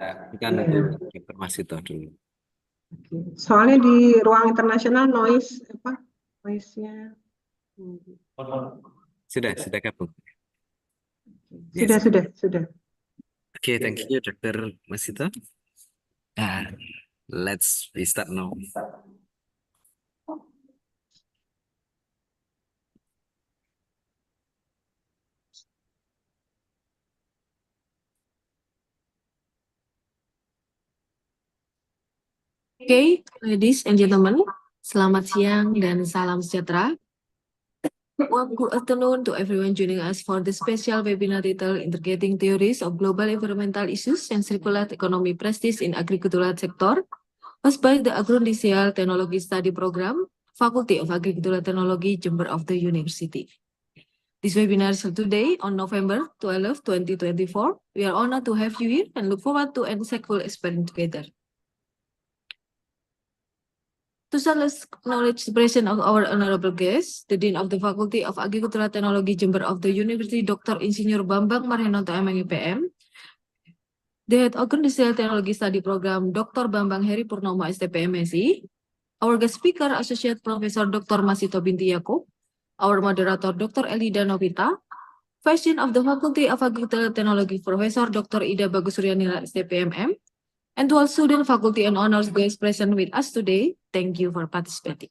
Kita nunggu Iya. informasi itu dulu. Oke. Soalnya di ruang internasional noise-nya. Hmm. Sudah gabung. Sudah, Yes. sudah, sudah. Oke, thank you, Dr. Masito. Ah, let's we start now. Okay, ladies and gentlemen, selamat siang dan salam sejahtera. Well, good afternoon to everyone joining us for the special webinar titled Integrating Theories of Global Environmental Issues and Circular Economy Practice in Agricultural Sector, hosted by the Agroindustrial Technology Study Program, Faculty of Agricultural Technology, Jember of the University. This webinar is held today on November 12, 2024. We are honored to have you here and look forward to an insightful experience together. To acknowledge the presence of our honorable guest, the Dean of the Faculty of Agricultural Technology Jember of the University, Dr. Insinyur Bambang Marhenoto MNGPM, the Head of Industrial Technology Study Program, Dr. Bambang Heri Purnomo STP MSI, our guest speaker, Associate Professor Dr. Masito Binti Yaakob, our moderator, Dr. Elida Novita, Vice Dean of the Faculty of Agricultural Technology, Professor Dr. Ida Bagus Suryanila STP MM, and to all student, faculty, and honors guests present with us today, thank you for participating.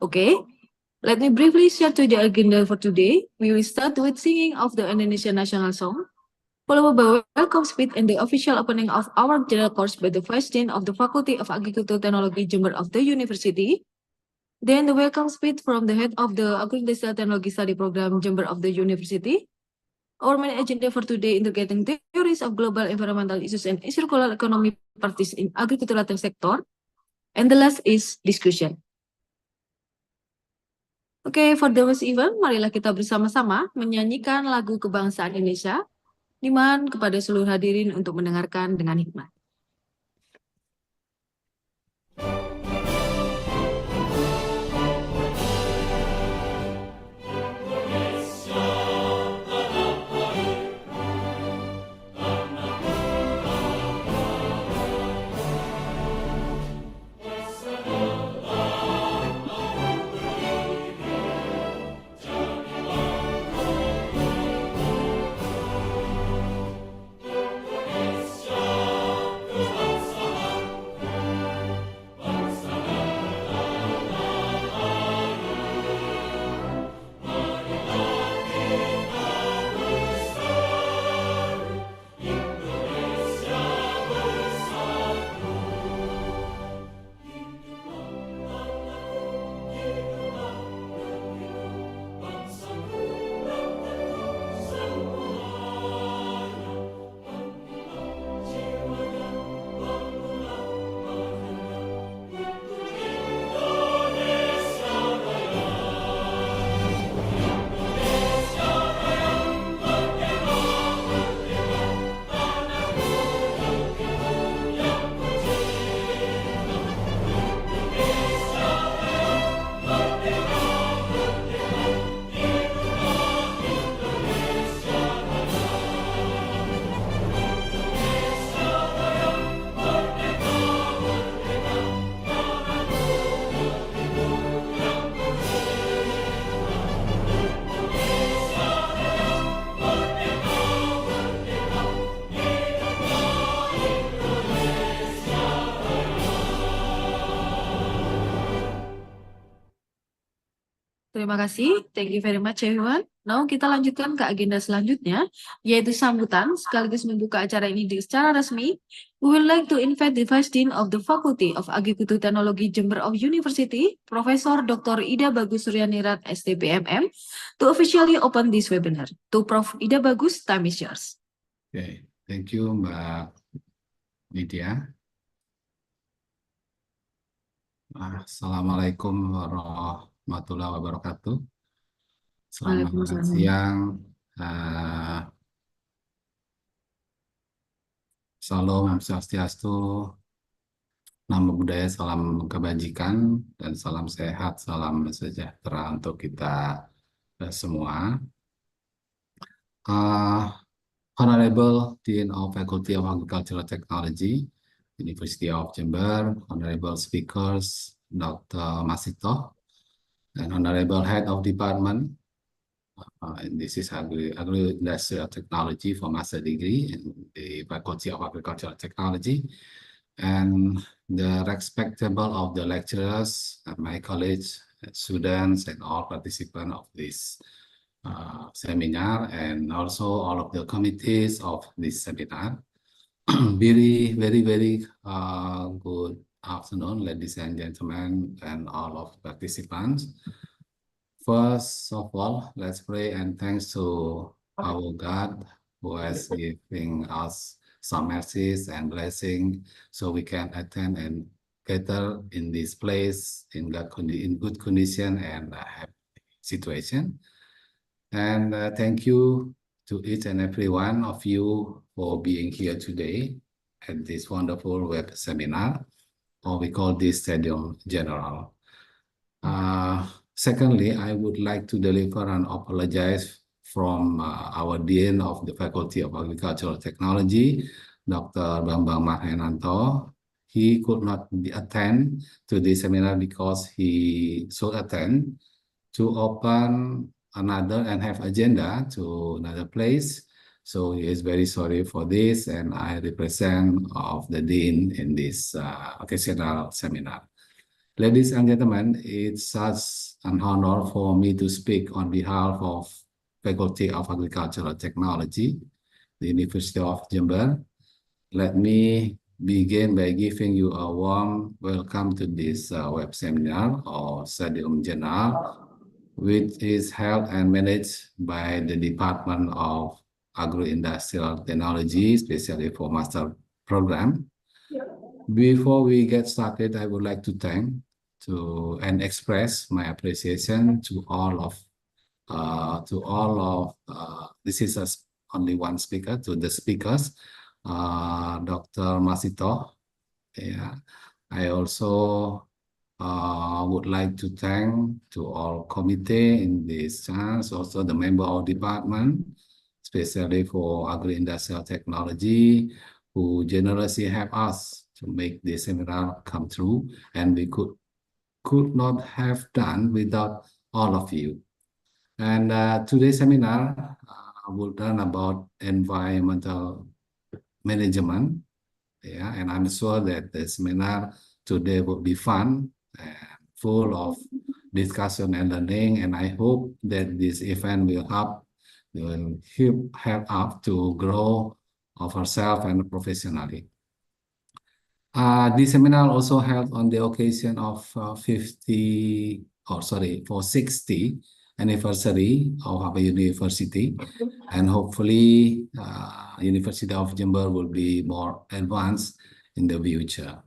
Okay, let me briefly share to the agenda for today. We will start with singing of the Indonesian national song, followed by welcome speech and the official opening of our general course by the Vice Dean of the Faculty of Agricultural Technology Jember of the University. Then the welcome speech from the head of the Agroindustrial Technology Study Program Jember of the University. Our main agenda for today integrating theories of global environmental issues and circular economy practice in agricultural sector. And the last is discussion. Oke, for the event, marilah kita bersama-sama menyanyikan lagu kebangsaan Indonesia. Dimohon kepada seluruh hadirin untuk mendengarkan dengan hikmat. Terima kasih. Thank you very much, everyone. Now kita lanjutkan ke agenda selanjutnya, yaitu sambutan sekaligus membuka acara ini secara resmi. We would like to invite the Vice Dean of the Faculty of Agricultural Technology Jember of University, Professor Dr. Ida Bagus Suryanirat, STPMM, to officially open this webinar. To Prof. Ida Bagus, time is yours. Okay, thank you, Mbak Lydia. Assalamualaikum warahmatullahi wabarakatuh. Selamat siang. Salam Swastiastu, Namo Buddhaya, salam kebajikan, dan salam sehat, salam sejahtera untuk kita semua. Honorable Dean of Faculty of Agricultural Technology, University of Jember, Honorable Speakers, Dr. Masito, and Honorable Head of Department, and this is Agri-Industrial Technology for Master Degree in the Faculty of Agricultural Technology, and the respectable of the lecturers, and my college, students, and all participants of this seminar, and also all of the committees of this seminar. Very good afternoon, ladies and gentlemen, and all of participants. First of all, let's pray and thanks to our God who has given us some mercies and blessing so we can attend and gather in this place in good condition and happy situation. And thank you to each and every one of you for being here today at this wonderful web seminar, or we call this Stadium General. Secondly, I would like to deliver and apologize from our Dean of the Faculty of Agricultural Technology, Dr. Bambang Marhenanto. He could not attend to this seminar because he should attend to open another and have agenda to another place. So he is very sorry for this, and I represent of the Dean in this occasional seminar. Ladies and gentlemen, it's such an honor for me to speak on behalf of Faculty of Agricultural Technology, the University of Jember. Let me begin by giving you a warm welcome to this web seminar or Stadium General, which is held and managed by the Department of Agro-Industrial Technology, especially for Master Program. Before we get started, I would like to thank and express my appreciation to all of this is only one speaker, to the speakers, Dr. Masito. Yeah, I also would like to thank to all committee in this chance, also the member of department, especially for Agri-Industrial Technology, who generously help us to make this seminar come true, and we could not have done without all of you. And today's seminar will learn about environmental management. Yeah, and I'm sure that the seminar today will be fun and full of discussion and learning. And I hope that this event will help us to grow of ourselves and professionally. This seminar also held on the occasion of 60 anniversary of our university, and hopefully University of Jember will be more advanced in the future.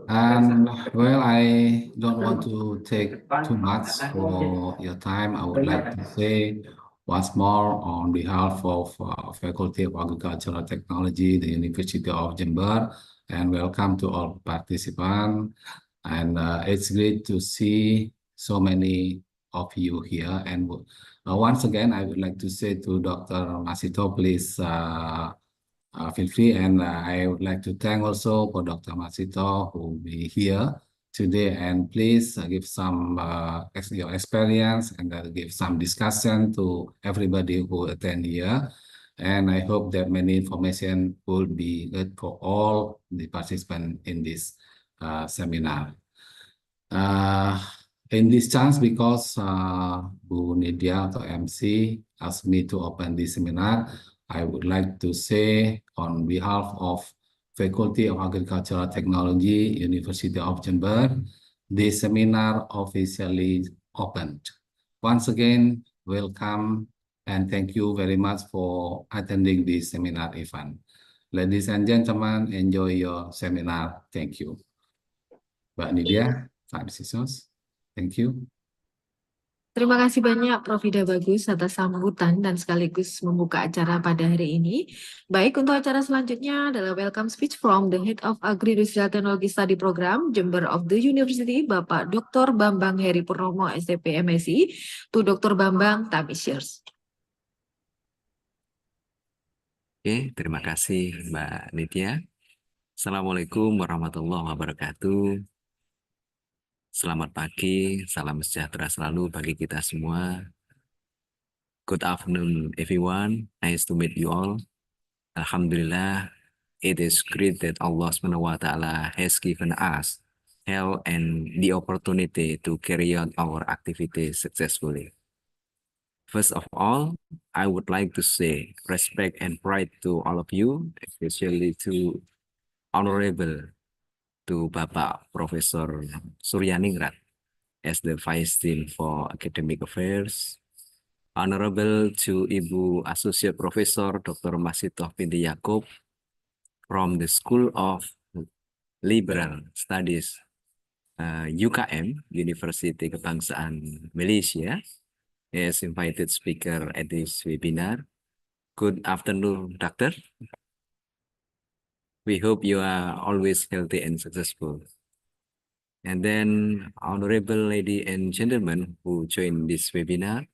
And well, I don't want to take too much for your time. I would like to say once more on behalf of Faculty of Agricultural Technology, the University of Jember, and welcome to all participants. And it's great to see so many of you here. And once again, I would like to say to Dr. Masito, please feel free. And I would like to thank also for Dr. Masito who will be here today, and please give some your experience and give some discussion to everybody who attend here. And I hope that many information will be good for all the participants in this seminar. In this chance, because Bu Nidia atau MC asked me to open this seminar, I would like to say on behalf of Faculty of Agricultural Technology, University of Jember, this seminar officially opened. Once again, welcome and thank you very much for attending this seminar event. Ladies and gentlemen, enjoy your seminar. Thank you. Mbak Nidia, 5 seconds. Thank you. Terima kasih banyak Prof. Ida Bagus atas sambutan dan sekaligus membuka acara pada hari ini. Baik, untuk acara selanjutnya adalah welcome speech from the Head of Agri-Industrial Technology Study Program, Jember of the University, Bapak Dr. Bambang Heri Purnomo, STP MSI, to Dr. Bambang Tamisiers. Oke, terima kasih Mbak Nitya. Assalamualaikum warahmatullahi wabarakatuh. Selamat pagi, salam sejahtera selalu bagi kita semua. Good afternoon, everyone. Nice to meet you all. Alhamdulillah, it is great that Allah Subhanahu wa Ta'ala has given us health and the opportunity to carry out our activities successfully. First of all, I would like to say respect and pride to all of you, especially to Honorable to Bapak Profesor Suryaningrat as the Vice Dean for Academic Affairs, Honorable to Ibu Associate Professor Dr. Masitoh Binti Yaakob from the School of Liberal Studies, UKM, University Kebangsaan Malaysia, as invited speaker at this webinar. Good afternoon, Doctor. We hope you are always healthy and successful. And then, honorable ladies and gentlemen who joined this webinar,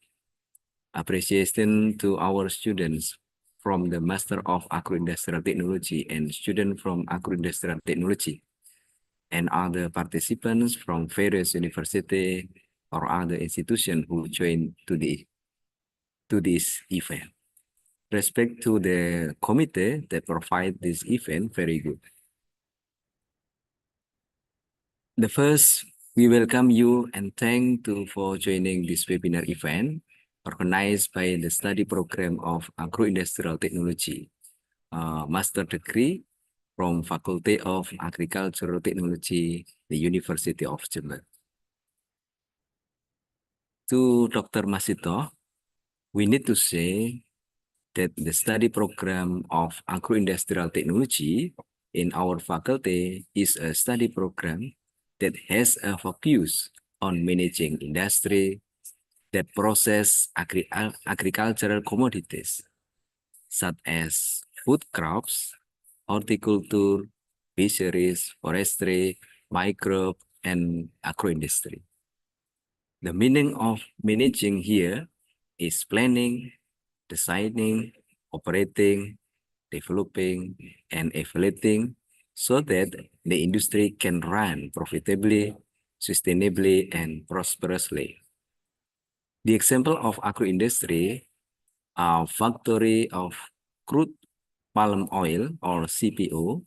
appreciation to our students from the Master of Agroindustrial Technology and student from Agroindustrial Technology, and other participants from various university or other institutions who joined to this event. Respect to the committee that provide this event very good. The first, we welcome you and thank you for joining this webinar event organized by the study program of Agroindustrial Technology, master degree from Faculty of Agricultural Technology, the University of Jember. To Dr. Masitoh, we need to say that the study program of Agroindustrial Technology in our faculty is a study program that has a focus on managing industry that process agricultural commodities, such as food crops, horticulture, fisheries, forestry, microbe, and agroindustry. The meaning of managing here is planning, designing, operating, developing, and evaluating so that the industry can run profitably, sustainably, and prosperously. The example of agroindustry are factory of crude palm oil or CPO,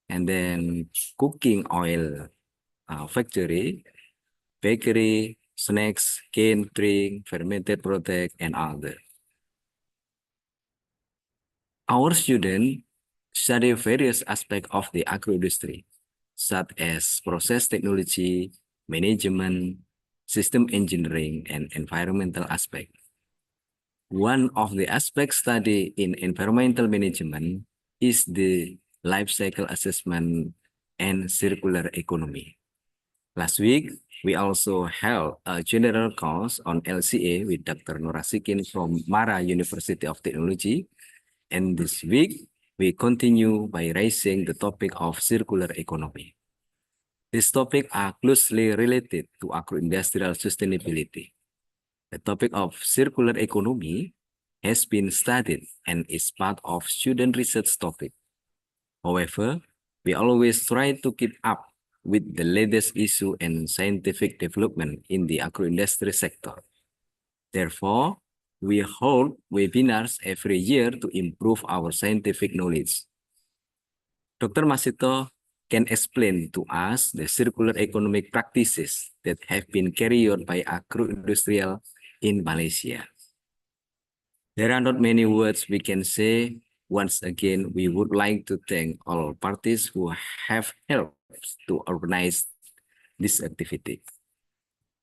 and then cooking oil factory, bakery, snacks, canned drink, fermented product, and other. Our students study various aspects of the agroindustry, such as process technology, management, system engineering, and environmental aspect. One of the aspects studied in environmental management is the life cycle assessment and circular economy. Last week, we also held a general course on LCA with Dr. Norasikin from Mara University of Technology. And this week, we continue by raising the topic of circular economy. These topics are closely related to agroindustrial sustainability. The topic of circular economy has been studied and is part of student research topic. However, we always try to keep up with the latest issue and scientific development in the agroindustry sector. Therefore, we hold webinars every year to improve our scientific knowledge. Dr. Masitoh can explain to us the circular economic practices that have been carried out by agroindustrial in Malaysia. There are not many words we can say. Once again, we would like to thank all parties who have helped to organize this activity.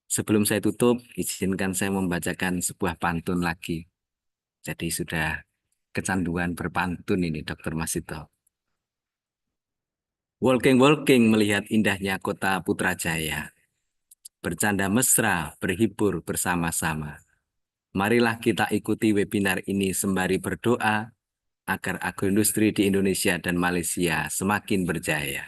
Sebelum saya tutup, izinkan saya membacakan sebuah pantun lagi. Jadi sudah kecanduan berpantun ini, Dr. Masitoh. Walking melihat indahnya kota Putrajaya. Bercanda mesra, berhibur bersama-sama. Marilah kita ikuti webinar ini sembari berdoa agar agroindustri di Indonesia dan Malaysia semakin berjaya.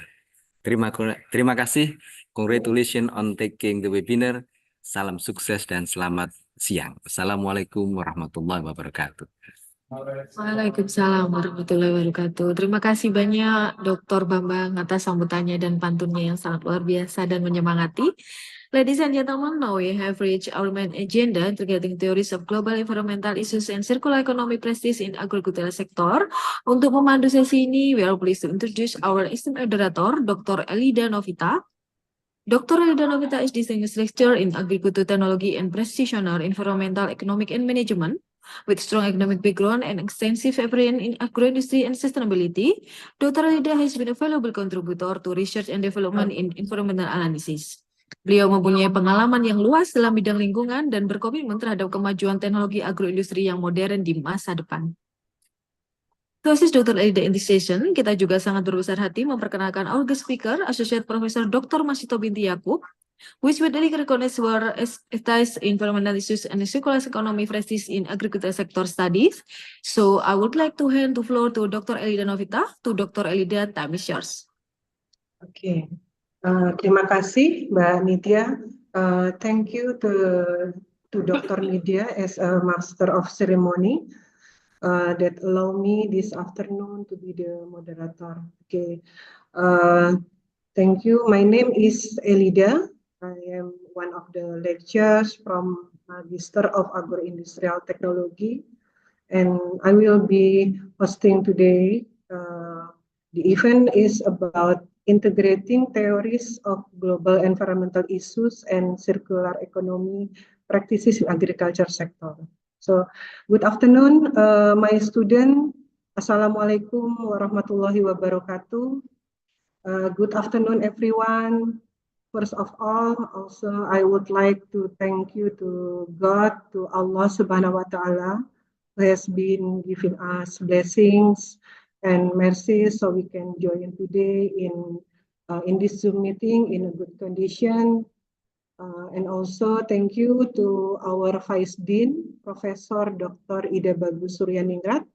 Terima kasih. Congratulations on taking the webinar. Salam sukses dan selamat siang. Assalamualaikum warahmatullahi wabarakatuh. Waalaikumsalam warahmatullahi wabarakatuh. Terima kasih banyak Dr. Bambang atas sambutannya dan pantunnya yang sangat luar biasa dan menyemangati. Ladies and gentlemen, now we have reached our main agenda regarding theories of global environmental issues and circular economy practice in agricultural sector. Untuk memandu sesi ini, we are pleased to introduce our esteemed moderator, Dr. Elida Novita. Dr. Elida Novita is distinguished lecturer in agricultural technology and practitioner environmental economic and management. With strong economic background and extensive experience in agroindustry and sustainability, Dr. Elida has been a valuable contributor to research and development in environmental analysis. Beliau mempunyai pengalaman yang luas dalam bidang lingkungan dan berkomitmen terhadap kemajuan teknologi agroindustri yang modern di masa depan. To assist Dr. Elida in this session, kita juga sangat berbesar hati memperkenalkan our guest speaker, Associate Professor Dr. Masito Binti Yaakob, which widely recognized for expertise in environmental issues and circular economy practice in agricultural sector studies. So I would like to hand the floor to Dr. Elida Novita. To Dr. Elida, time is yours. Oke. Terima kasih Mbak Nitya. Thank you to Dr. Nitya as a Master of Ceremony that allow me this afternoon to be the moderator. Okay. Thank you. My name is Elida. I am one of the lecturers from Magister of Agroindustrial Technology, and I will be hosting today. The event is about integrating theories of global environmental issues and circular economy practices in agriculture sector. So, good afternoon, my student. Assalamualaikum warahmatullahi wabarakatuh. Good afternoon, everyone. First of all, also I would like to thank you to God, to Allah Subhanahu wa Ta'ala, who has been giving us blessings and mercy, so we can join today in this Zoom meeting in a good condition. And also thank you to our Vice Dean, Professor Dr. Ida Bagus Suryaningrat,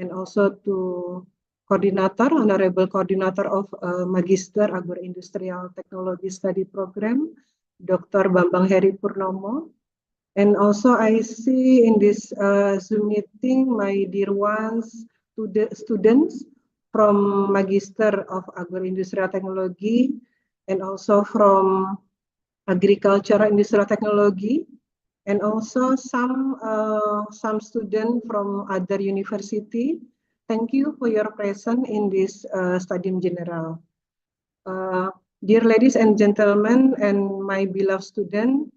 and also to Coordinator, Honorable Coordinator of Magister Agroindustrial Technology Study Program, Dr. Bambang Heri Purnomo. And also I see in this Zoom meeting my dear ones, students from Magister of Agroindustrial Technology and also from Agricultural Industrial Technology, and also some students from other university. Thank you for your presence in this Studium General. Dear ladies and gentlemen and my beloved student,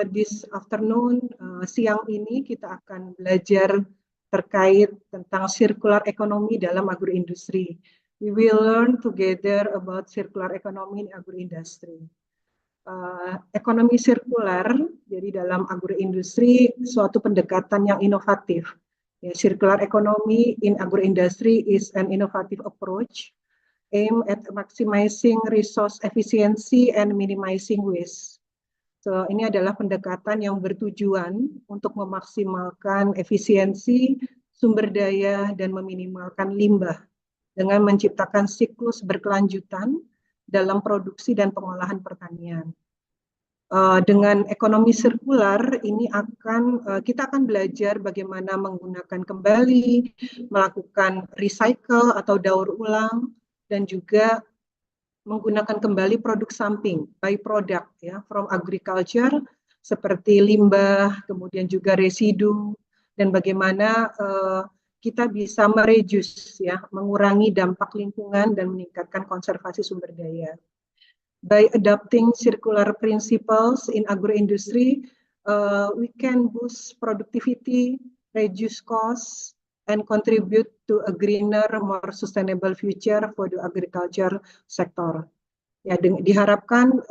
this afternoon, siang ini kita akan belajar terkait tentang circular economy dalam agroindustri. We will learn together about circular economy in agroindustry. Ekonomi sirkular, jadi dalam agroindustri suatu pendekatan yang inovatif. Yeah, circular economy in agroindustry is an innovative approach aimed at maximizing resource efficiency and minimizing waste. So, ini adalah pendekatan yang bertujuan untuk memaksimalkan efisiensi sumber daya dan meminimalkan limbah dengan menciptakan siklus berkelanjutan dalam produksi dan pengolahan pertanian. Dengan ekonomi sirkular ini kita akan belajar bagaimana menggunakan kembali, melakukan recycle atau daur ulang, dan juga menggunakan kembali produk samping, byproduct ya, from agriculture seperti limbah, kemudian juga residu, dan bagaimana kita bisa mereduce ya, mengurangi dampak lingkungan dan meningkatkan konservasi sumber daya. By adopting circular principles in agroindustry, we can boost productivity, reduce costs, and contribute to a greener, more sustainable future for the agriculture sector. Ya, diharapkan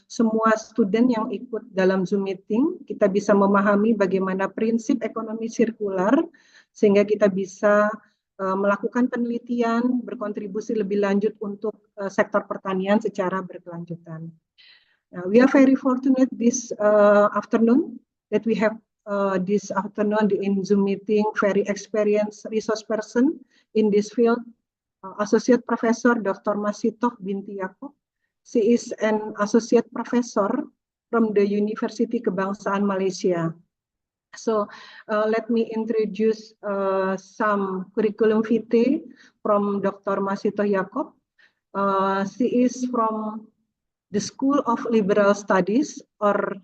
semua student yang ikut dalam Zoom meeting, kita bisa memahami bagaimana prinsip ekonomi sirkular, sehingga kita bisa melakukan penelitian, berkontribusi lebih lanjut untuk sektor pertanian secara berkelanjutan. We are very fortunate this afternoon that we have this afternoon in Zoom meeting very experienced resource person in this field, Associate Professor Dr. Masito Binti Yaakob. She is an associate professor from the University Kebangsaan Malaysia. So let me introduce some curriculum vitae from Dr. Masito Yaakob. She is from the School of Liberal Studies or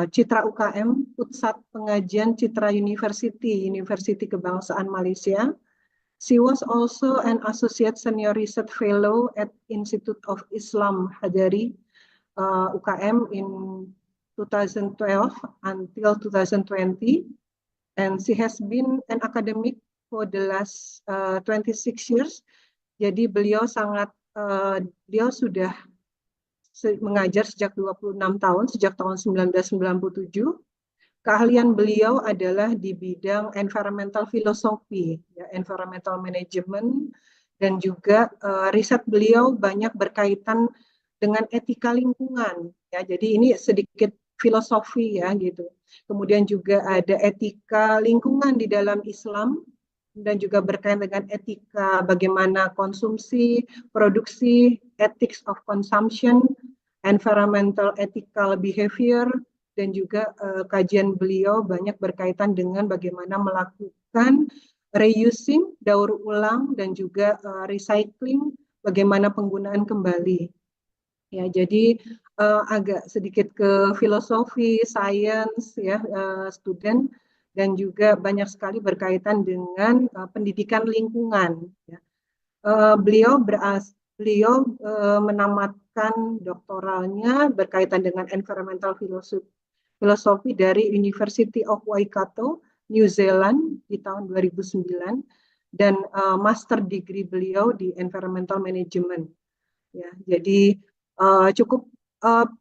Citra UKM, Pusat Pengajian Citra University, University Kebangsaan Malaysia. She was also an Associate Senior Research Fellow at Institute of Islam Hadari, UKM in 2012 until 2020. And she has been an academic for the last 26 years. Jadi beliau sudah mengajar sejak 26 tahun, sejak tahun 1997. Keahlian beliau adalah di bidang environmental philosophy, ya, environmental management, dan juga riset beliau banyak berkaitan dengan etika lingkungan. Ya, jadi ini sedikit filosofi ya gitu. Kemudian juga ada etika lingkungan di dalam Islam dan juga berkaitan dengan etika bagaimana konsumsi, produksi, ethics of consumption, environmental ethical behavior, dan juga kajian beliau banyak berkaitan dengan bagaimana melakukan reusing, daur ulang, dan juga recycling, bagaimana penggunaan kembali. Ya, jadi agak sedikit ke filosofi, sains, ya, student, dan juga banyak sekali berkaitan dengan pendidikan lingkungan. Ya. Beliau menamatkan doktoralnya berkaitan dengan environmental philosophy dari University of Waikato, New Zealand di tahun 2009, dan master degree beliau di environmental management. Ya, jadi cukup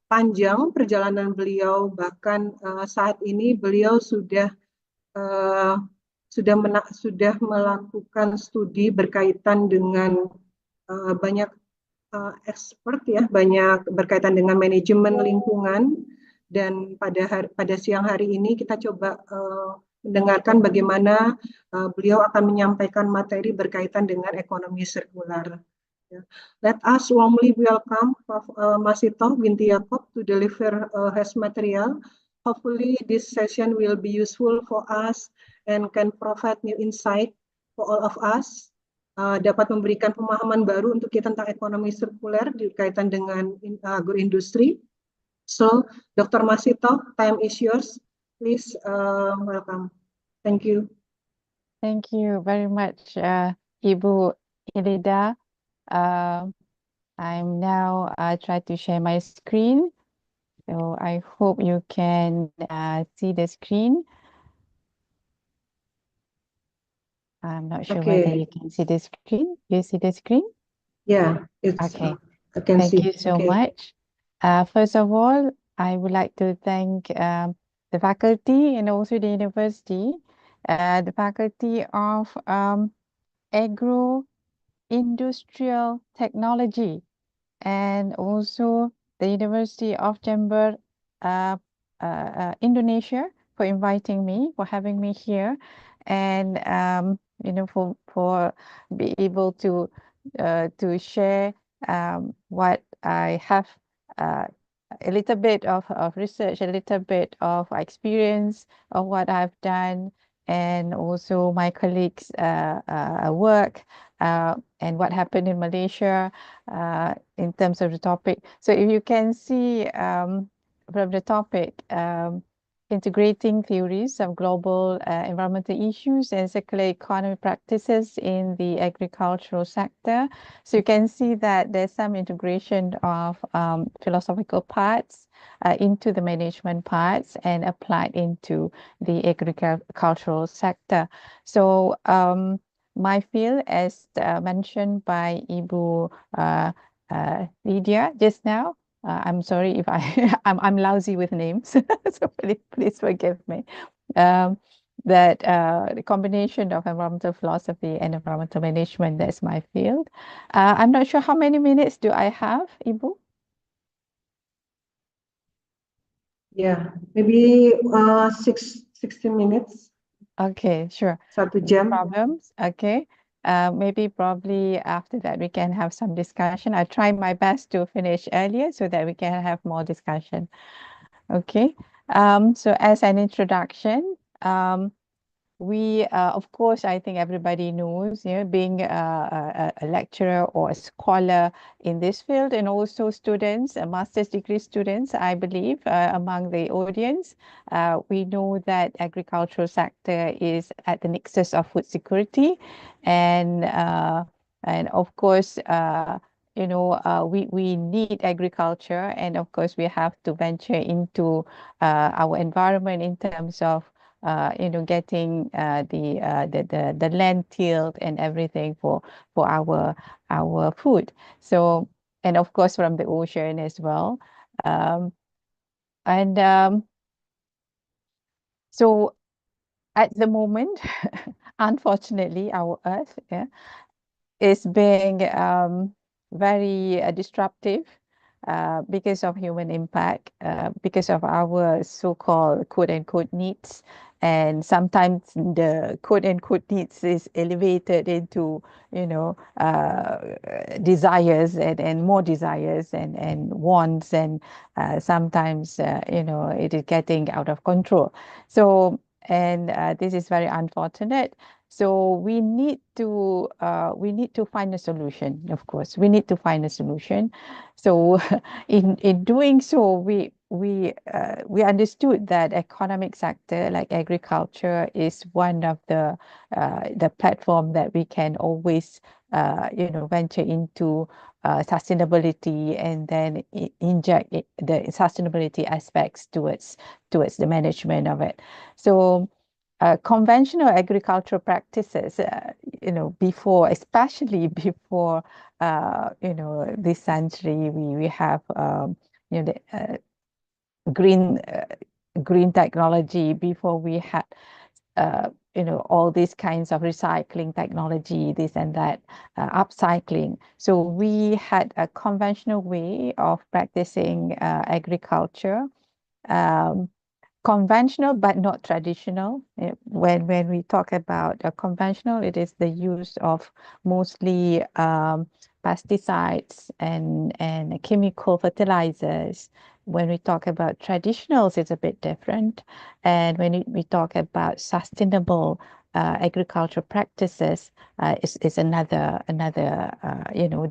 panjang perjalanan beliau, bahkan saat ini beliau sudah melakukan studi berkaitan dengan banyak expert ya, banyak berkaitan dengan manajemen lingkungan. Dan pada siang hari ini kita coba mendengarkan bagaimana beliau akan menyampaikan materi berkaitan dengan ekonomi sirkular. Let us warmly welcome Masito Binti Yaakob to deliver his material. Hopefully this session will be useful for us and can provide new insight for all of us. Dapat memberikan pemahaman baru untuk kita tentang ekonomi sirkuler berkaitan dengan agroindustri. So, Dr. Masito, time is yours. Please welcome. Thank you. Thank you very much, Ibu Elida. I'm now try to share my screen. So I hope you can see the screen. I'm not sure whether you can see the screen. You see the screen? Yeah, it's okay. I can Thank see. you so much. First of all, I would like to thank the faculty and also the university, the faculty of Agro-Industrial Technology, and also the University of Jember, Indonesia, for inviting me, for having me here, and for be able to share what I have, a little bit of research, a little bit of experience of what I've done, and also my colleagues' work, and what happened in Malaysia in terms of the topic. So if you can see from the topic, integrating theories of global environmental issues and circular economy practices in the agricultural sector. So you can see that there's some integration of philosophical parts into the management parts and applied into the agricultural sector. So my field, as mentioned by Ibu Lydia just now, I'm sorry if I'm lousy with names, so please forgive me. That the combination of environmental philosophy and environmental management, that's my field. I'm not sure how many minutes do I have, Ibu? Yeah, maybe 60 minutes. Okay, sure. 1 jam. No problems. Okay. Maybe probably after that we can have some discussion. I try my best to finish earlier so that we can have more discussion. Okay. So as an introduction, we, of course, I think everybody knows, being a lecturer or a scholar in this field, and also students, master's degree students, I believe, among the audience, we know that agricultural sector is at the nexus of food security, and of course, we need agriculture, and of course, we have to venture into our environment in terms of getting the land tilled and everything for our food. So, and of course from the ocean as well. So at the moment, unfortunately, our Earth is being very disruptive because of human impact, because of our so-called quote-unquote needs. And sometimes the quote-unquote needs is elevated into, desires and more desires and wants. And sometimes, it is getting out of control. So, and this is very unfortunate. So we need to find a solution. Of course, we need to find a solution. So in doing so, we understood that economic sector like agriculture is one of the platform that we can always venture into sustainability, and then inject the sustainability aspects towards the management of it. So conventional agricultural practices, especially before, this century, we have, the green technology. Before we had, all these kinds of recycling technology, this and that, upcycling. So we had a conventional way of practicing agriculture. Conventional but not traditional. When we talk about conventional, it is the use of mostly pesticides and chemical fertilizers. When we talk about traditionals, it's a bit different. And when we talk about sustainable agricultural practices, is another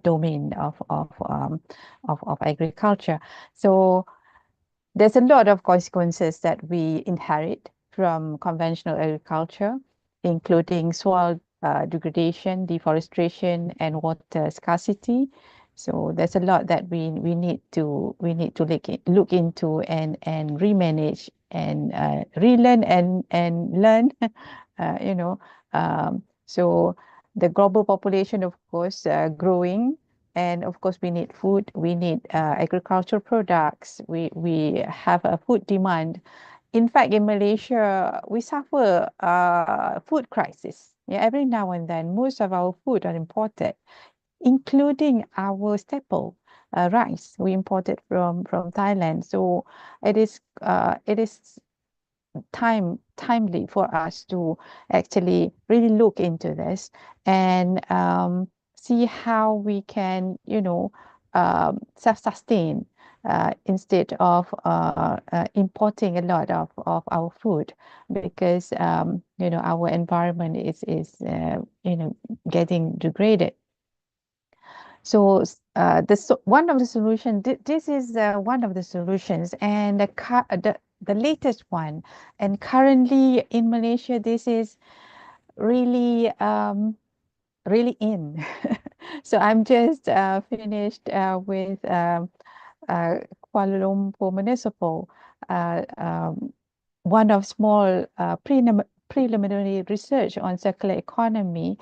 domain of agriculture. So there's a lot of consequences that we inherit from conventional agriculture, including soil degradation, deforestation, and water scarcity. So there's a lot that we need to look into and remanage and relearn and learn. So the global population, of course, growing. And of course, we need food, we need agricultural products, we have a food demand. In fact, in Malaysia, we suffer food crisis. Yeah, every now and then, most of our food are imported, including our staple rice. We import it from Thailand. So it is timely for us to actually really look into this and see how we can, self-sustain instead of importing a lot of our food, because our environment is getting degraded. So one of the solutions, this is one of the solutions, and the latest one, and currently in Malaysia, this is really really in. So I'm just finished with Kuala Lumpur Municipal, one of small preliminary research on circular economy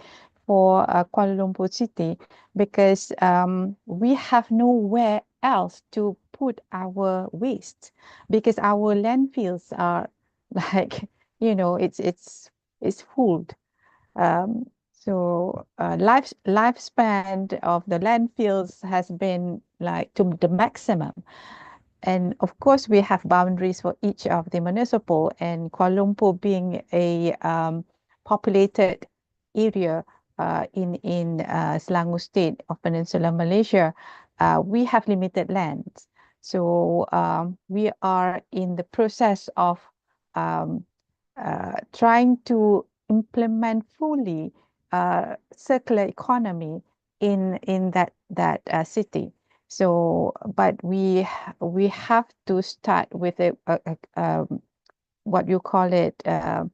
for Kuala Lumpur City, because we have nowhere else to put our waste, because our landfills are like, it's full. So lifespan of the landfills has been like to the maximum. And of course, we have boundaries for each of the municipal, and Kuala Lumpur being a populated area in Selangor State of Peninsular Malaysia, we have limited lands. So we are in the process of trying to implement fully circular economy in that city. So, but we have to start with what you call it, a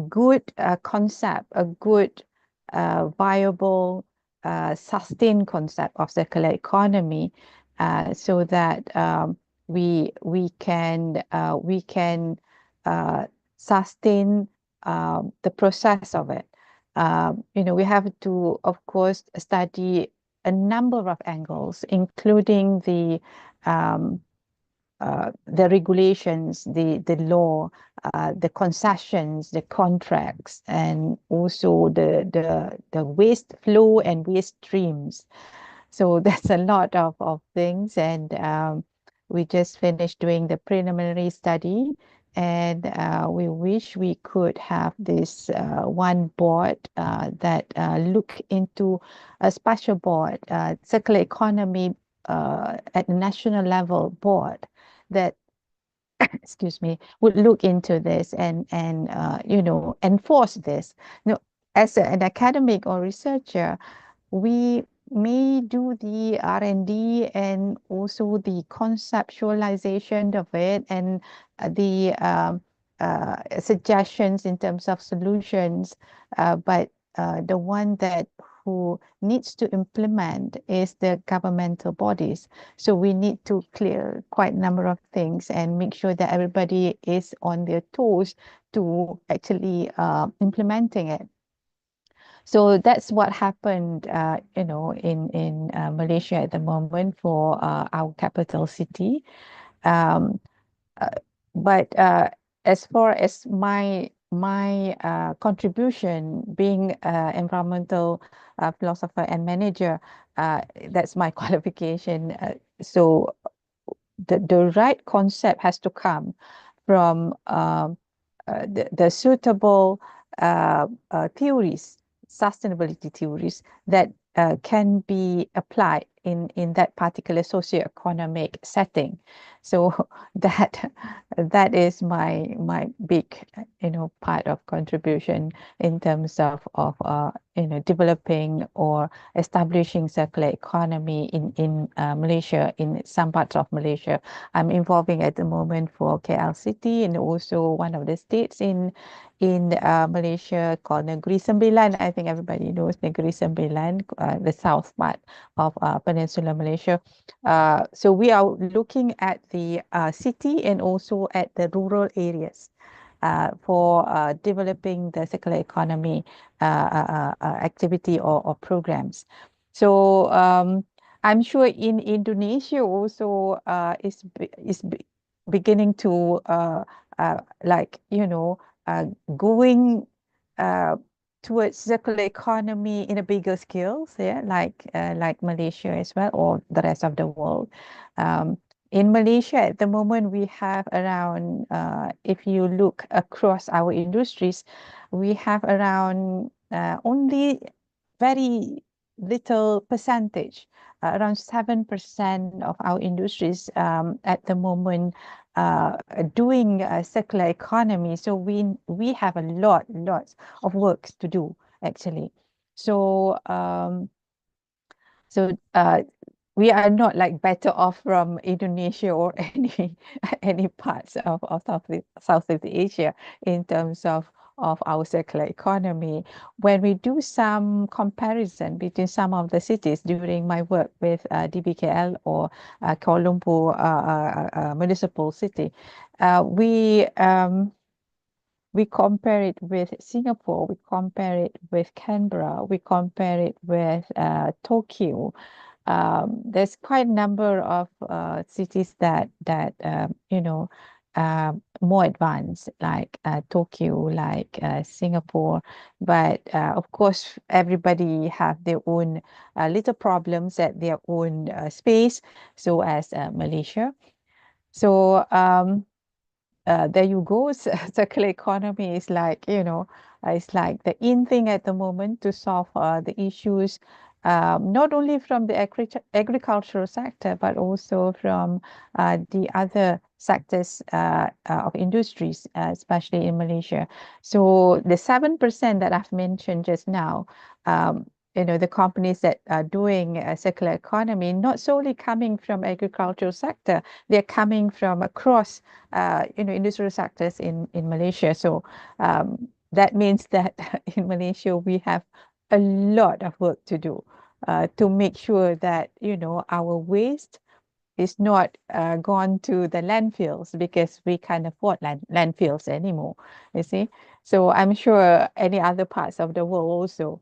good concept, a good viable sustained concept of circular economy, so that we can sustain the process of it. We have to, of course, study a number of angles, including the regulations, the law, the concessions, the contracts, and also the waste flow and waste streams. So that's a lot of things, and we just finished doing the preliminary study, and we wish we could have this one board that look into a special board, circular economy at the national level board that excuse me, would look into this and enforce this. As an academic or researcher, we may do the R&D and also the conceptualization of it, and the suggestions in terms of solutions, but the one that who needs to implement is the governmental bodies. So we need to clear quite a number of things and make sure that everybody is on their toes to actually implementing it. So that's what happened, in Malaysia at the moment for our capital city. But as far as my contribution, being environmental philosopher and manager, that's my qualification. So the right concept has to come from the suitable theories, sustainability theories that can be applied in that particular socioeconomic setting. So that is my big part of contribution in terms of developing or establishing circular economy in Malaysia, in some parts of Malaysia. I'm involving at the moment for KL City and also one of the states in Malaysia called Negeri Sembilan. I think everybody knows Negeri Sembilan, the south part of Peninsular Malaysia. So we are looking at the city and also at the rural areas for developing the circular economy activity or programs. So I'm sure in Indonesia also is beginning to going towards circular economy in a bigger scale, like Malaysia as well, or the rest of the world. In Malaysia at the moment, we have around, if you look across our industries, we have around only very little percentage, around 7% of our industries at the moment doing circular economy. So we have a lots of work to do actually. So we are not like better off from Indonesia or any parts of Southeast Asia in terms of our circular economy. When we do some comparison between some of the cities during my work with DBKL or Kuala Lumpur municipal city, we compare it with Singapore, we compare it with Canberra, we compare it with Tokyo. There's quite a number of cities that more advanced, like Tokyo, like Singapore, but of course everybody have their own little problems at their own space, so as Malaysia. So there you go. Circular economy is like, it's like the in thing at the moment to solve the issues not only from the agricultural sector, but also from the other sectors of industries, especially in Malaysia. So the 7% that I've mentioned just now, the companies that are doing a circular economy, not solely coming from agricultural sector, they're coming from across, industrial sectors in Malaysia. So that means that in Malaysia, we have a lot of work to do to make sure that, our waste is not gone to the landfills, because we can't afford landfills anymore, you see. So I'm sure any other parts of the world also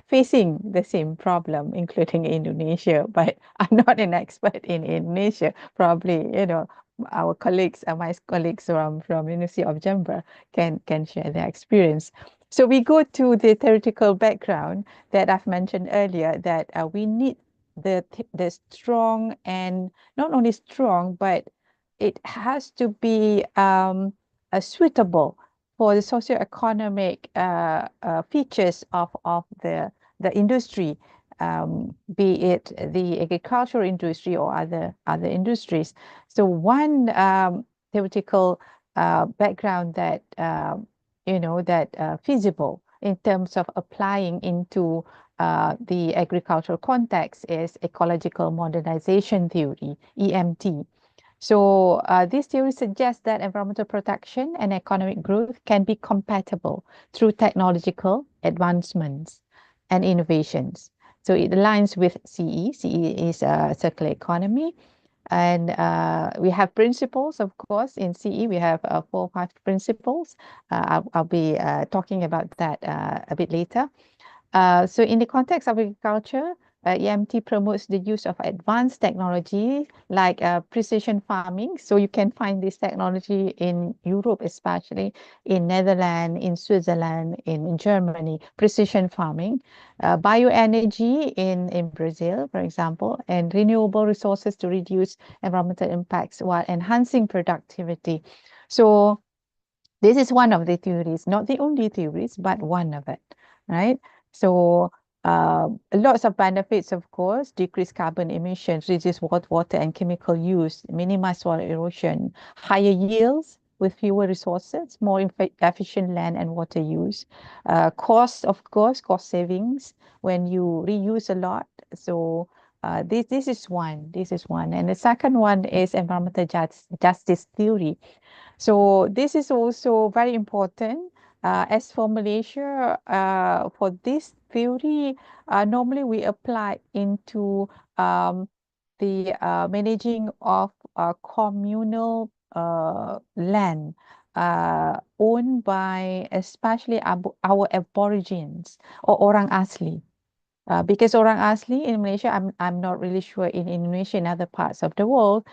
facing the same problem, including Indonesia, but I'm not an expert in Indonesia. Probably, our colleagues, my colleagues from University of Jember can share their experience. So we go to the theoretical background that I've mentioned earlier, that we need the strong, and not only strong, but it has to be suitable for the socioeconomic features of the industry, be it the agricultural industry or other industries. So one theoretical background that feasible in terms of applying into the agricultural context is ecological modernization theory, EMT. So this theory suggests that environmental protection and economic growth can be compatible through technological advancements and innovations. So it aligns with CE. CE is circular economy. And we have principles, of course. In CE, we have 4 or 5 principles. I'll be talking about that a bit later. So in the context of agriculture, EMT promotes the use of advanced technology like precision farming. So you can find this technology in Europe, especially in Netherlands, in Switzerland, in Germany, precision farming, bioenergy in Brazil, for example, and renewable resources to reduce environmental impacts while enhancing productivity. So this is one of the theories, not the only theories, but one of it, right? So lots of benefits, of course: decrease carbon emissions, reduce water and chemical use, minimize soil erosion, higher yields with fewer resources, more efficient land and water use. Cost, of course, cost savings when you reuse a lot. So this is one. And the second one is environmental justice theory. So this is also very important. As for Malaysia, for this theory, normally we apply into the managing of communal land owned by especially our aborigines or orang asli. Because orang asli in Malaysia, I'm not really sure in Indonesia and other parts of the world,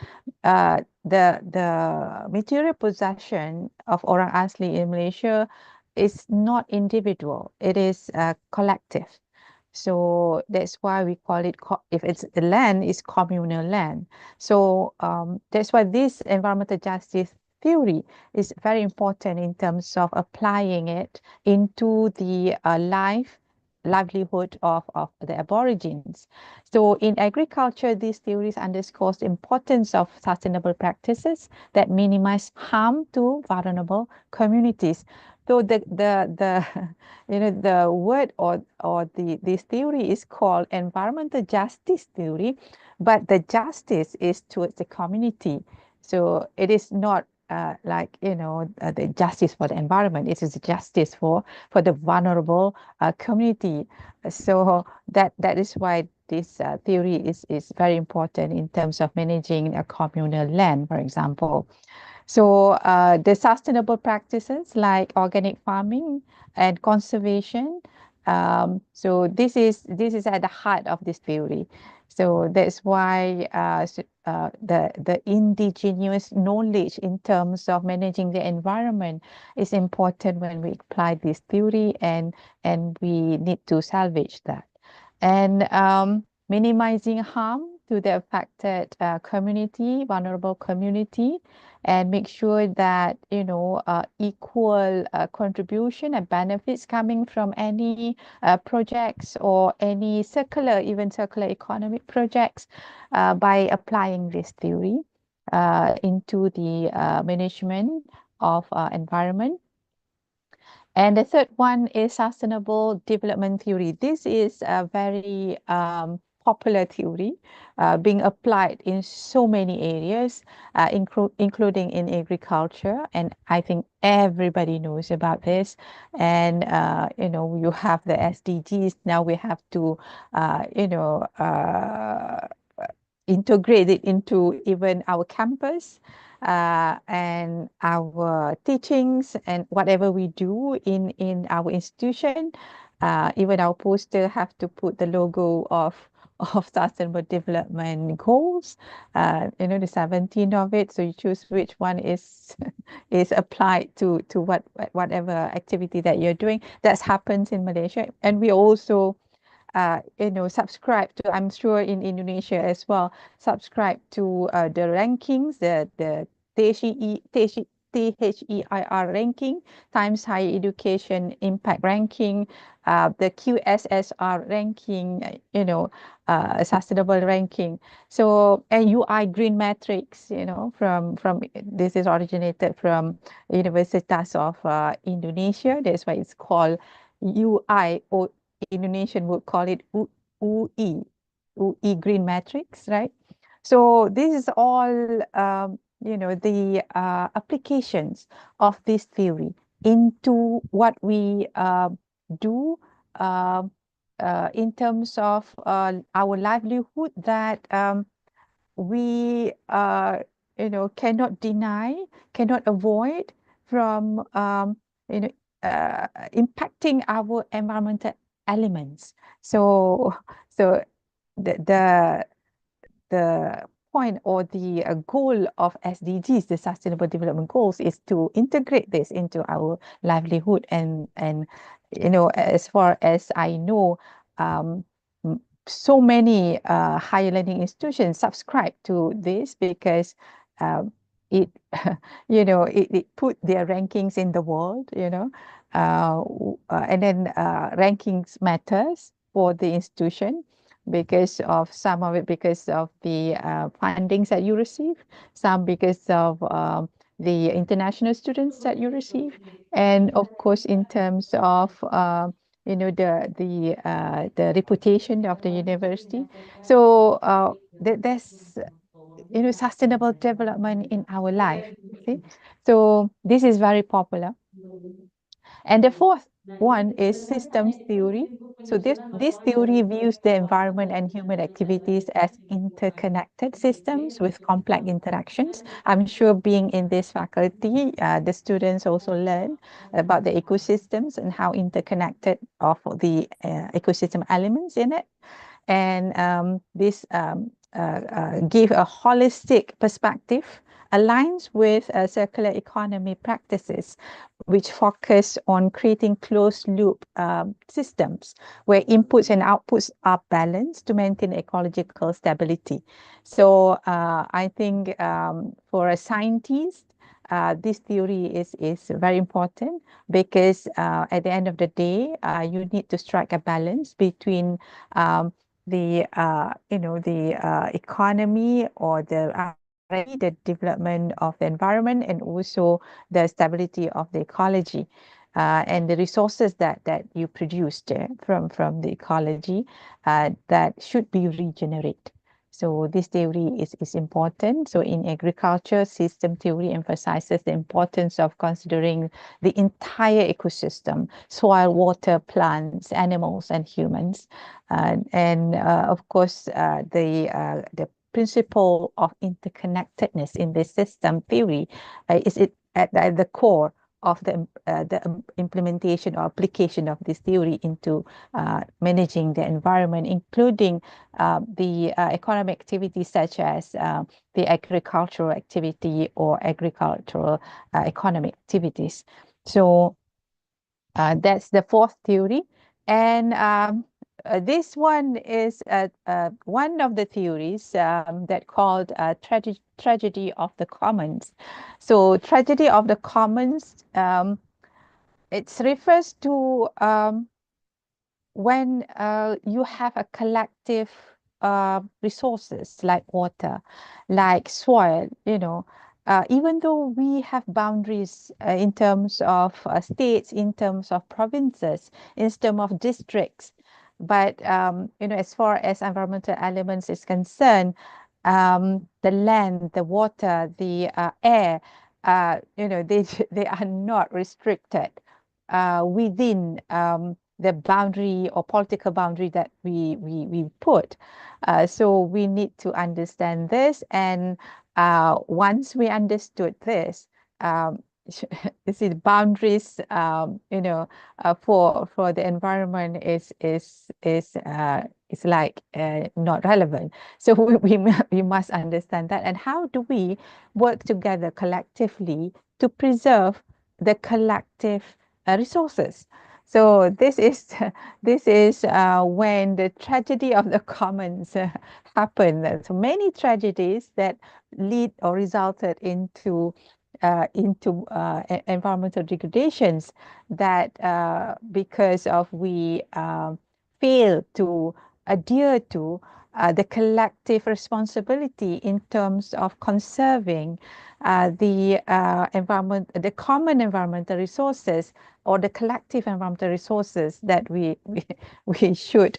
the material possession of orang asli in Malaysia is not individual, it is collective. So that's why we call it, if it's the land, is communal land. So that's why this environmental justice theory is very important in terms of applying it into the livelihood of the aborigines. So in agriculture, these theories underscores the importance of sustainable practices that minimize harm to vulnerable communities. So the the word or this theory is called environmental justice theory, but the justice is towards the community. So it is not the justice for the environment. It is justice for the vulnerable community. So that is why this theory is very important in terms of managing a communal land, for example. So the sustainable practices like organic farming and conservation. So this is at the heart of this theory. So that's why the indigenous knowledge in terms of managing the environment is important when we apply this theory, and we need to salvage that. And minimizing harm to the affected community, vulnerable community, and make sure that, you know, equal contribution and benefits coming from any projects or any even circular economic projects by applying this theory into the management of environment. And the third one is sustainable development theory. This is a very popular theory being applied in so many areas, including in agriculture. And I think everybody knows about this. And, you know, you have the SDGs. Now we have to, you know, integrate it into even our campus and our teachings and whatever we do in our institution. Even our poster have to put the logo of Sustainable Development Goals, you know, the 17 of it. So you choose which one is is applied to whatever activity that you're doing. That happens in Malaysia, and we also you know, subscribe to, I'm sure in Indonesia as well, subscribe to the rankings, the THEIR ranking, Times Higher Education Impact ranking, the QSSR ranking, you know, sustainable ranking. So, and UI Green Matrix, you know, from this is originated from Universitas of Indonesia. That's why it's called UI, or Indonesian would call it UI Green Matrix, right? So this is all, you know, the applications of this theory into what we do in terms of our livelihood that we, you know, cannot deny, cannot avoid from, you know, impacting our environmental elements. So the point or the goal of SDGs, the Sustainable Development Goals, is to integrate this into our livelihood. And you know, as far as I know, so many higher learning institutions subscribe to this because it you know, it put their rankings in the world, you know, and then rankings matters for the institution because of some of it, because of the fundings that you receive, some because of the international students that you receive, and of course in terms of you know, the reputation of the university. So there's, you know, sustainable development in our life. See? So this is very popular. And the fourth one is systems theory. So this theory views the environment and human activities as interconnected systems with complex interactions. I'm sure being in this faculty, the students also learn about the ecosystems and how interconnected of the ecosystem elements in it. And this give a holistic perspective, aligns with circular economy practices, which focus on creating closed loop systems where inputs and outputs are balanced to maintain ecological stability. So I think for a scientist, this theory is very important because at the end of the day, you need to strike a balance between the you know, the economy or the development of the environment and also the stability of the ecology and the resources that you produced from the ecology that should be regenerated. So this theory is important. So in agriculture, system theory emphasizes the importance of considering the entire ecosystem: soil, water, plants, animals, and humans. And of course, the principle of interconnectedness in this system theory is at the core of the implementation or application of this theory into managing the environment, including the economic activities such as the agricultural activity or agricultural economic activities. So that's the fourth theory. And this one is one of the theories that called tragedy of the commons. So tragedy of the commons, it refers to when you have a collective resources like water, like soil, even though we have boundaries in terms of states, in terms of provinces, in terms of districts, but as far as environmental elements is concerned, the land, the water, the air, they are not restricted within the boundary or political boundary that we put. So we need to understand this, and once we understood this, you see, the boundaries, for the environment is like not relevant. So we must understand that, and how do we work together collectively to preserve the collective resources. So this is when the tragedy of the commons happened. So many tragedies that lead or resulted into environmental degradations, that because of we fail to adhere to the collective responsibility in terms of conserving the environment, the common environmental resources, or the collective environmental resources that we should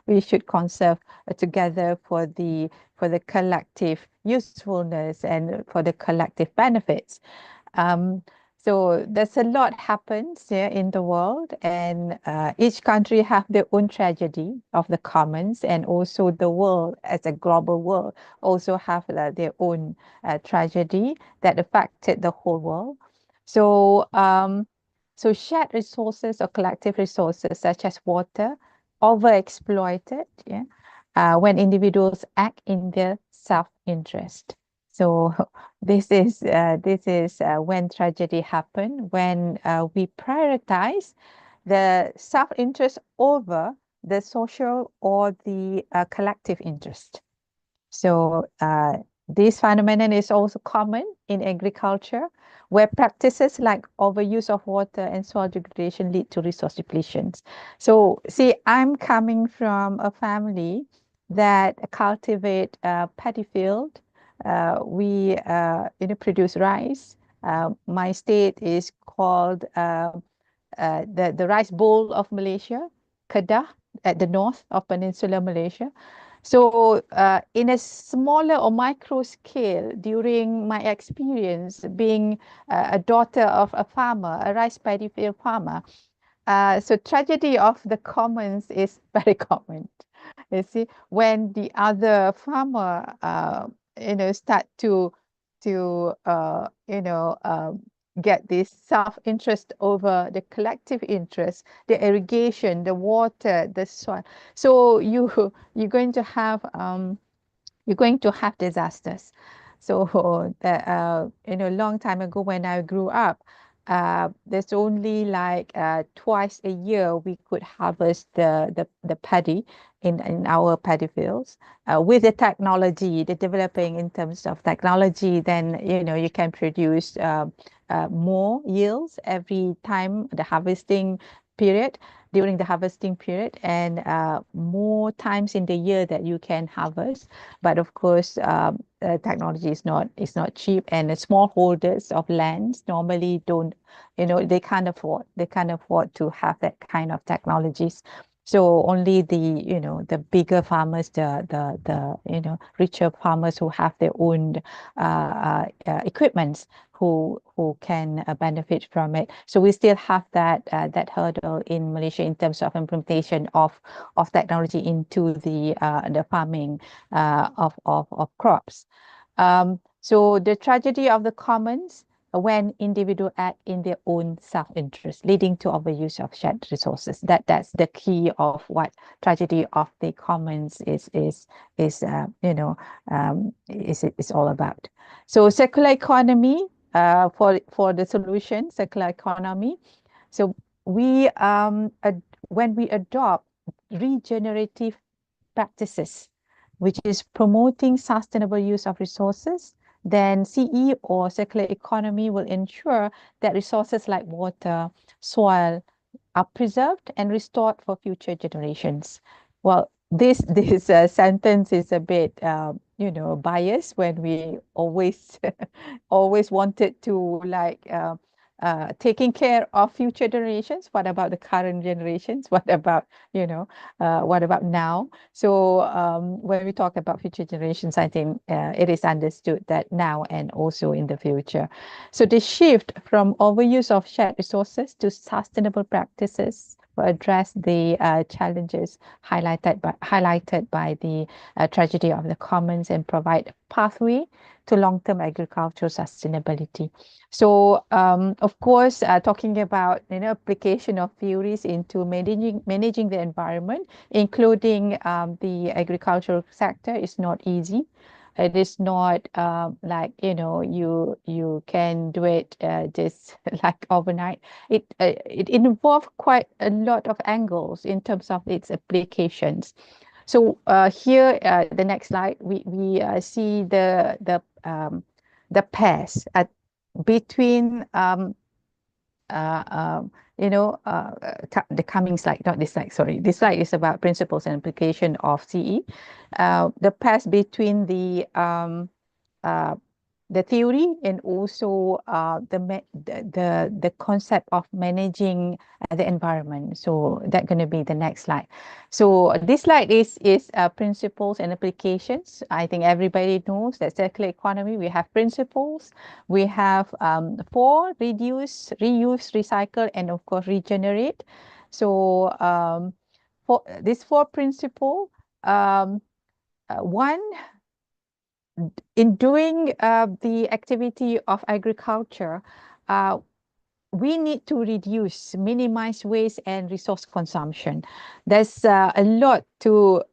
we should conserve together for the collective usefulness and for the collective benefits. So there's a lot happens here in the world, and each country have their own tragedy of the commons, and also the world as a global world also have their own tragedy that affected the whole world. So so shared resources or collective resources such as water overexploited, when individuals act in their self-interest. So this is when tragedy happen, when we prioritize the self-interest over the social or the collective interest. So this phenomenon is also common in agriculture, where practices like overuse of water and soil degradation lead to resource depletions. So see, I'm coming from a family that cultivate paddy field. We produce rice. My state is called the rice bowl of Malaysia, Kedah, at the north of Peninsular Malaysia. So in a smaller or micro scale, during my experience being a daughter of a farmer, a rice paddy field farmer, so tragedy of the commons is very common. You see, when the other farmer, start to get this self-interest over the collective interest, the irrigation, the water, the soil. So you're going to have disasters. So long time ago when I grew up, there's only like twice a year we could harvest the paddy in our paddy fields. With the technology, the developing in terms of technology, then you can produce more yields every time the harvesting period, during the harvesting period, and more times in the year that you can harvest. But of course, technology is not cheap, and the small holders of lands normally don't, they can't afford to have that kind of technologies. So only the bigger farmers, the richer farmers who have their own equipments, who can benefit from it. So we still have that hurdle in Malaysia in terms of implementation of technology into the farming of crops. So the tragedy of the commons, when individuals act in their own self-interest, leading to overuse of shared resources. That's the key of what tragedy of the commons is all about. So circular economy, for the solution, circular economy. So we when we adopt regenerative practices, which is promoting sustainable use of resources, then CE or circular economy will ensure that resources like water, soil are preserved and restored for future generations. Well, this sentence is a bit biased when we always always wanted to taking care of future generations. What about the current generations? What about what about now? So when we talk about future generations, I think it is understood that now and also in the future. So the shift from overuse of shared resources to sustainable practices will address the challenges highlighted by the tragedy of the commons and provide a pathway to long-term agricultural sustainability. So, of course, talking about application of theories into managing the environment, including the agricultural sector, is not easy. It is not you can do it just like overnight. It involves quite a lot of angles in terms of its applications. So here, the next slide, we see the pairs between the coming slide, not this slide, sorry. This slide is about principles and application of CE. The pairs between the theory and also the concept of managing the environment. So that's going to be the next slide. So this slide is principles and applications. I think everybody knows that circular economy, we have principles. We have 4: reduce, reuse, recycle, and of course regenerate. So for these 4 principles, one, in doing the activity of agriculture, we need to minimize waste and resource consumption. There's a lot to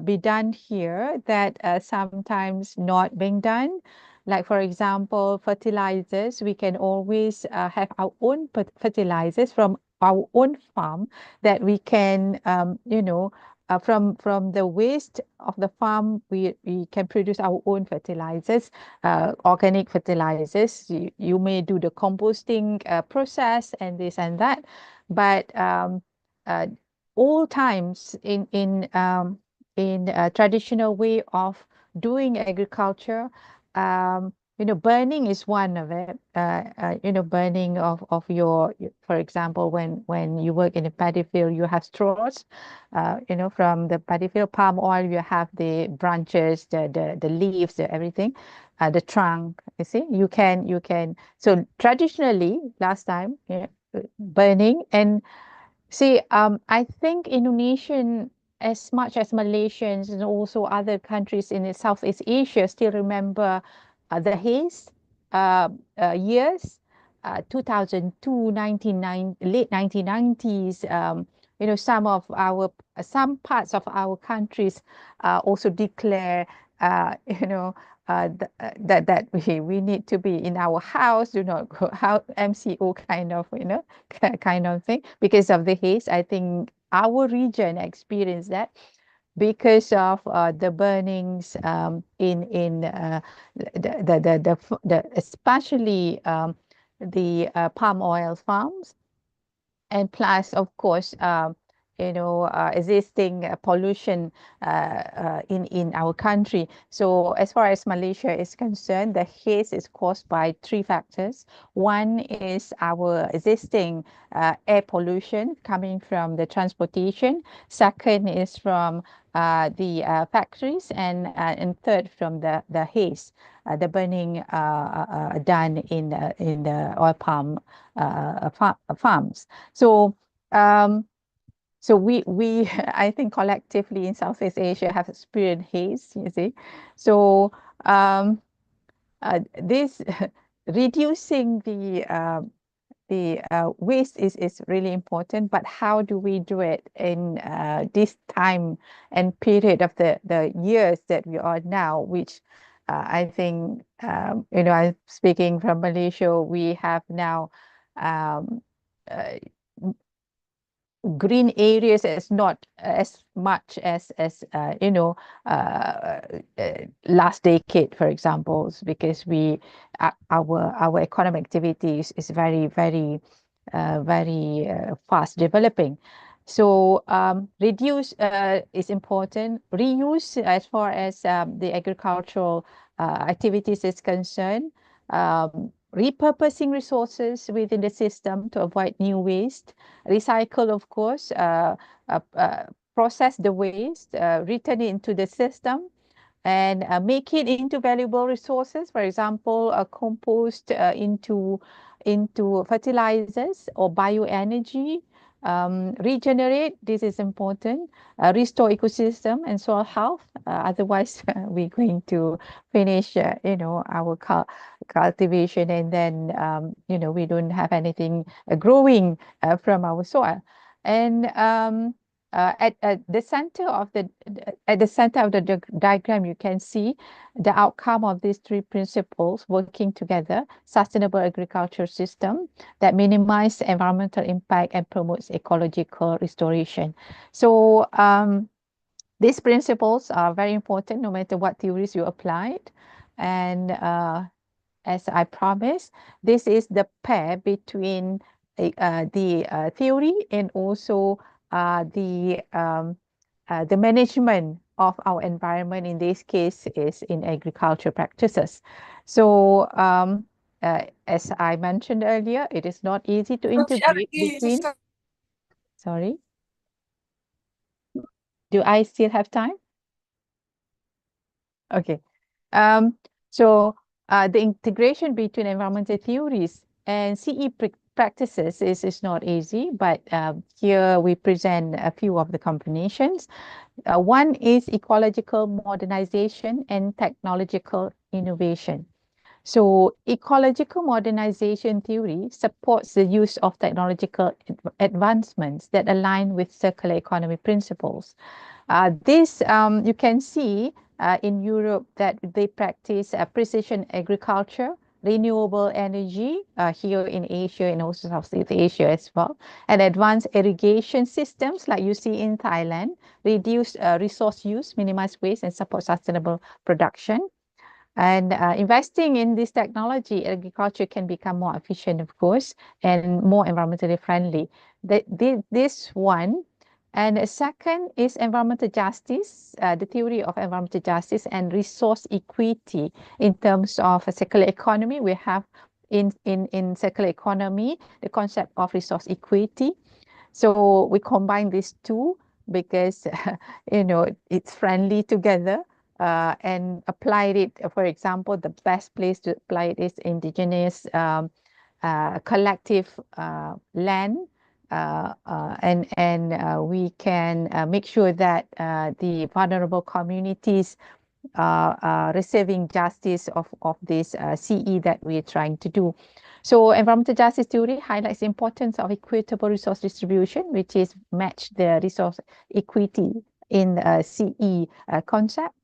be done here that sometimes not being done. Like, for example, fertilizers, we can always have our own fertilizers from our own farm that we can, from the waste of the farm, we can produce our own fertilizers, organic fertilizers. You may do the composting process and this and that, but all times in traditional way of doing agriculture, burning is one of it. Burning of your, for example, when you work in a paddy field, you have straws. From the paddy field, palm oil, you have the branches, the leaves, everything, the trunk. You see, you can. So traditionally, last time, burning. And see, I think Indonesian, as much as Malaysians and also other countries in Southeast Asia, still remember the haze years, 2002, late 1990s. Some parts of our countries also declare, that we need to be in our house, do not go out, MCO kind of thing, because of the haze. I think our region experienced that because of the burnings in especially the palm oil farms, and plus, of course, existing pollution in our country. So as far as Malaysia is concerned, the haze is caused by 3 factors. One is our existing air pollution coming from the transportation. Second is from the factories, and third from the haze, the burning done in the oil palm farms. So so we I think collectively in Southeast Asia have experienced haze, you see. So this reducing the waste is really important, but how do we do it in this time and period of the years that we are now, which I think, I'm speaking from Malaysia, we have now green areas as not as much as last decade, for example, because our economic activities is very fast developing. So reduce is important. Reuse, as far as the agricultural activities is concerned. Repurposing resources within the system to avoid new waste. Recycle, of course, process the waste, return it into the system, and make it into valuable resources. For example, compost into fertilizers or bioenergy. Regenerate, this is important. Restore ecosystem and soil health. Otherwise, we're going to finish, our cultivation, and then, we don't have anything growing from our soil. And at the center of the diagram, you can see the outcome of these three principles working together: sustainable agriculture system that minimize environmental impact and promotes ecological restoration. So these principles are very important no matter what theories you applied. And as I promised, this is the pair between the theory and also the management of our environment. In this case, is in agriculture practices. So as I mentioned earlier, it is not easy to integrate between. Sorry. Do I still have time? Okay. So the integration between environmental theories and CE practices is not easy, but here we present a few of the combinations. One is ecological modernization and technological innovation. So ecological modernization theory supports the use of technological advancements that align with circular economy principles. This you can see in Europe that they practice precision agriculture, renewable energy, here in Asia and also Southeast Asia as well, and advanced irrigation systems like you see in Thailand, reduce resource use, minimize waste, and support sustainable production. And investing in this technology, agriculture can become more efficient, of course, and more environmentally friendly. This one. And the second is environmental justice, the theory of environmental justice and resource equity in terms of a circular economy. We have in circular economy the concept of resource equity. So we combine these two because it's friendly together. And applied it, for example, the best place to apply it is indigenous collective land. And we can make sure that the vulnerable communities are receiving justice of this CE that we're trying to do. So environmental justice theory highlights the importance of equitable resource distribution, which is match the resource equity in CE concept.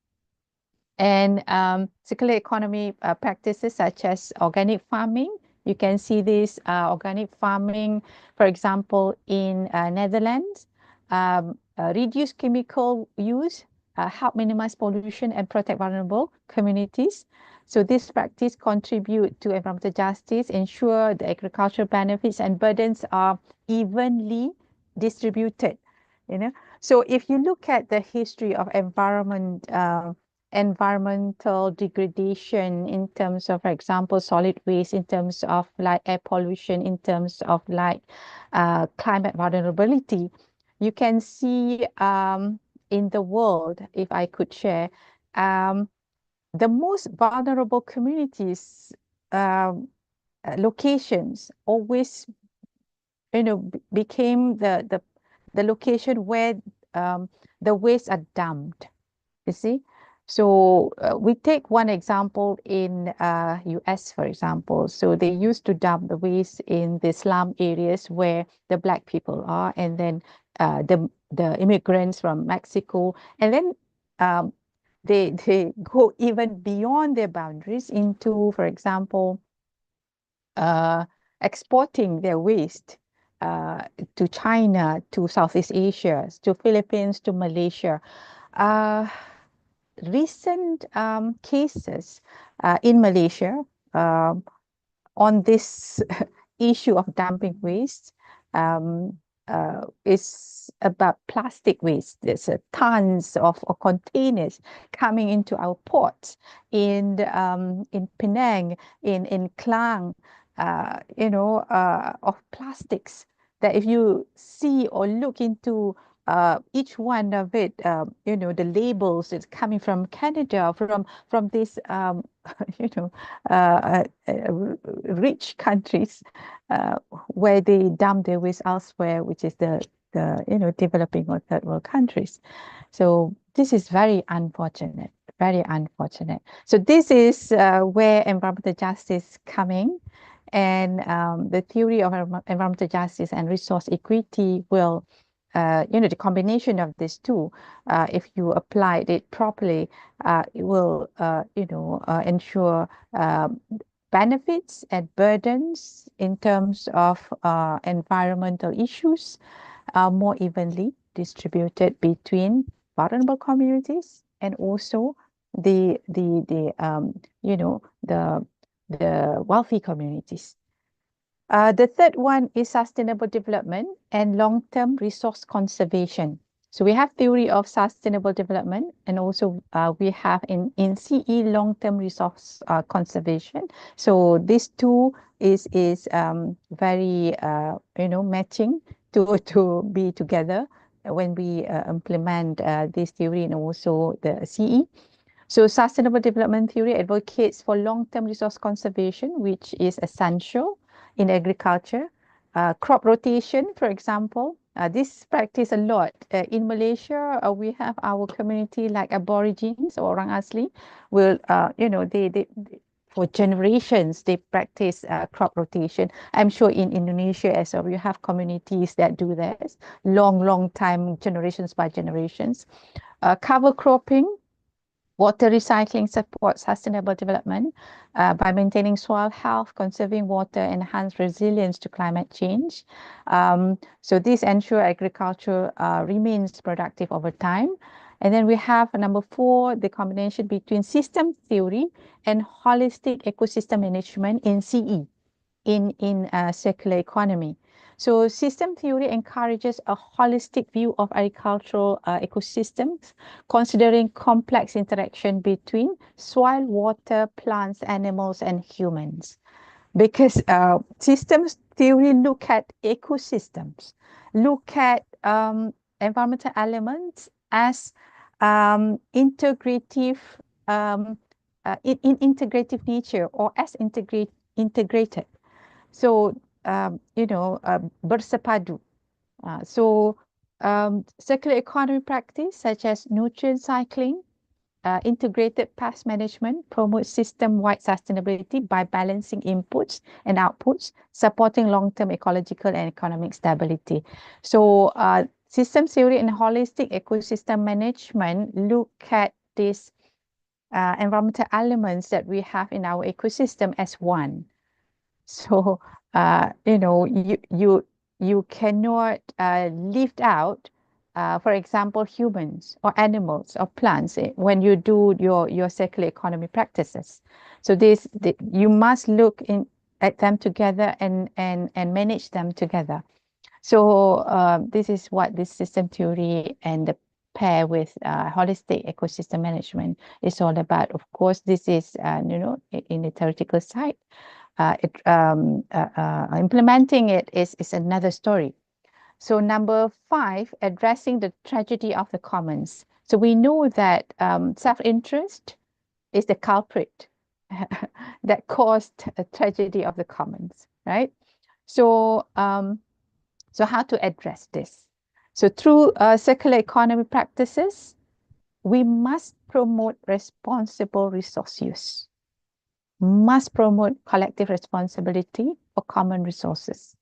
And circular economy practices such as organic farming. You can see this organic farming, for example, in Netherlands. Reduce chemical use, help minimize pollution and protect vulnerable communities. So this practice contribute to environmental justice, ensure the agricultural benefits and burdens are evenly distributed. So if you look at the history of environmental degradation in terms of, for example, solid waste, in terms of like air pollution, in terms of like climate vulnerability, you can see in the world, if I could share, the most vulnerable communities, locations always, became the location where the wastes are dumped. You see, so we take one example in US, for example. So they used to dump the waste in the slum areas where the Black people are, and then the immigrants from Mexico, and then they go even beyond their boundaries into, for example, exporting their waste to China, to Southeast Asia, to Philippines, to Malaysia. Recent cases in Malaysia on this issue of dumping waste is about plastic waste. There's tons of containers coming into our ports in Penang, in Klang, of plastics that if you see or look into each one of it, the labels is coming from Canada, from this, rich countries where they dump their waste elsewhere, which is the developing or third world countries. So this is very unfortunate, very unfortunate. So this is where environmental justice coming, and the theory of environmental justice and resource equity will, the combination of these two, if you applied it properly, it will, ensure benefits and burdens in terms of environmental issues more evenly distributed between vulnerable communities and also the wealthy communities. The third one is sustainable development and long-term resource conservation. So we have theory of sustainable development, and also we have in CE long-term resource conservation. So these two is very matching to be together when we implement this theory and also the CE. So sustainable development theory advocates for long-term resource conservation, which is essential in agriculture. Crop rotation, for example, this practice a lot. In Malaysia, we have our community like Aborigines or Orang Asli will, they for generations, they practice crop rotation. I'm sure in Indonesia as well, you have communities that do this long time, generations by generations. Cover cropping, water recycling supports sustainable development by maintaining soil health, conserving water, enhance resilience to climate change. So this ensures agriculture remains productive over time. And then we have number 4, the combination between system theory and holistic ecosystem management in CE, in circular economy. So system theory encourages a holistic view of agricultural ecosystems, considering complex interaction between soil, water, plants, animals, and humans. Because systems theory look at ecosystems, look at environmental elements as integrative, in integrative nature, or as integrated. So, bersepadu. So, circular economy practice such as nutrient cycling, integrated pest management promotes system-wide sustainability by balancing inputs and outputs, supporting long-term ecological and economic stability. So, system theory and holistic ecosystem management look at these environmental elements that we have in our ecosystem as one. So, you cannot leave out, for example, humans or animals or plants when you do your circular economy practices. So you must look at them together and manage them together. So this is what this system theory and the pair with holistic ecosystem management is all about. Of course, this is in the theoretical side. Implementing it is another story. So number 5, addressing the tragedy of the commons. So we know that self-interest is the culprit that caused a tragedy of the commons, right? So, so how to address this? So through circular economy practices, we must promote responsible resource use, must promote collective responsibility for common resources.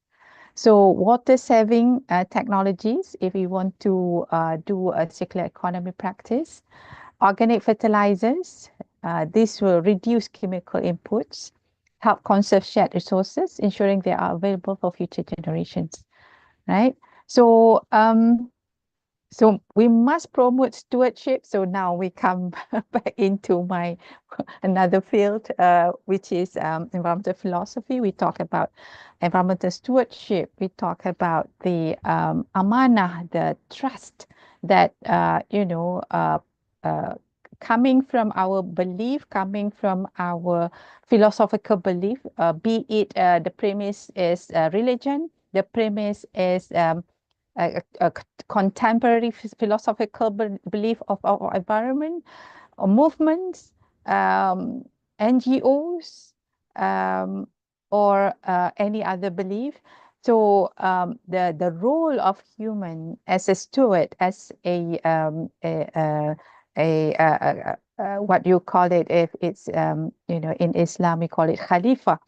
So water saving technologies, if we want to do a circular economy practice, organic fertilizers, this will reduce chemical inputs, help conserve shared resources, ensuring they are available for future generations. right? So so we must promote stewardship. So now we come back into my another field, which is environmental philosophy. We talk about environmental stewardship. We talk about the amanah, the trust that coming from our belief, coming from our philosophical belief, be it the premise is religion, the premise is a contemporary philosophical belief of our environment, or movements, NGOs, or any other belief. So the role of human as a steward, as what you call it, if it's in Islam we call it khalifa.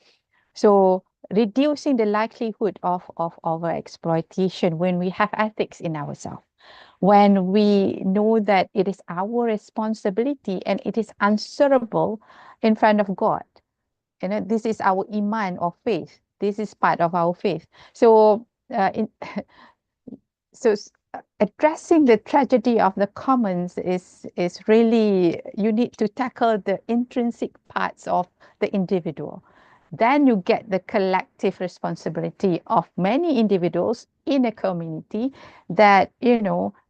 So reducing the likelihood of our exploitation when we have ethics in ourselves, when we know that it is our responsibility and it is answerable in front of God. This is our iman or faith. This is part of our faith. So addressing the tragedy of the commons is really, you need to tackle the intrinsic parts of the individual. Then you get the collective responsibility of many individuals in a community that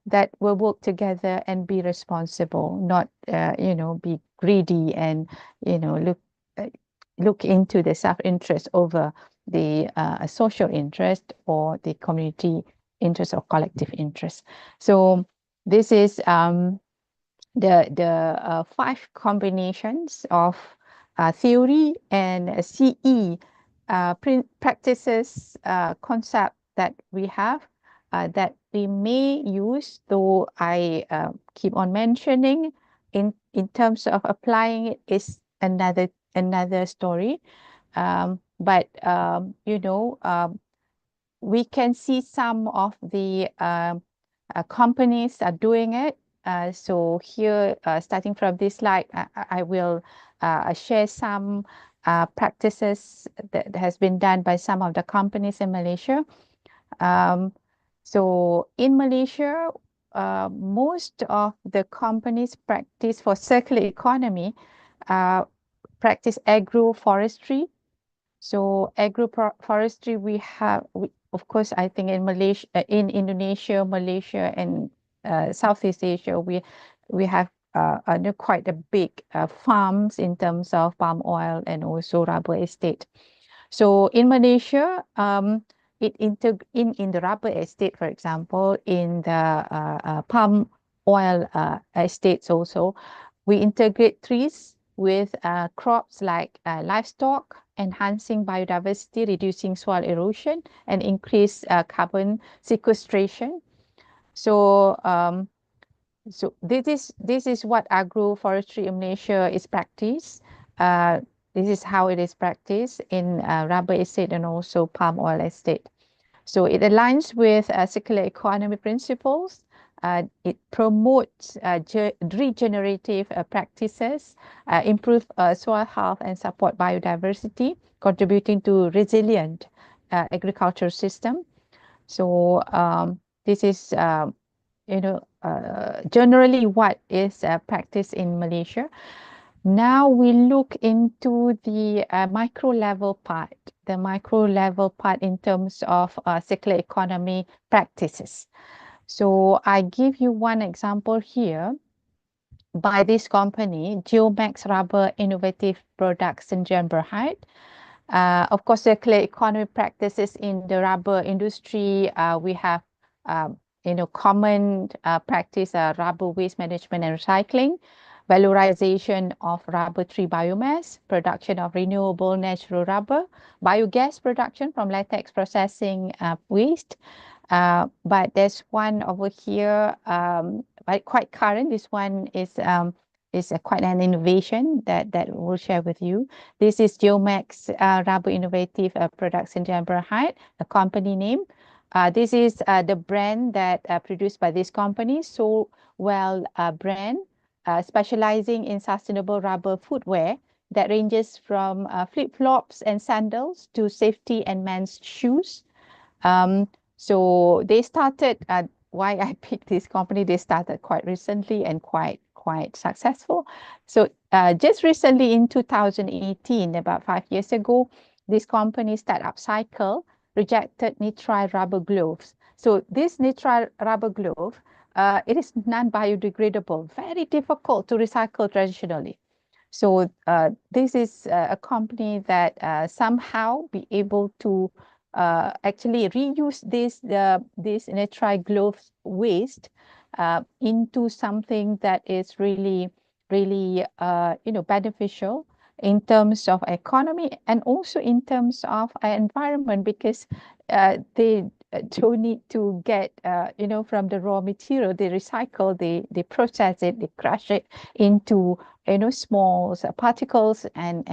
that will work together and be responsible, not be greedy and look into the self-interest over the social interest or the community interest or collective interest. So this is the 5 combinations of theory and CE practices concept that we have that we may use, though I keep on mentioning in terms of applying it is another story. But we can see some of the companies are doing it. So here, starting from this slide, I will share some practices that has been done by some of the companies in Malaysia. So in Malaysia, most of the companies practice for circular economy, practice agroforestry. So agroforestry, of course, I think in Malaysia, in Indonesia, Malaysia, and Southeast Asia, we have quite a big farms in terms of palm oil and also rubber estate. So in Malaysia, in the rubber estate, for example, in the palm oil estates also, we integrate trees with crops like livestock, enhancing biodiversity, reducing soil erosion, and increase carbon sequestration. So so this is what agroforestry in Malaysia is practiced. This is how it is practiced in rubber estate and also palm oil estate. So it aligns with circular economy principles. It promotes regenerative practices, improve soil health and support biodiversity, contributing to resilient agricultural system. So this is generally what is practiced in Malaysia. Now we look into the micro level part, in terms of circular economy practices. So I give you one example here by this company, Geomax Rubber Innovative Products Sdn Bhd. Of course, circular economy practices in the rubber industry, we have common practice, rubber waste management and recycling, valorization of rubber tree biomass, production of renewable natural rubber, biogas production from latex processing waste. But there's one over here, quite current. This one is quite an innovation that we'll share with you. This is Geomax Rubber Innovative Products Sdn Bhd, a company name. This is the brand that produced by this company, Solwell brand, specializing in sustainable rubber footwear that ranges from flip-flops and sandals to safety and men's shoes. So they started, why I picked this company, they started quite recently and quite successful. So just recently in 2018, about 5 years ago, this company, Startup Cycle, rejected nitrile rubber gloves. So this nitrile rubber glove, it is non-biodegradable, very difficult to recycle traditionally. So this is a company that somehow be able to actually reuse this nitrile gloves waste into something that is really beneficial in terms of economy and also in terms of environment, because they don't need to get from the raw material. They recycle, they process it, they crush it into small particles and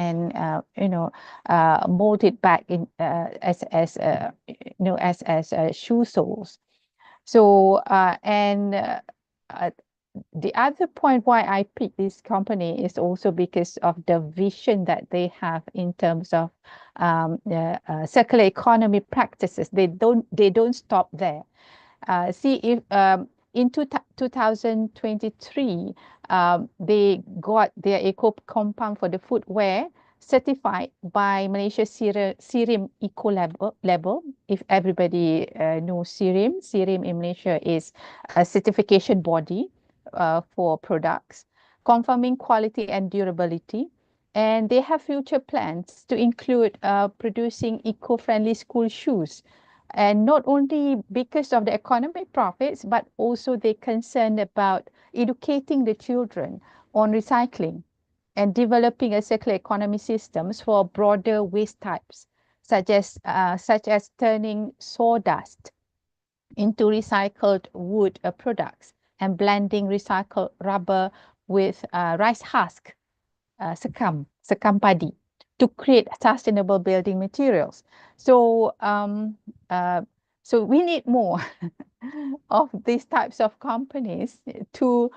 mold it back in as shoe soles. So the other point why I picked this company is also because of the vision that they have in terms of circular economy practices. They don't stop there. See, if in 2023, they got their eco compound for the footwear certified by Malaysia Sirim Eco Label. If everybody knows Sirim in Malaysia is a certification body for products, confirming quality and durability. And they have future plans to include producing eco-friendly school shoes. And not only because of the economic profits, but also they're concerned about educating the children on recycling and developing a circular economy systems for broader waste types, such as turning sawdust into recycled wood products and blending recycled rubber with rice husk, sekam padi, to create sustainable building materials. So so we need more of these types of companies to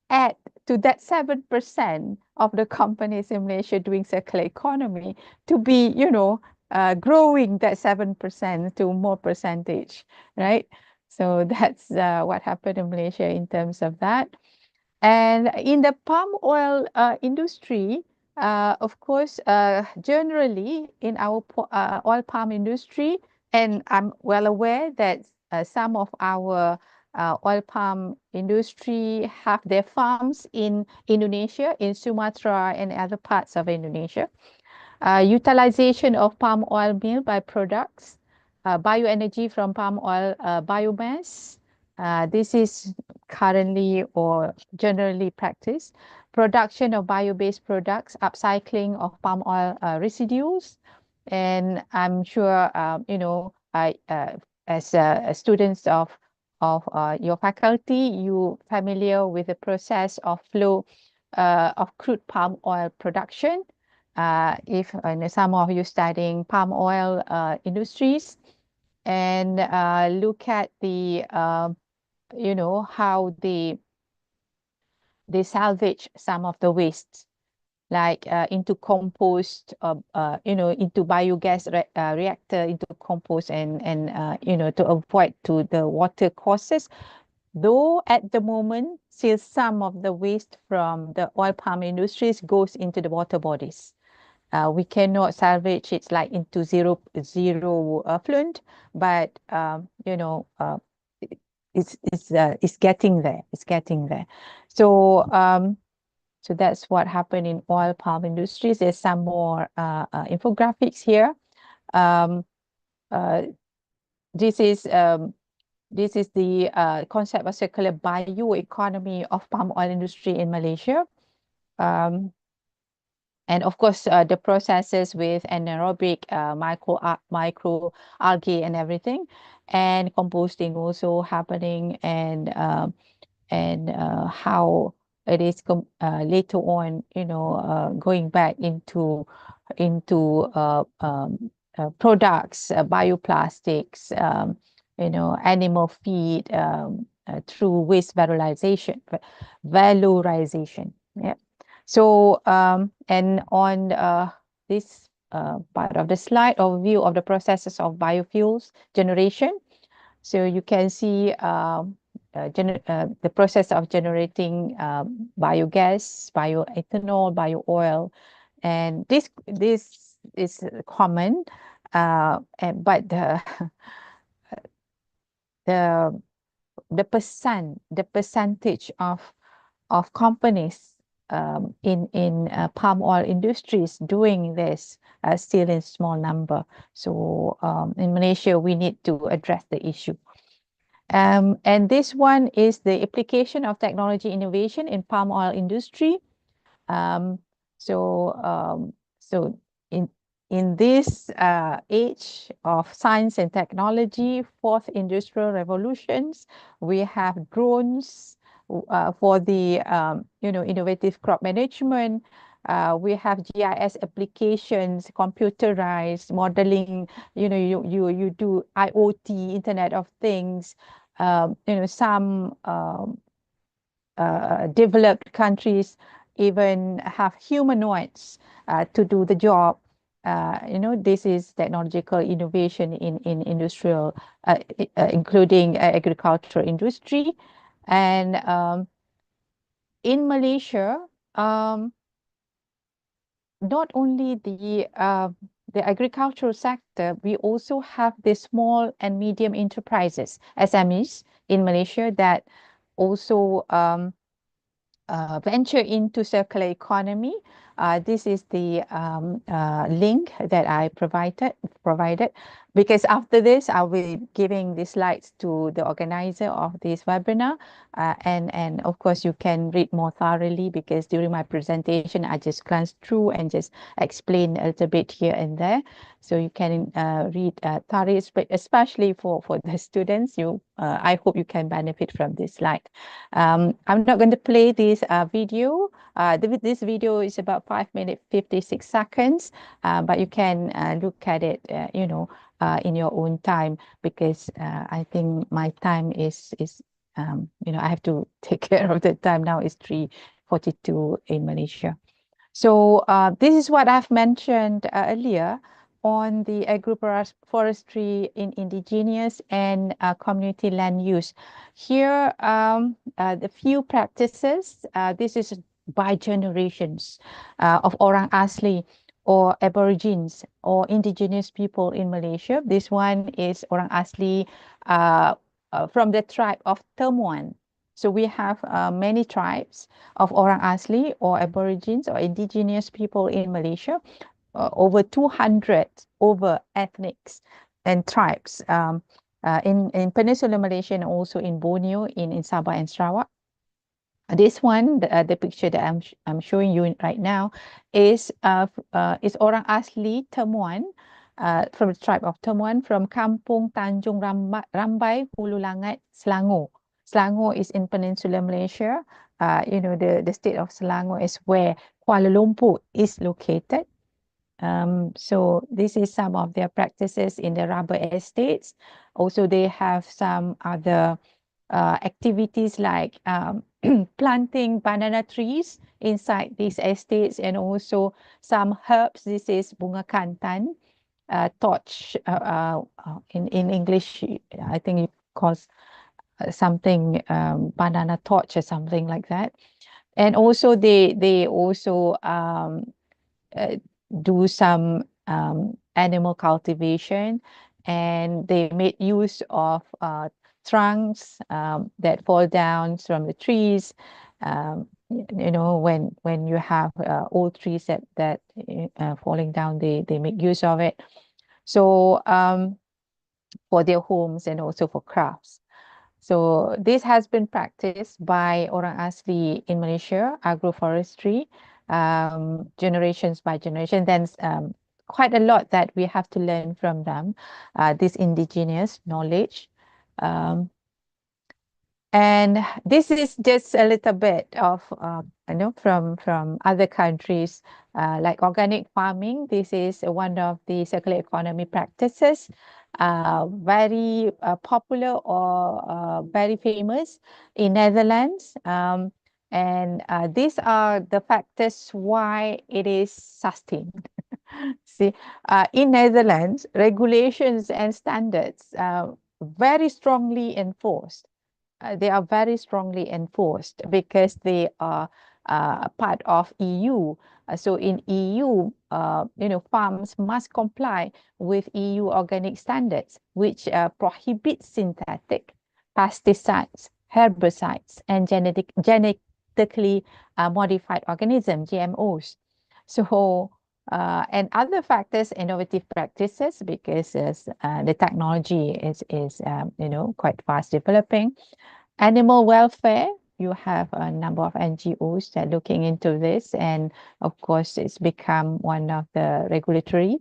add to that 7% of the companies in Malaysia doing circular economy to be, growing that 7% to more percentage, right? So that's what happened in Malaysia in terms of that. And in the palm oil industry, of course, generally in our oil palm industry, and I'm well aware that some of our oil palm industry have their farms in Indonesia, in Sumatra and other parts of Indonesia. Utilization of palm oil meal by products, bioenergy from palm oil biomass. This is currently or generally practiced. Production of bio-based products, upcycling of palm oil residues. And I'm sure, as students of your faculty, you familiar with the process of flow of crude palm oil production. If some of you studying palm oil industries, and look at the how they salvage some of the wastes, like into compost, into biogas reactor, into compost, and to avoid to the water courses. Though at the moment, still some of the waste from the oil palm industries goes into the water bodies. We cannot salvage it like into zero effluent, but it's getting there. It's getting there. So so that's what happened in oil palm industries. There's some more infographics here. This is the concept of circular bioeconomy of palm oil industry in Malaysia. And of course, the processes with anaerobic micro algae and everything, and composting also happening, and how it is later on, going back into products, bioplastics, animal feed through waste valorization. Yeah. So, and on this part of the slide, overview of the processes of biofuels generation. So you can see the process of generating biogas, bioethanol, bio-oil, and this is common, but the percentage of companies in palm oil industries doing this still in small number. So in Malaysia, we need to address the issue. And this one is the application of technology innovation in palm oil industry. So in this age of science and technology, fourth industrial revolutions, we have drones for the innovative crop management. We have GIS applications, computerized modeling. You do IoT, Internet of Things. Some developed countries even have humanoids to do the job. This is technological innovation in industrial, including agricultural industry. And in Malaysia, not only the agricultural sector, we also have the small and medium enterprises, SMEs, in Malaysia that also venture into circular economy. This is the link that I provided, because after this, I will be giving the slides to the organizer of this webinar. And of course, you can read more thoroughly, because during my presentation, I just glanced through and just explain a little bit here and there. So you can read thoroughly, especially for the students. I hope you can benefit from this slide. I'm not going to play this video. This video is about 5 minutes, 56 seconds, but you can look at it, in your own time, because I think my time is I have to take care of the time now. It's 3:42 in Malaysia. So this is what I've mentioned earlier on the agroforestry in indigenous and community land use. Here, the few practices, this is by generations of Orang Asli or Aborigines or indigenous people in Malaysia. This one is Orang Asli from the tribe of Temuan. So we have many tribes of Orang Asli or Aborigines or indigenous people in Malaysia, over 200 ethnics and tribes in Peninsular Malaysia and also in Borneo, in Sabah and Sarawak. This one, the picture that I'm showing you right now, is Orang Asli Temuan, from the tribe of Temuan, from Kampung Tanjung Rambai, Hulu Langat, Selangor. Selangor is in Peninsular Malaysia. The state of Selangor is where Kuala Lumpur is located. So this is some of their practices in the rubber estates. Also, they have some other activities like planting banana trees inside these estates, and also some herbs. This is bunga kantan, torch. In English, I think it calls something banana torch or something like that. And also they also do some animal cultivation, and they made use of trunks that fall down from the trees. When you have old trees that falling down, they make use of it. So for their homes and also for crafts. So this has been practiced by Orang Asli in Malaysia, agroforestry, generations by generation. Then quite a lot that we have to learn from them, this indigenous knowledge. And this is just a little bit of, from other countries, like organic farming. This is one of the circular economy practices, very popular or very famous in Netherlands. And these are the factors why it is sustained. See, in Netherlands, regulations and standards very strongly enforced. They are very strongly enforced because they are part of EU. So in EU, farms must comply with EU organic standards, which prohibit synthetic pesticides, herbicides, and genetically modified organisms, GMOs. So and other factors, innovative practices, because the technology is quite fast developing. Animal welfare, you have a number of NGOs that are looking into this, and of course, it's become one of the regulatory.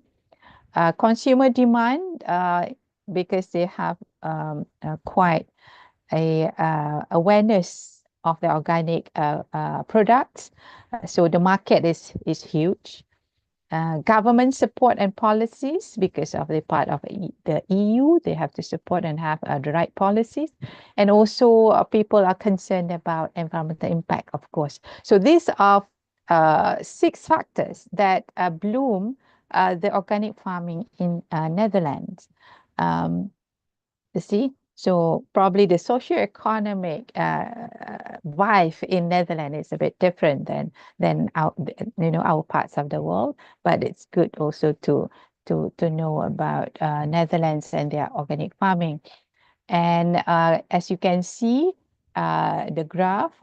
Consumer demand, because they have quite a awareness of the organic products, so the market is huge. Government support and policies, because of the part of the EU, they have to support and have the right policies. And also people are concerned about environmental impact, of course. So these are 6 factors that bloom the organic farming in Netherlands. You see, so probably the socio-economic life in Netherlands is a bit different than our parts of the world, but it's good also to know about Netherlands and their organic farming. And as you can see, the graph,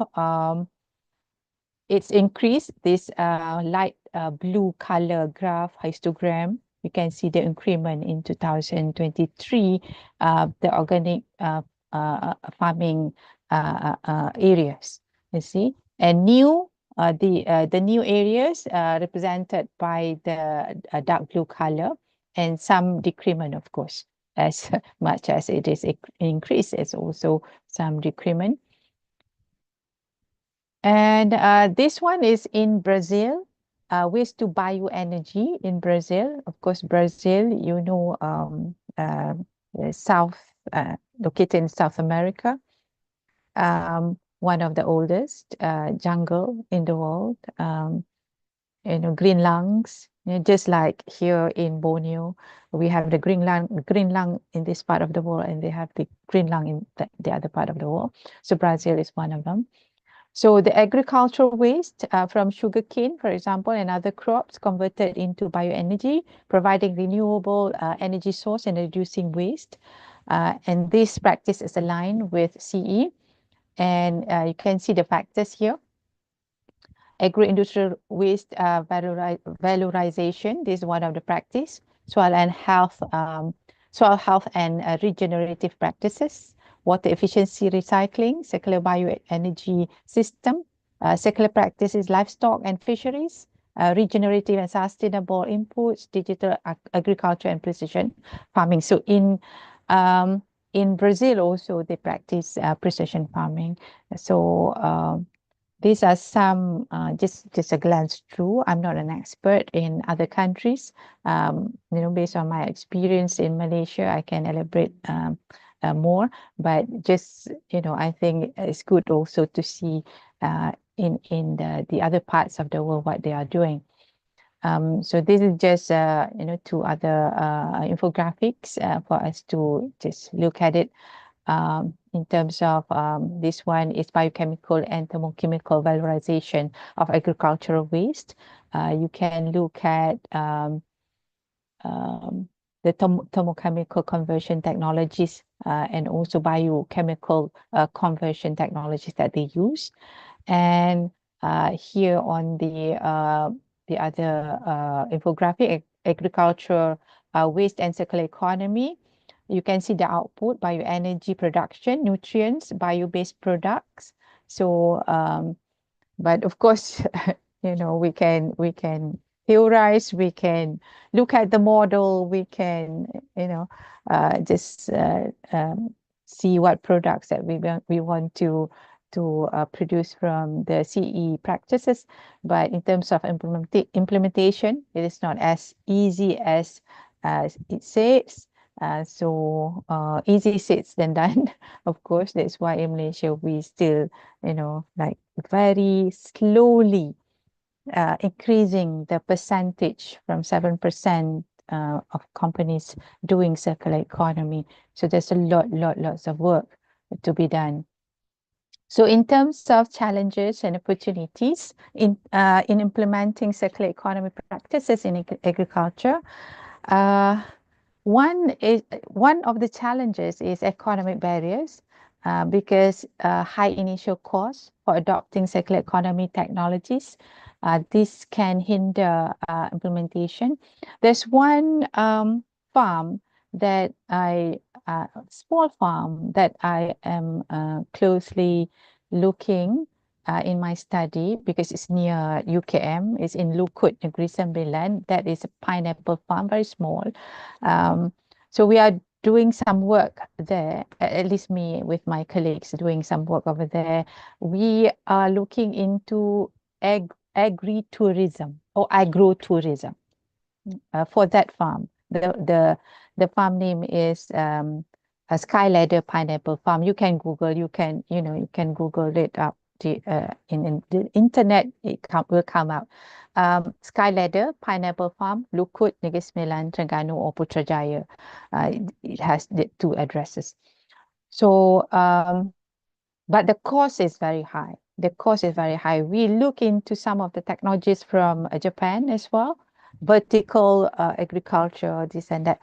it's increased. This light blue color graph histogram, you can see the increment in 2023, the organic farming areas, you see. And the new areas represented by the dark blue color, and some decrement, of course, as much as it is increased, it's also some decrement. And this one is in Brazil, waste to bioenergy in Brazil. Of course, Brazil, located in South America, one of the oldest jungle in the world. Green lungs, just like here in Borneo, we have the green lung in this part of the world, and they have the green lung in the other part of the world. So Brazil is one of them. So the agricultural waste from sugarcane, for example, and other crops converted into bioenergy, providing renewable energy source and reducing waste. And this practice is aligned with CE. And you can see the factors here. Agro-industrial waste valorization, this is one of the practice. Soil health and regenerative practices. Water efficiency recycling, circular bioenergy system, circular practices, livestock and fisheries, regenerative and sustainable inputs, digital agriculture and precision farming. So in Brazil also they practice precision farming. So these are some, just a glance through. I'm not an expert in other countries. Based on my experience in Malaysia, I can elaborate more, but just I think it's good also to see in the other parts of the world what they are doing. So this is just 2 other infographics for us to just look at it. In terms of this one is biochemical and thermochemical valorization of agricultural waste. You can look at the thermochemical conversion technologies and also biochemical conversion technologies that they use. And here on the other infographic, agriculture waste and circular economy, you can see the output, bioenergy production, nutrients, bio-based products. So, but of course, we can theorize, we can look at the model, we can, just see what products that we want to produce from the CE practices. But in terms of implementation, it is not as easy as it says. So easy said than done. Of course, that's why in Malaysia we still, like very slowly increasing the percentage from 7% of companies doing circular economy. So there's a lots of work to be done. So in terms of challenges and opportunities in implementing circular economy practices in agriculture, one of the challenges is economic barriers, because high initial costs for adopting circular economy technologies. This can hinder implementation. There's one farm that small farm that I am closely looking in my study, because it's near UKM. It's in Lukut, Negeri Sembilan. That is a pineapple farm, very small. So we are doing some work there, at least me with my colleagues doing some work over there. We are looking into agritourism or agrotourism for that farm. The farm name is a Skyladder Pineapple Farm. You can Google. You can Google it up. In the internet, will come out. Skyladder Pineapple Farm, Lukut, Negeri Sembilan, Terengganu, or Putrajaya. It has the two addresses. So, but the cost is very high. The cost is very high. We look into some of the technologies from Japan as well, vertical agriculture, this and that.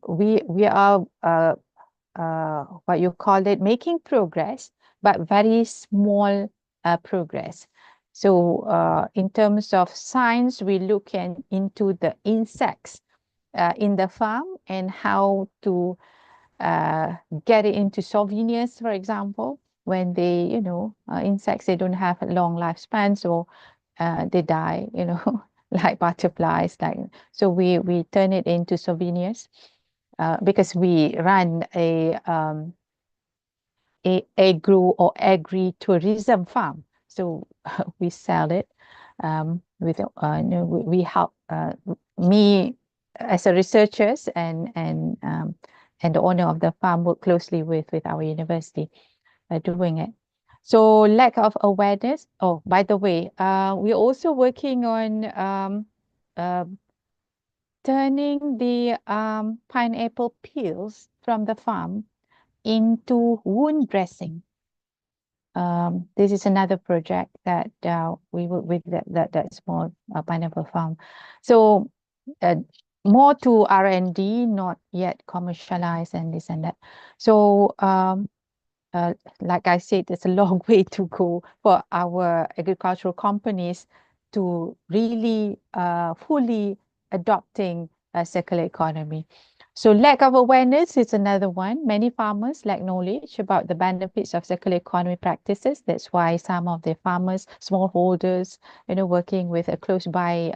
We are what you call it, making progress, but very small progress. So in terms of science, we look into the insects in the farm and how to get it into souvenirs, for example, when they, insects, they don't have a long lifespan, so they die, like butterflies. So we turn it into souvenirs. Because we run a agro or agri-tourism farm, so we sell it. We help me as a researchers and the owner of the farm work closely with our university doing it. So lack of awareness. Oh, by the way, we're also working on turning the pineapple peels from the farm into wound dressing. This is another project that we work with that small pineapple farm. So more to R&D, not yet commercialized and this and that. So like I said, it's a long way to go for our agricultural companies to really fully adopting a circular economy. So lack of awareness is another one. Many farmers lack knowledge about the benefits of circular economy practices. That's why some of the farmers, smallholders, working with a close by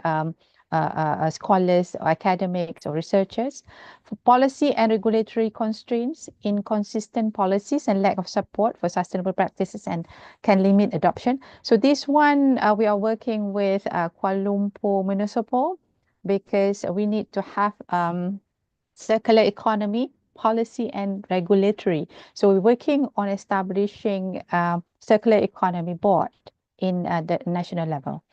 scholars or academics or researchers. For policy and regulatory constraints, inconsistent policies and lack of support for sustainable practices and can limit adoption. So this one, we are working with Kuala Lumpur Municipal, because we need to have circular economy policy and regulatory. So we're working on establishing circular economy board in the national level.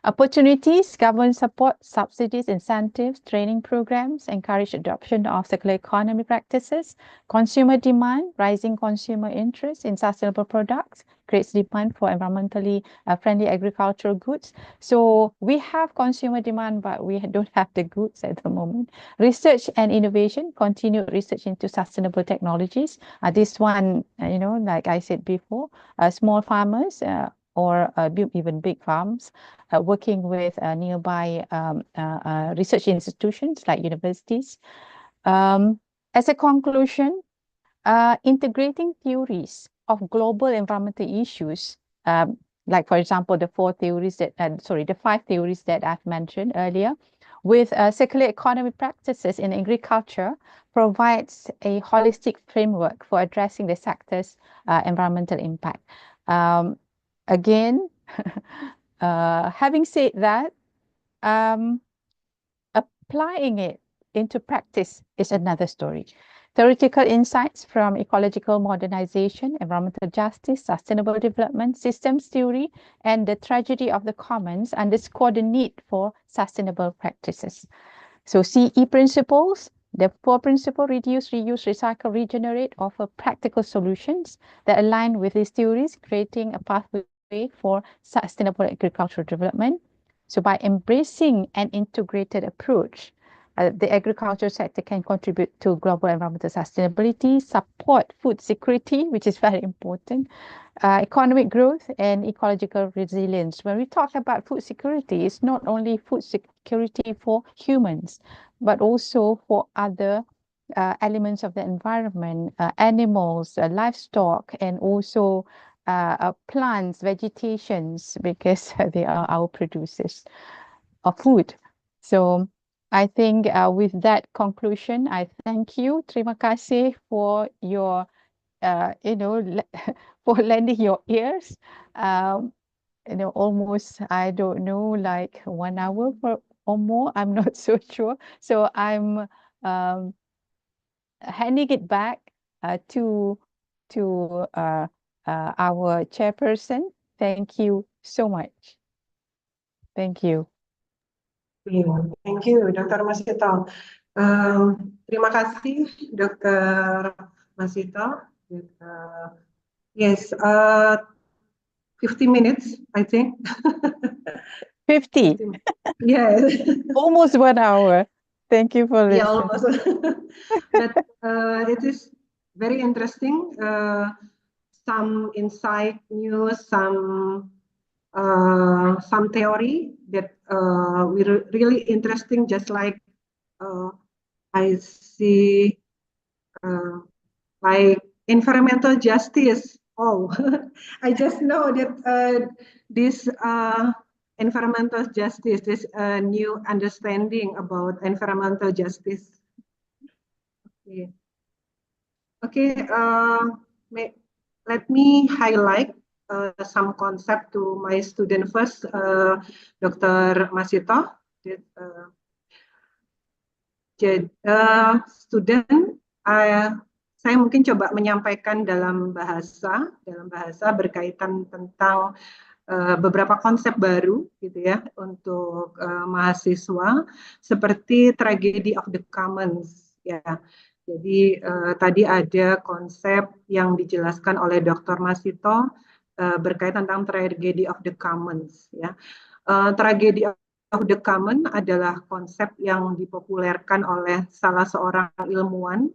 Opportunities, government support, subsidies, incentives, training programs, encourage adoption of circular economy practices. Consumer demand, rising consumer interest in sustainable products, creates demand for environmentally friendly agricultural goods. So we have consumer demand, but we don't have the goods at the moment. Research and innovation, continued research into sustainable technologies. This one, like I said before, small farmers, or even big farms, working with nearby research institutions like universities. As a conclusion, integrating theories of global environmental issues, like for example, the the 5 theories that I've mentioned earlier, with circular economy practices in agriculture provides a holistic framework for addressing the sector's environmental impact. Again, having said that, applying it into practice is another story. Theoretical insights from ecological modernization, environmental justice, sustainable development, systems theory, and the tragedy of the commons underscore the need for sustainable practices. So CE principles, the 4 principles, reduce, reuse, recycle, regenerate, offer practical solutions that align with these theories, creating a pathway for sustainable agricultural development. So by embracing an integrated approach, the agriculture sector can contribute to global environmental sustainability, support food security, which is very important, economic growth and ecological resilience. When we talk about food security, it's not only food security for humans, but also for other elements of the environment, animals, livestock, and also plants, vegetations, because they are our producers of food. So I think with that conclusion, I thank you. Terima kasih for your, for lending your ears. Almost, I don't know, like 1 hour or more. I'm not so sure. So I'm handing it back to our chairperson. Thank you so much. Thank you. Thank you, Dr. Masito. Terima kasih, Dr. Masito. Yes, 50 minutes, I think. 50. Yes. Almost 1 hour. Thank you for listening. Yeah, almost. But it is very interesting. Some insight, news, some theory that really interesting. Just like I see, like environmental justice. Oh, I just know that this environmental justice, this new understanding about environmental justice. Okay. Okay. Let me highlight some concept to my student first, Dr. Masito. Student, saya mungkin coba menyampaikan dalam bahasa berkaitan tentang beberapa konsep baru gitu ya untuk mahasiswa, seperti tragedy of the commons ya. Jadi tadi ada konsep yang dijelaskan oleh Dr. Masito berkaitan tentang tragedy of the commons ya. Tragedy of the common adalah konsep yang dipopulerkan oleh salah seorang ilmuwan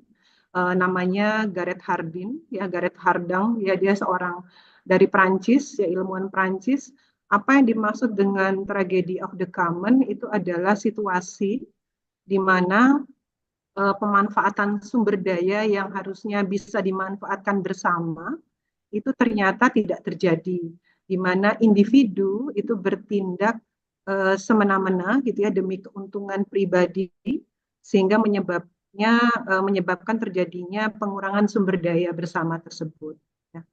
namanya Gareth Hardin ya, Gareth Hardin ya, dia seorang dari Prancis ya, ilmuwan Prancis. Apa yang dimaksud dengan tragedy of the common itu adalah situasi di mana pemanfaatan sumber daya yang harusnya bisa dimanfaatkan bersama itu ternyata tidak terjadi, di mana individu itu bertindak semena-mena gitu ya demi keuntungan pribadi, sehingga menyebabkan terjadinya pengurangan sumber daya bersama tersebut. Ya.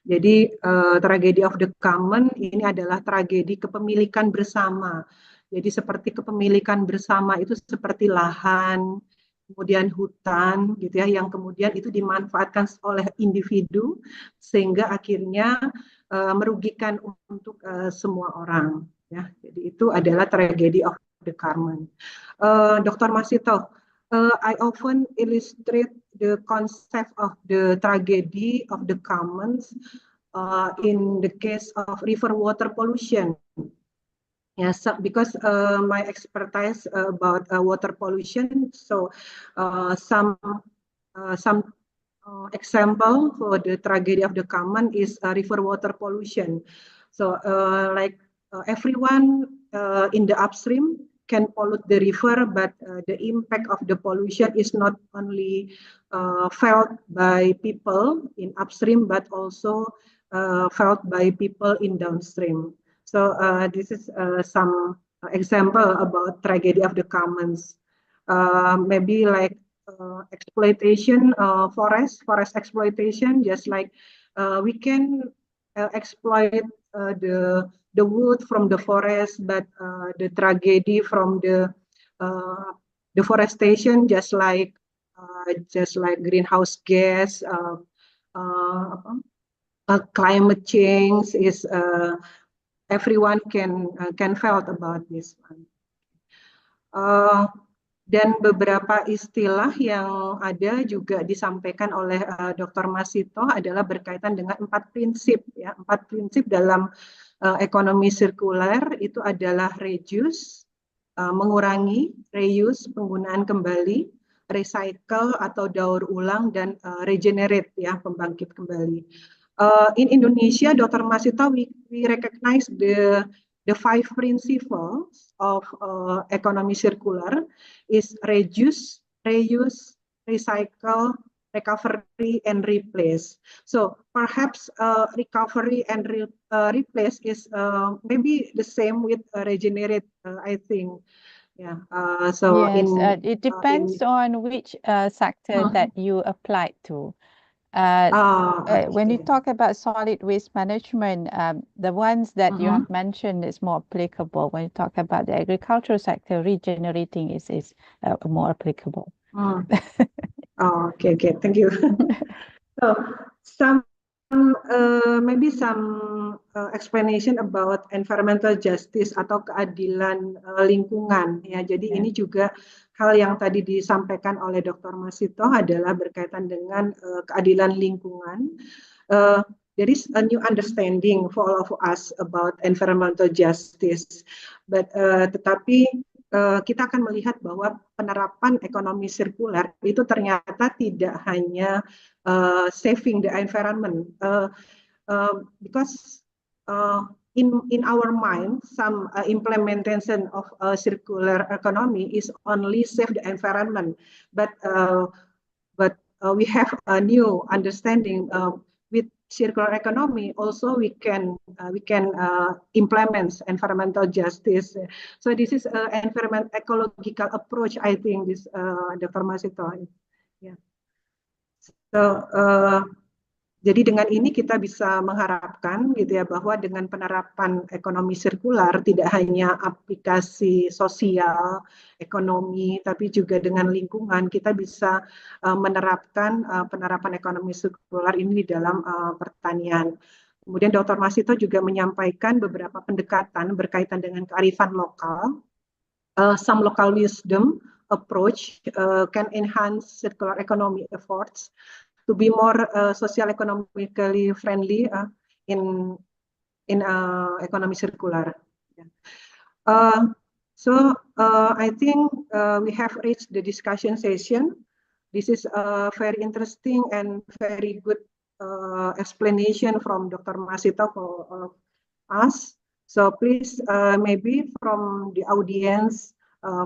Jadi tragedy of the common ini adalah tragedi kepemilikan bersama. Jadi seperti kepemilikan bersama itu seperti lahan, kemudian hutan gitu ya, yang kemudian itu dimanfaatkan oleh individu sehingga akhirnya merugikan untuk semua orang ya. Jadi itu adalah tragedy of the common. Dr. Masito, I often illustrate the concept of the tragedy of the commons in the case of river water pollution. Yes, because my expertise about water pollution. So some example for the tragedy of the common is river water pollution. So like everyone in the upstream can pollute the river, but the impact of the pollution is not only felt by people in upstream, but also felt by people in downstream. So this is some example about tragedy of the commons. Maybe like exploitation, forest exploitation, just like we can exploit the wood from the forest, but the tragedy from the deforestation, just like greenhouse gas, climate change is everyone can felt about this one. Dan beberapa istilah yang ada juga disampaikan oleh Dr. Masito adalah berkaitan dengan 4 prinsip ya. 4 prinsip dalam ekonomi sirkuler itu adalah reduce, mengurangi, reuse, penggunaan kembali, recycle atau daur ulang, dan regenerate ya, pembangkit kembali. In Indonesia, Dr. Masito, we recognize the 5 principles of economy circular is reduce, reuse, recycle, recovery, and replace. So perhaps recovery and replace is maybe the same with regenerate, I think. Yeah. So Yes, it depends on which sector that you applied to. When you okay. talk about solid waste management, the ones that you have mentioned is more applicable. When you talk about the agricultural sector, regenerating is more applicable. Okay, thank you. So maybe some explanation about environmental justice atau keadilan lingkungan ya. Jadi ini juga hal yang tadi disampaikan oleh Dr. Masito adalah berkaitan dengan keadilan lingkungan. There is a new understanding for all of us about environmental justice, but tetapi kita akan melihat bahwa penerapan ekonomi sirkuler itu ternyata tidak hanya saving the environment, because in our mind, some implementation of circular economy is only save the environment, but we have a new understanding with circular economy. Also, we can implement environmental justice. So this is an ecological approach, I think. This Dr. Masito. Yeah. So jadi dengan ini kita bisa mengharapkan gitu ya bahwa dengan penerapan ekonomi sirkular tidak hanya aplikasi sosial, ekonomi, tapi juga dengan lingkungan kita bisa menerapkan penerapan ekonomi sirkular ini di dalam pertanian. Kemudian Dr. Masito juga menyampaikan beberapa pendekatan berkaitan dengan kearifan lokal. Some local wisdom approach can enhance circular economy efforts to be more social economically friendly in economy circular. So I think we have reached the discussion session. This is a very interesting and very good explanation from Dr. Masito for us. So please, maybe from the audience,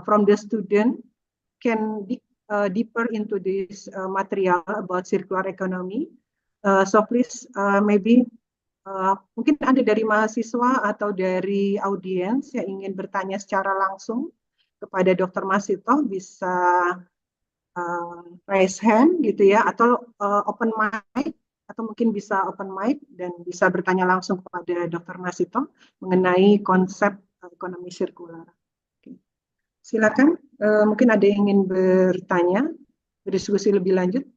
from the student, can deeper into this material about circular economy. So please, maybe mungkin ada dari mahasiswa atau dari audiens yang ingin bertanya secara langsung kepada Dr. Masito, bisa raise hand gitu ya, atau open mic, atau mungkin bisa open mic dan bisa bertanya langsung kepada Dr. Masito mengenai konsep ekonomi sirkular. Silakan, mungkin ada yang ingin bertanya, berdiskusi lebih lanjut.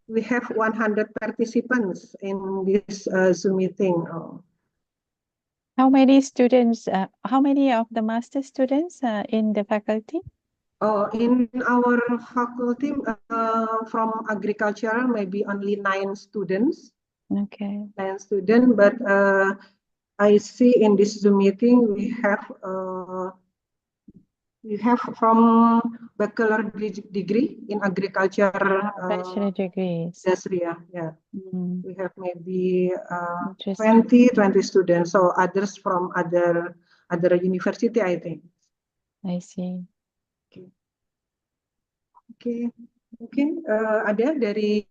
We have 100 participants in this Zoom meeting. How many students, how many of the master students in the faculty? In our faculty, from agriculture, maybe only 9 students. Okay. 9 students, but I see in this Zoom meeting we have from bachelor degree in agriculture. Bachelor degrees. Yes, yeah. We have maybe 20 students. So others from other university, I think. I see. Okay. Mungkin ada dari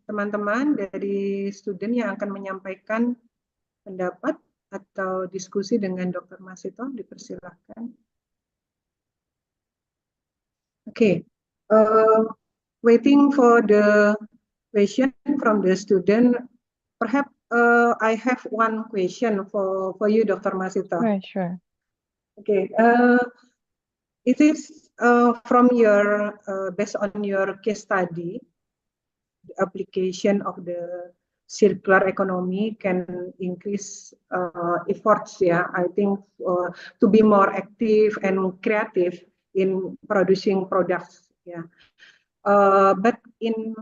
teman-teman, dari student yang akan menyampaikan pendapat atau diskusi dengan Dr. Masito, dipersilahkan. Okay, waiting for the question from the student. Perhaps I have one question for you, Dr. Masito. Sure. Okay. It is from your based on your case study, the application of the circular economy can increase efforts. Yeah, I think to be more active and creative in producing products. Yeah, but in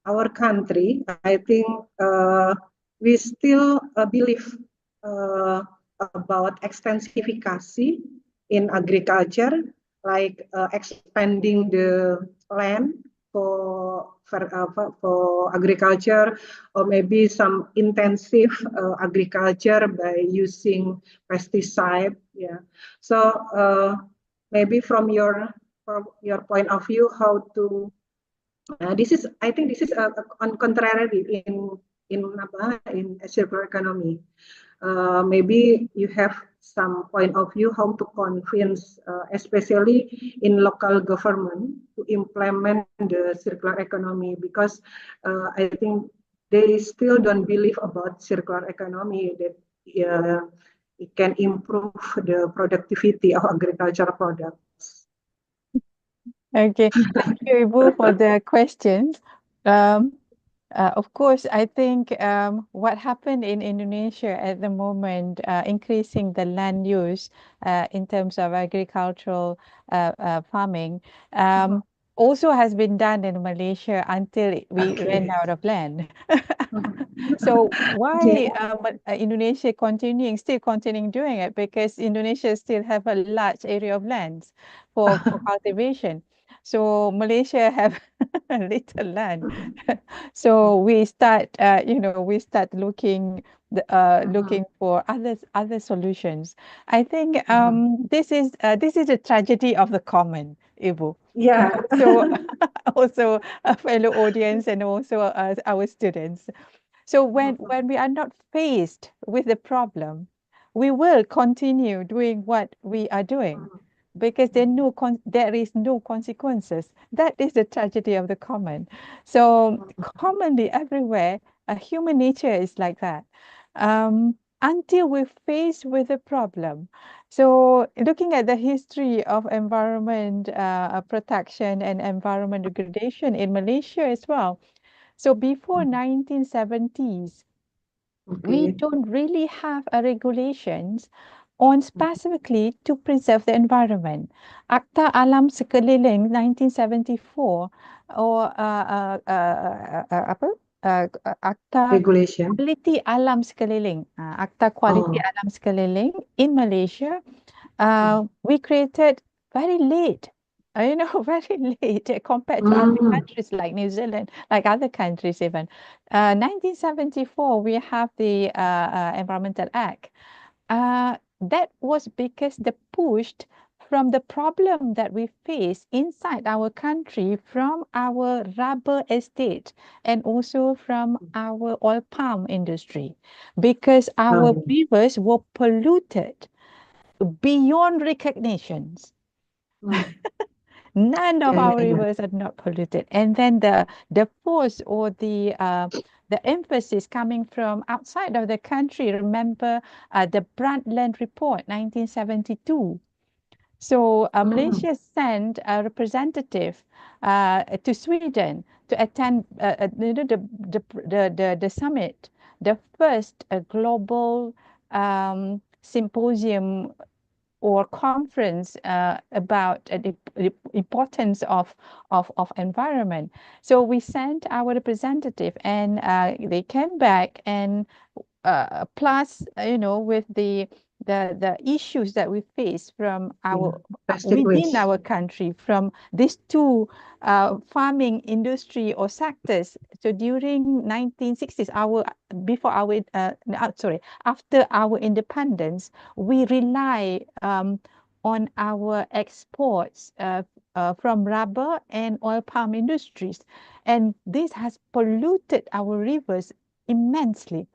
our country, I think we still believe uh, about extensification in agriculture, like expanding the land for agriculture, or maybe some intensive agriculture by using pesticide. Yeah, so maybe from your point of view, how to this is, I think, this is on contrary in a circular economy. Maybe you have some point of view how to convince, especially in local government, to implement the circular economy, because I think they still don't believe about circular economy, that it can improve the productivity of agricultural products. Okay, thank you, Ibu, for the questions. Of course, I think what happened in Indonesia at the moment, increasing the land use in terms of agricultural farming, also has been done in Malaysia until we ran out of land. So why Indonesia still continuing doing it? Because Indonesia still have a large area of lands for cultivation. So Malaysia have little land. So we start, we start looking looking for other solutions. I think this is a tragedy of the common, Ibu. Yeah. So also a fellow audience and also our students. So when we are not faced with the problem, we will continue doing what we are doing because there is no consequences. That is the tragedy of the common. So commonly everywhere, human nature is like that. Until we're faced with a problem. So looking at the history of environment protection and environment degradation in Malaysia as well. So before 1970s, we don't really have a regulations on specifically to preserve the environment. Akta Alam Sekeliling 1974 or apa? Akta Regulation. Kualiti Alam Sekeliling. Akta Kualiti Alam Sekeliling in Malaysia, we created very late. Very late compared to other countries like New Zealand, like other countries even. 1974, we have the Environmental Act. That was because the pushed from the problem that we face inside our country from our rubber estate and also from our oil palm industry, because our rivers were polluted beyond recognitions. None of our rivers are not polluted. And then the force or the emphasis coming from outside of the country. Remember the Brundtland Report, 1972. So Malaysia sent a representative to Sweden to attend the summit, the first global symposium or conference about the importance of environment. So we sent our representative, and they came back, and plus with the issues that we face from our within our country from these two farming industry or sectors. So during 1960s, after our independence, we rely on our exports from rubber and oil palm industries, and this has polluted our rivers immensely.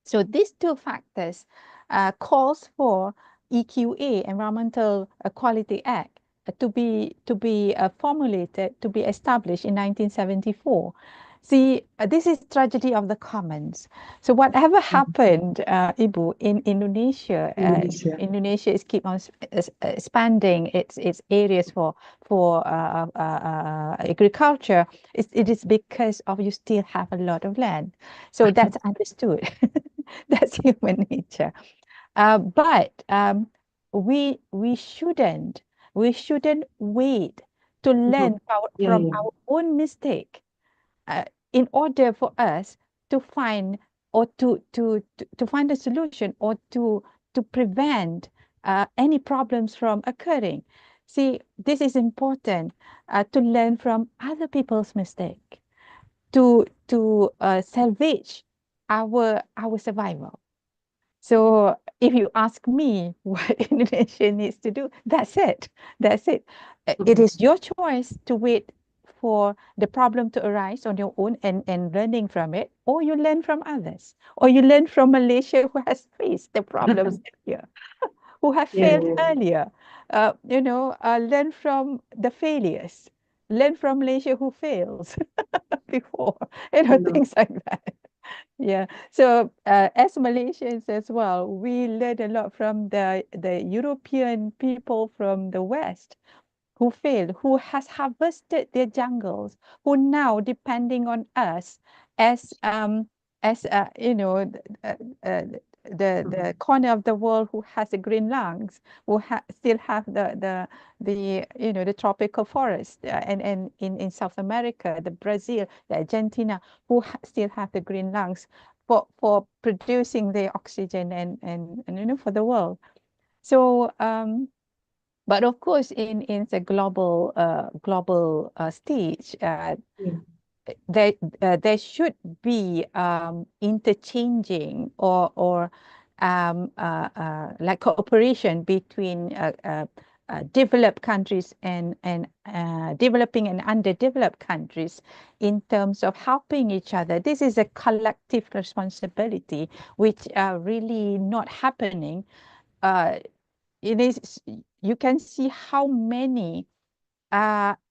So these two factors calls for EQA, Environmental Quality Act, to be formulated, to be established in 1974. See, this is tragedy of the commons. So whatever happened, Ibu, in Indonesia, Indonesia. Indonesia is keep on expanding its areas for agriculture. It is because of you still have a lot of land. So that's understood. That's human nature. But we shouldn't wait to learn from yeah. our own mistake in order for us to find or to find a solution or to prevent any problems from occurring. See, this is important to learn from other people's mistake to salvage our survival. So if you ask me what Indonesia needs to do, that's it. That's it. It is your choice to wait for the problem to arise on your own and learning from it, or you learn from others, or you learn from Malaysia who has faced the problems here, who have Yeah, failed yeah. earlier. Learn from the failures. Learn from Malaysia who fails before, know. things like that. Yeah. So as Malaysians as well, we learned a lot from the European people from the West who failed, who has harvested their jungles, who now depending on us as the corner of the world who has the green lungs, who still have the tropical forest, and in South America, the Brazil, the Argentina, who still have the green lungs for producing the oxygen and for the world. So but of course, in the global stage, Yeah. there should be interchanging or like cooperation between developed countries and developing and underdeveloped countries in terms of helping each other. This is a collective responsibility, which are really not happening. It is, you can see how many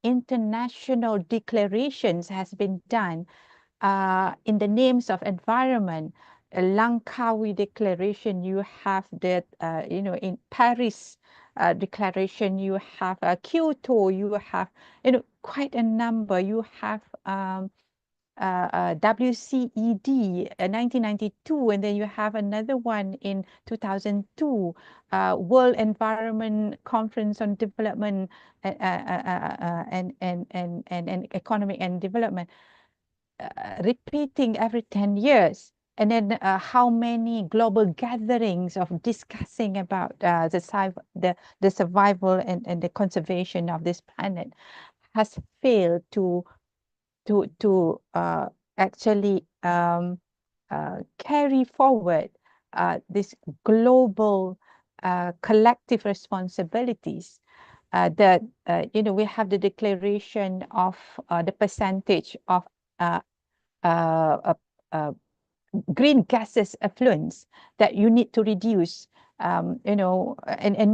international declarations has been done in the names of environment. Langkawi Declaration, you have that, in Paris Declaration, you have Kyoto, you have, quite a number. You have WCED 1992, and then you have another one in 2002, World Environment Conference on Development and Economic and Development, repeating every 10 years. And then how many global gatherings of discussing about the survival and the conservation of this planet has failed to actually carry forward this global collective responsibilities. That we have the declaration of the percentage of green gases effluents that you need to reduce. And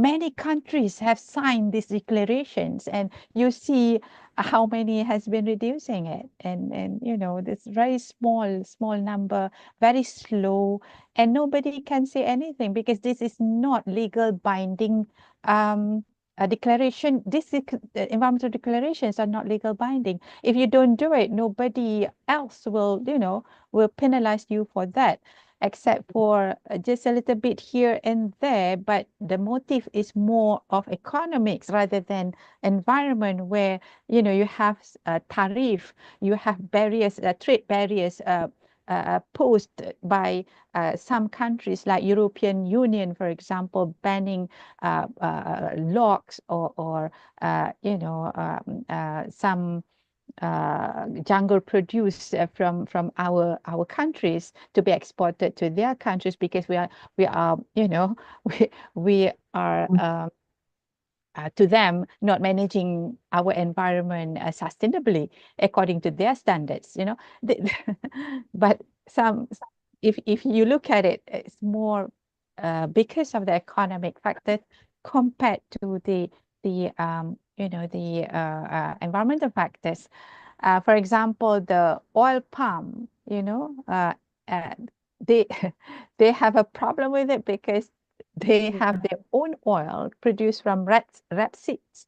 many countries have signed these declarations, and you see how many has been reducing it, and this very small number, very slow, and nobody can say anything because this is not legal binding a declaration. Environmental declarations are not legal binding. If you don't do it, nobody else will penalize you for that, except for just a little bit here and there. But the motive is more of economics rather than environment, where you have tariff, you have barriers, trade barriers posed by some countries like European Union, for example, banning logs or some jungle produce from our countries to be exported to their countries, because we are we are to them not managing our environment sustainably according to their standards. But if you look at it, it's more because of the economic factor compared to the environmental factors. For example, the oil palm, you know, they they have a problem with it because they have their own oil produced from rapeseeds.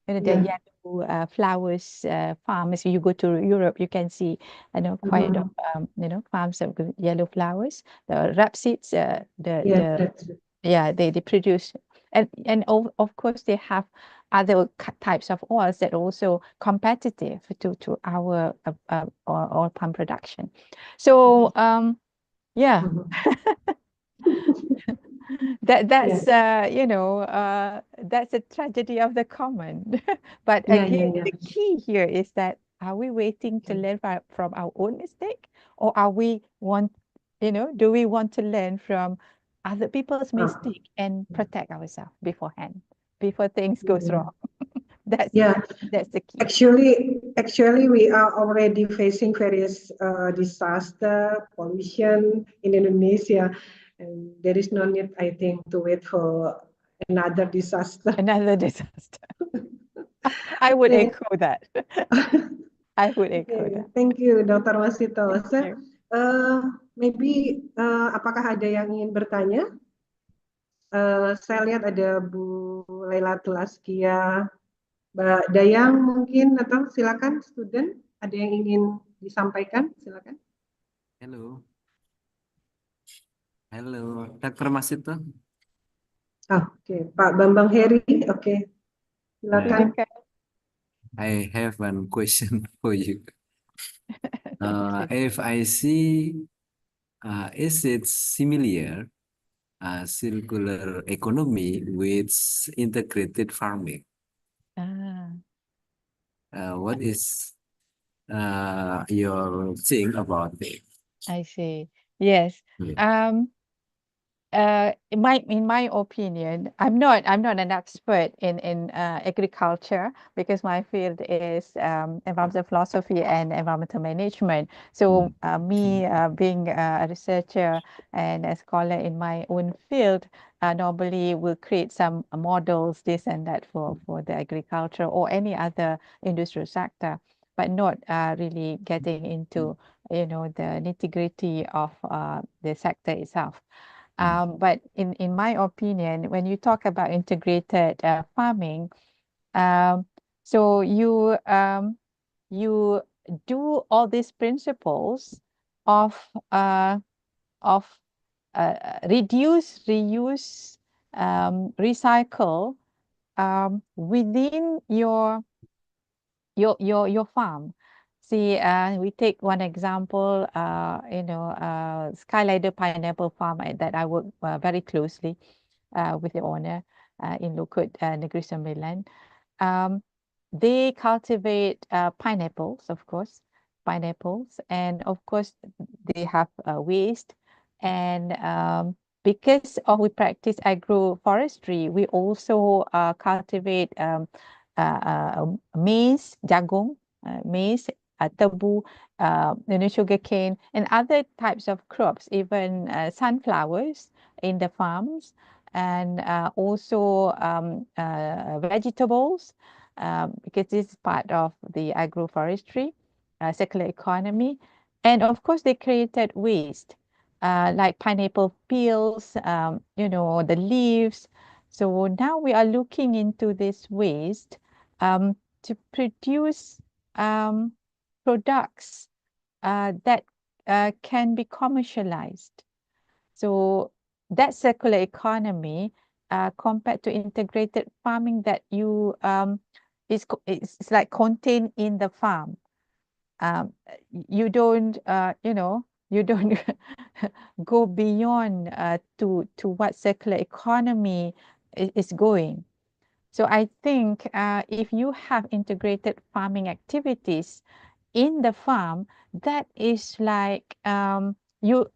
You know, the Yeah. yellow flowers farms. You go to Europe, you can see, you know, quite Mhm. you know, farms of yellow flowers. The rapeseeds, Yeah, that's it. yeah, they produce, and of course they have other types of oils that are also competitive to our oil palm production. So yeah, Mhm. that's Yeah. you know that's a tragedy of the common. But Yeah, again, yeah, the key here is that are we waiting to learn from our own mistake, or are we want, you know, do we want to learn from other people's yeah. mistake and protect ourselves beforehand, before things goes Yeah. wrong? That's Yeah. the key. Actually, we are already facing various disaster, pollution in Indonesia, and there is no need, I think, to wait for another disaster. Another disaster. I would Okay. echo that. I would echo Okay, that. thank you, Dr. Wasito. Thank Sir, you. maybe apakah ada yang ingin bertanya? Saya lihat ada Bu Lailatul Askia, Mbak Dayang mungkin, atau silakan student, ada yang ingin disampaikan, silakan. Hello. Hello, Dr. Masito. Oke, Pak Bambang Heri, oke, silakan. Silakan. I have one question for you. Thank you. If I see, is it similar circular economy with integrated farming? Ah, What is your thing about it? I see. Yes. Yeah. In my opinion, I'm not an expert in agriculture, because my field is environmental philosophy and environmental management. So me being a researcher and a scholar in my own field, normally will create some models, this and that, for the agriculture or any other industrial sector, but not really getting into, you know, the nitty-gritty of the sector itself. But in my opinion, when you talk about integrated farming, so you do all these principles of reduce, reuse, recycle within your farm. See, we take one example, you know, Skylider Pineapple Farm that I work very closely with the owner in Lukut, Negeri Sembilan. They cultivate pineapples, of course, pineapples, and of course they have waste. And because we practice agroforestry, we also cultivate maize, jagung, maize, tebu, you know, sugarcane, and other types of crops, even sunflowers in the farms, and also vegetables, because this is part of the agroforestry, circular economy. And of course, they created waste, like pineapple peels, you know, the leaves. So now we are looking into this waste to produce products that can be commercialized. So that circular economy, compared to integrated farming that you it's like contained in the farm. You don't you know, you don't go beyond to what circular economy is going. So I think if you have integrated farming activities in the farm, that is like you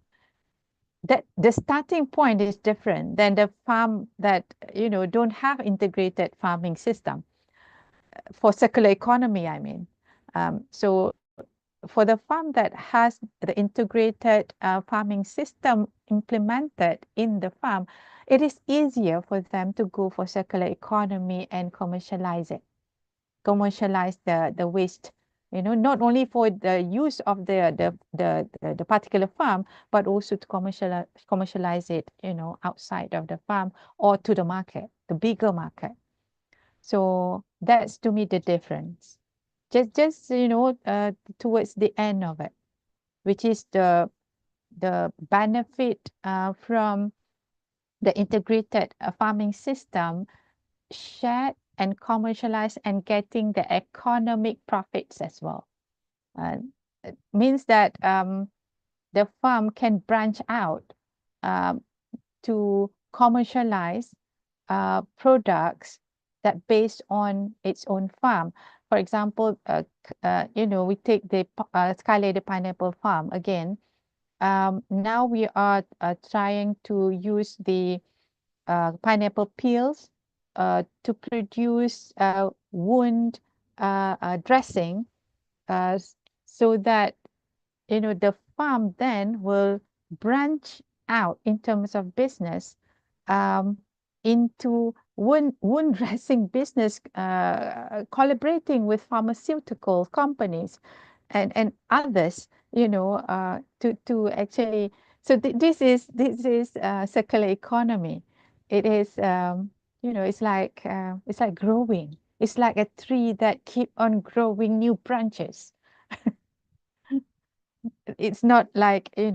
that the starting point is different than the farm that, you know, don't have integrated farming system for circular economy, I mean. So for the farm that has the integrated farming system implemented in the farm, it is easier for them to go for circular economy and commercialize it, commercialize the waste not only for the use of the particular farm, but also to commercialize it, outside of the farm or to the market, the bigger market. So that's to me the difference. Just towards the end of it, which is the benefit from the integrated farming system, shared and commercialized and getting the economic profits as well. It means that the farm can branch out to commercialize products that based on its own farm. For example, we take the Sky Lady Pineapple Farm again. Now we are trying to use the pineapple peels to produce wound dressing, so that the farm then will branch out in terms of business into wound dressing business, collaborating with pharmaceutical companies and others, to actually. So this is circular economy. It is it's like growing. It's like a tree that keep on growing new branches. It's not like you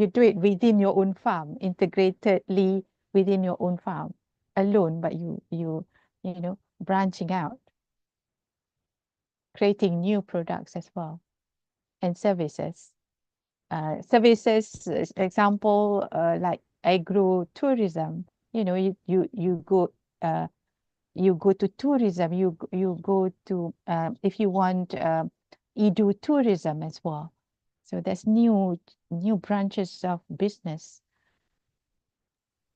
do it within your own farm, integratedly within your own farm alone, but you branching out, creating new products as well, and services. Services, example, like agro-tourism. You go to tourism. You go to if you want edu-tourism as well. So there's new branches of business.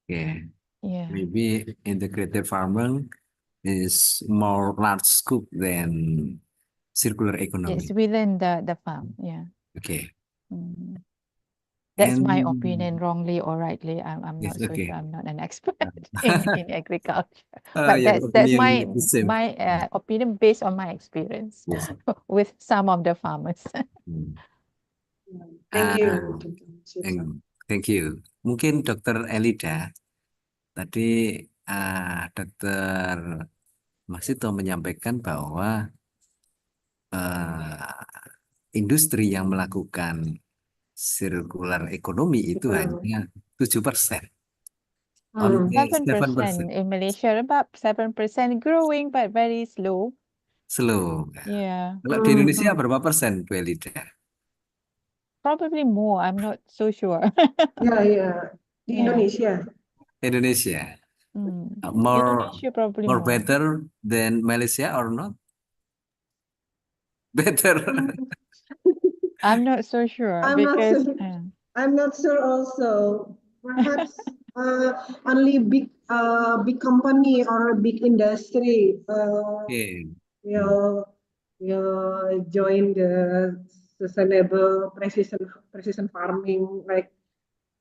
Yeah. Yeah. Maybe integrated farming is more large scope than circular economy. It's within the farm. Yeah. Okay. Mm. That's my And opinion, wrongly or rightly. I'm yes, not so okay. sure. I'm not an expert in agriculture. But Your that's opinion my is the same. opinion based on my experience Yes. with some of the farmers. Hmm. Thank you. Ah, thank you. Mungkin Dr. Elida, tadi Dr. Masito menyampaikan bahwa industri yang melakukan circular economy itu hanya 7%. Only 7%. In Malaysia, about 7% growing, but very slow. Slow. Yeah. Kalau di Indonesia berapa persen, Bu Elida? Probably more. I'm not so sure. Yeah. Di Yeah. Indonesia. Indonesia. Mm. More Indonesia probably more more. better than Malaysia or not? Better. I'm not so sure I'm not because sure. I'm not sure also. Perhaps only big company or big industry Okay. will join the sustainable precision farming. Like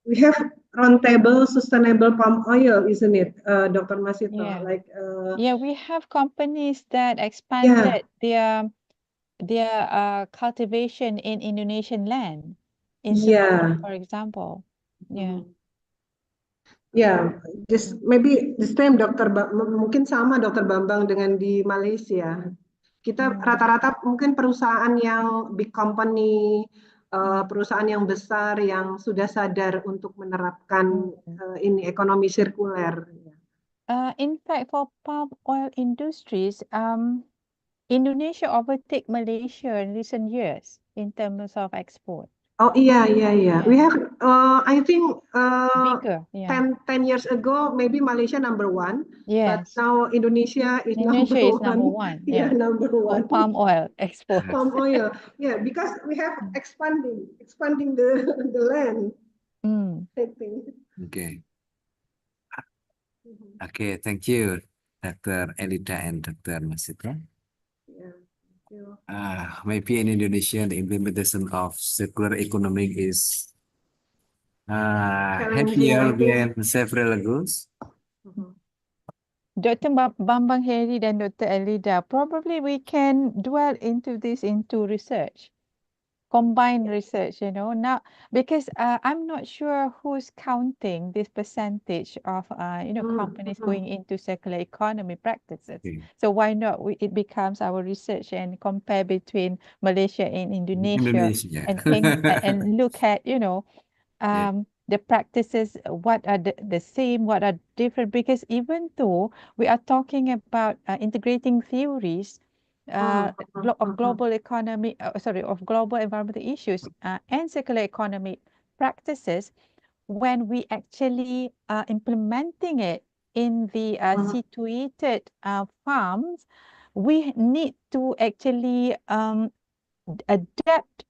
we have roundtable sustainable palm oil, isn't it, Dr. Masito? Yeah. Like yeah, we have companies that expanded their cultivation in Indonesian land, in Semarang, for example. Yeah. Ya, just maybe the same mungkin sama Dr. Bambang dengan di Malaysia. Kita rata-rata mungkin perusahaan yang big company, perusahaan yang besar yang sudah sadar untuk menerapkan ini ekonomi sirkuler. In fact, for palm oil industries, Indonesia overtake Malaysia in recent years in terms of export. Oh iya. We have, I think, Bigger, yeah. 10 years ago, maybe Malaysia number 1. Yes. But now Indonesia is Indonesia number is number one. Yeah, number For 1. palm oil export. Palm oil, yeah, because we have expanding the land. I think. Okay. Okay, thank you, Dr. Elida and Dr. Masito. Yeah, thank you. Maybe in Indonesia, the implementation of circular economy is Challenging, happier I think. than several ago. Dr. Bambang Heri dan Dr. Elida, probably we can dwell into this into research, combined research, you know, now because I'm not sure who's counting this percentage of companies going into circular economy practices. Okay. So why not it becomes our research and compare between Malaysia and Indonesia Indonesia. and think and look at, you know, Yeah. the practices, what are the same, what are different, because even though we are talking about integrating theories of global economy, of global environmental issues and circular economy practices, when we actually are implementing it in the situated farms, we need to actually adapt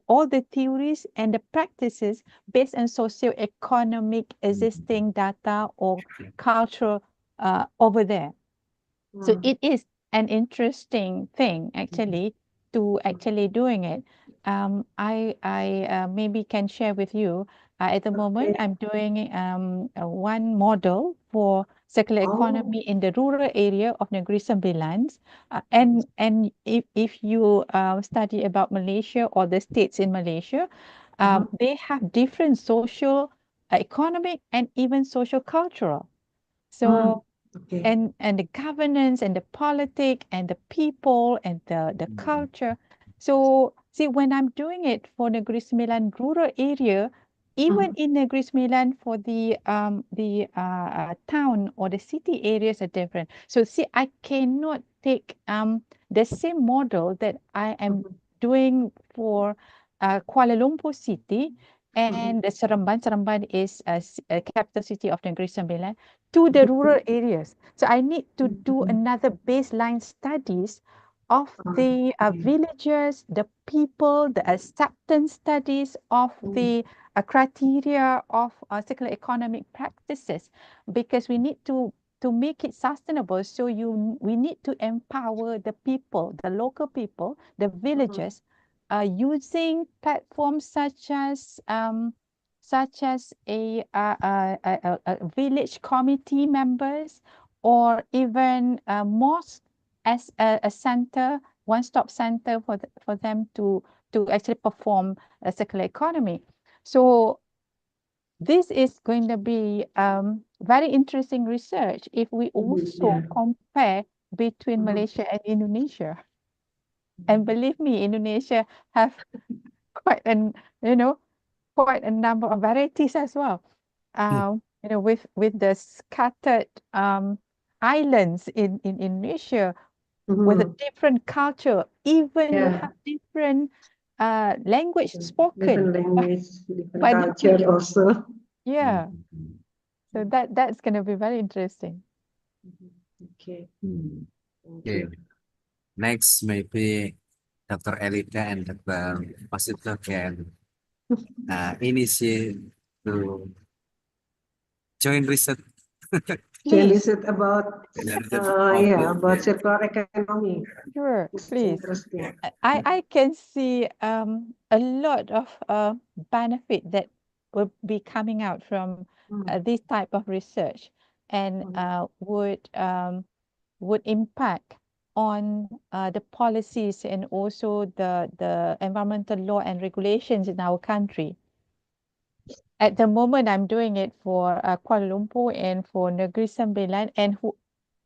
all the theories and the practices based on socio-economic existing data or culture over there. So it is an interesting thing actually to actually doing it. I maybe can share with you. At the moment, I'm doing one model for circular economy in the rural area of Negeri Sembilan. And if you study about Malaysia or the states in Malaysia, they have different social, economic, and even social cultural. So and the governance and the politic and the people and the culture. So see, when I'm doing it for Negeri Sembilan rural area, even in Negeri Sembilan for the town or the city areas are different. So see, I cannot take the same model that I am doing for Kuala Lumpur city and the Seremban. Seremban is a capital city of Negeri Sembilan, to the rural areas. So I need to do another baseline studies of the villages, the people, the acceptance studies of the criteria of circular economic practices, because we need to make it sustainable. So we need to empower the people, the local people, the villagers, using platforms such as a village committee members, or even a mosque as a center, one-stop center for them to actually perform a circular economy. So this is going to be very interesting research if we also compare between Malaysia and Indonesia. And believe me, Indonesia have quite quite a number of varieties as well. With the scattered islands in Indonesia, with a different culture, even you have different language spoken Different language, different by the culture people. also. Yeah, so that's going to be very interesting. Okay. Hmm. Thank Okay. you. Next, maybe Dr. Elida and Dr. Pasito can initiate to join research. Join Please, research about about circular economy. sure, It's please. interesting. I can see a lot of benefit that will be coming out from this type of research, and would impact on the policies and also the environmental law and regulations in our country. At the moment, I'm doing it for Kuala Lumpur and for Negeri Sembilan, and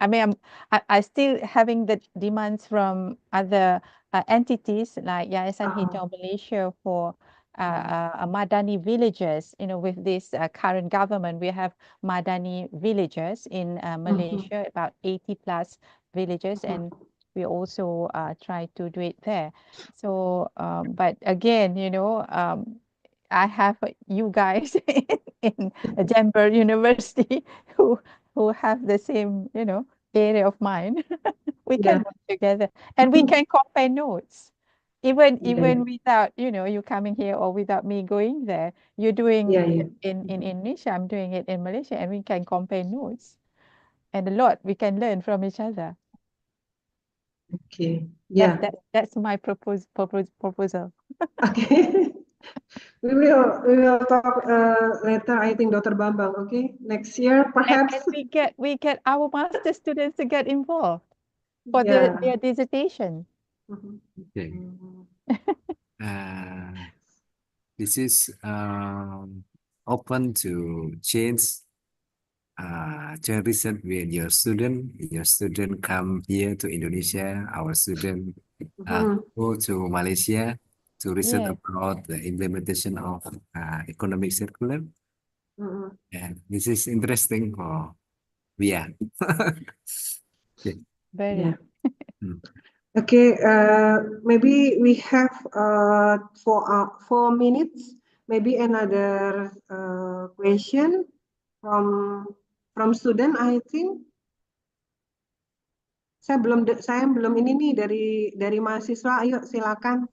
I still having the demands from other entities like Yayasan Hijau Malaysia for Madani villages. With this current government, we have Madani villages in Malaysia, about 80 plus villages, and we also try to do it there. So, but again, I have you guys in Jember University who have the same, area of mind. We can work together and we can compare notes. Even without, you coming here or without me going there, you're doing it in Indonesia, I'm doing it in Malaysia, and we can compare notes. And a lot we can learn from each other. Okay. Yeah. That's my proposal. Okay. we will talk later, I think, Dr. Bambang, okay? Next year, And perhaps. we get our master students to get involved for Yeah. their dissertation. Mhm. Okay. This is open to change recent with your student come here to Indonesia, our student Mhm. go to Malaysia to research Yes. about the implementation of economic circular. Mhm. And this is interesting for Via. Okay. Very. Yeah. Hmm. Okay, maybe we have 4 minutes. Maybe another question from student, I think. Saya belum ini nih dari mahasiswa. Ayo silakan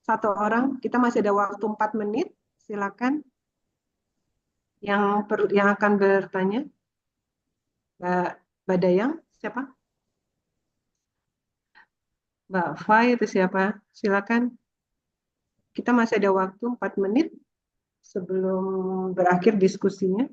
satu orang. Kita masih ada waktu 4 menit. Silakan yang akan bertanya. Mbak Dayang, siapa? Mbak Fai itu siapa? Silakan. Kita masih ada waktu 4 menit sebelum berakhir diskusinya.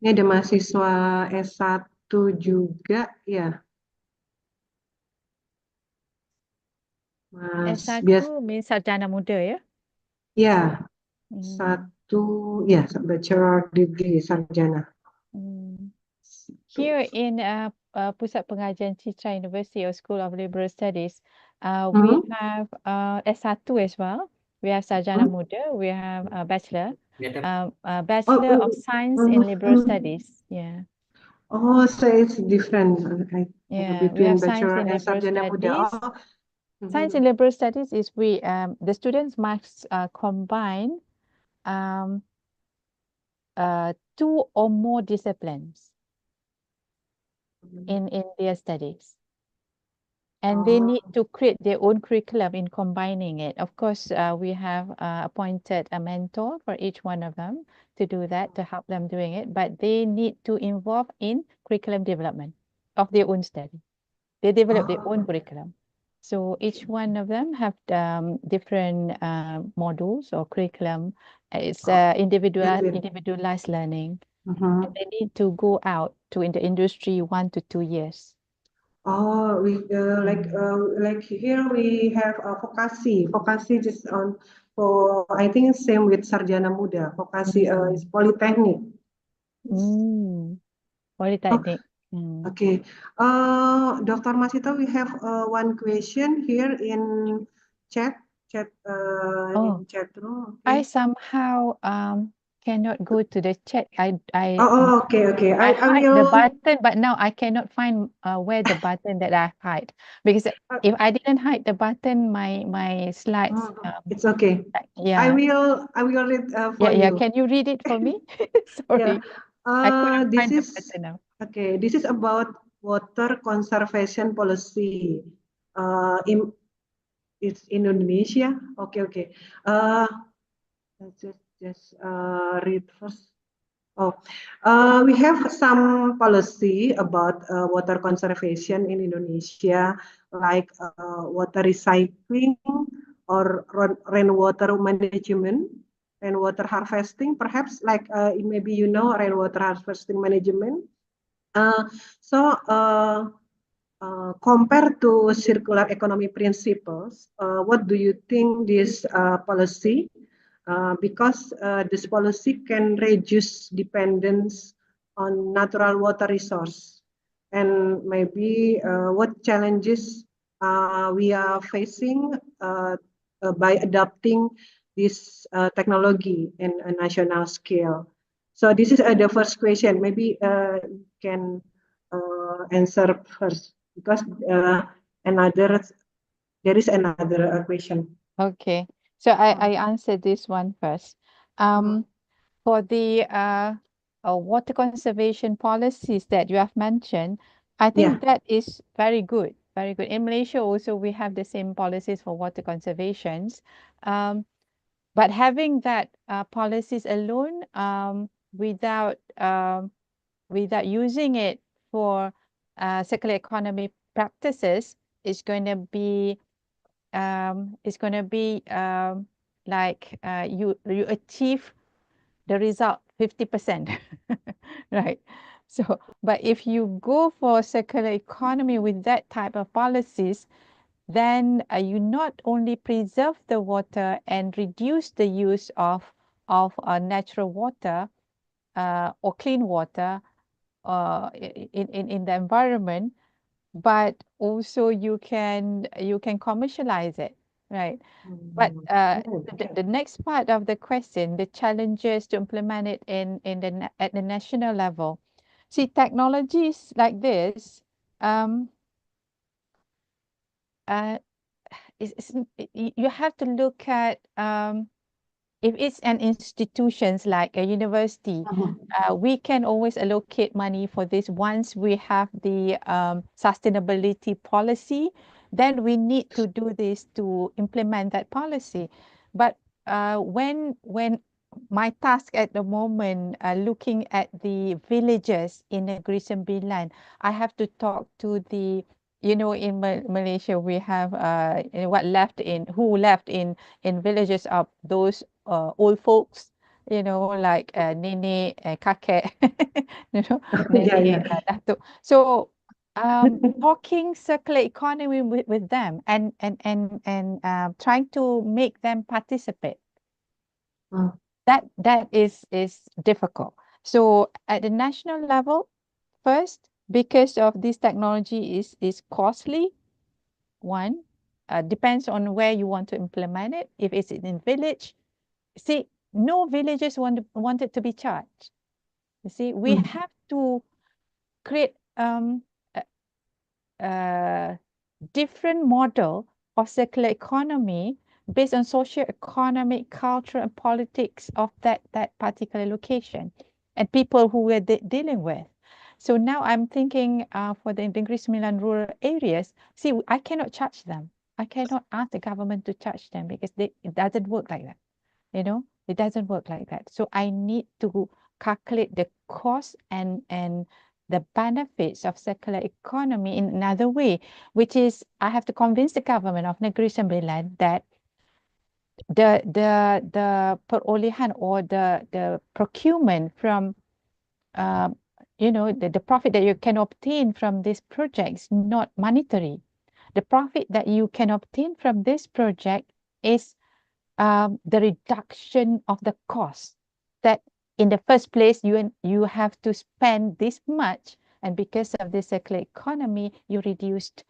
Ini ada mahasiswa S1 juga ya. Mas S1 means sarjana muda ya? Ya, Hmm. satu ya bachelor degree sarjana. Here in Pusat Pengajian Citra University or School of Liberal Studies, we Mhm. have S1 as well. We have sarjana muda, we have a bachelor, Bachelor of Science in Liberal Studies. Yeah. Oh, so it's different Yeah, we between have science bachelor in and liberal sarjana muda. studies. Oh, Science in liberal studies is the students must combine 2 or more disciplines in their studies. And they need to create their own curriculum in combining it. Of course, we have appointed a mentor for each one of them to do that, to help them doing it. But they need to involve in curriculum development of their own study. They develop their own curriculum. So each one of them have different modules or curriculum. It's individualized learning. And they need to go out to in the industry 1 to 2 years. Oh, we like here we have a vokasi. Vokasi is on for I think same with sarjana muda. Vokasi is polytechnic. Polytechnic. Okay. Dr. Masito, we have one question here in chat in chat room. I somehow cannot go to the chat. Okay. I I hide the will. button, but now I cannot find where the button that I hide, because if I didn't hide the button, my slides. It's okay. Yeah. I will read for Yeah. you. Can you read it for me? Sorry. I couldn't find the button now. Okay, this is about water conservation policy. It's Indonesia. Okay. Let's just read first. We have some policy about water conservation in Indonesia, like water recycling or rainwater management, rainwater harvesting, perhaps like maybe you know rainwater harvesting management. Compared to circular economy principles, what do you think this policy? Because this policy can reduce dependence on natural water resource, and maybe what challenges we are facing by adopting this technology in a national scale. So this is the first question. Maybe you can answer first, because there is another question. Okay. So I answered this one first. For the water conservation policies that you have mentioned, I think that is very good. Very good. In Malaysia also, we have the same policies for water conservations. But having that policies alone, without without using it for circular economy practices, it's going to be like you achieve the result 50%, right? So, but if you go for circular economy with that type of policies, then you not only preserve the water and reduce the use of natural water or clean water in the environment, but also you can commercialize it, right? But the next part of the question, the challenges to implement it at the national level. See, technologies like this, you have to look at if it's an institutions like a university, we can always allocate money for this once we have the sustainability policy. Then we need to do this to implement that policy. But when my task at the moment, looking at the villages in Negeri Sembilan, I have to talk to the, you know, in Malaysia we have who left in villages of those old folks, you know, like nenek, kakek, you know, nenek, datuk. So talking circular economy with them and trying to make them participate. That is difficult. So at the national level, first, because of this technology is costly. One, depends on where you want to implement it. If it's in village, see, no villagers want it to be charged. You see, we have to create a different model of circular economy based on socio-economic, cultural, and politics of that particular location and people who we're dealing with. So now I'm thinking for the Negeri Sembilan rural areas, see, I cannot charge them. I cannot ask the government to charge them because it doesn't work like that. You know, it doesn't work like that. So I need to calculate the cost and the benefits of circular economy in another way, which is I have to convince the government of Negeri Sembilan that the perolehan or the procurement from you know, the profit that you can obtain from this project is not monetary. The profit that you can obtain from this project is the reduction of the cost, that in the first place you have to spend this much, and because of the circular economy you reduced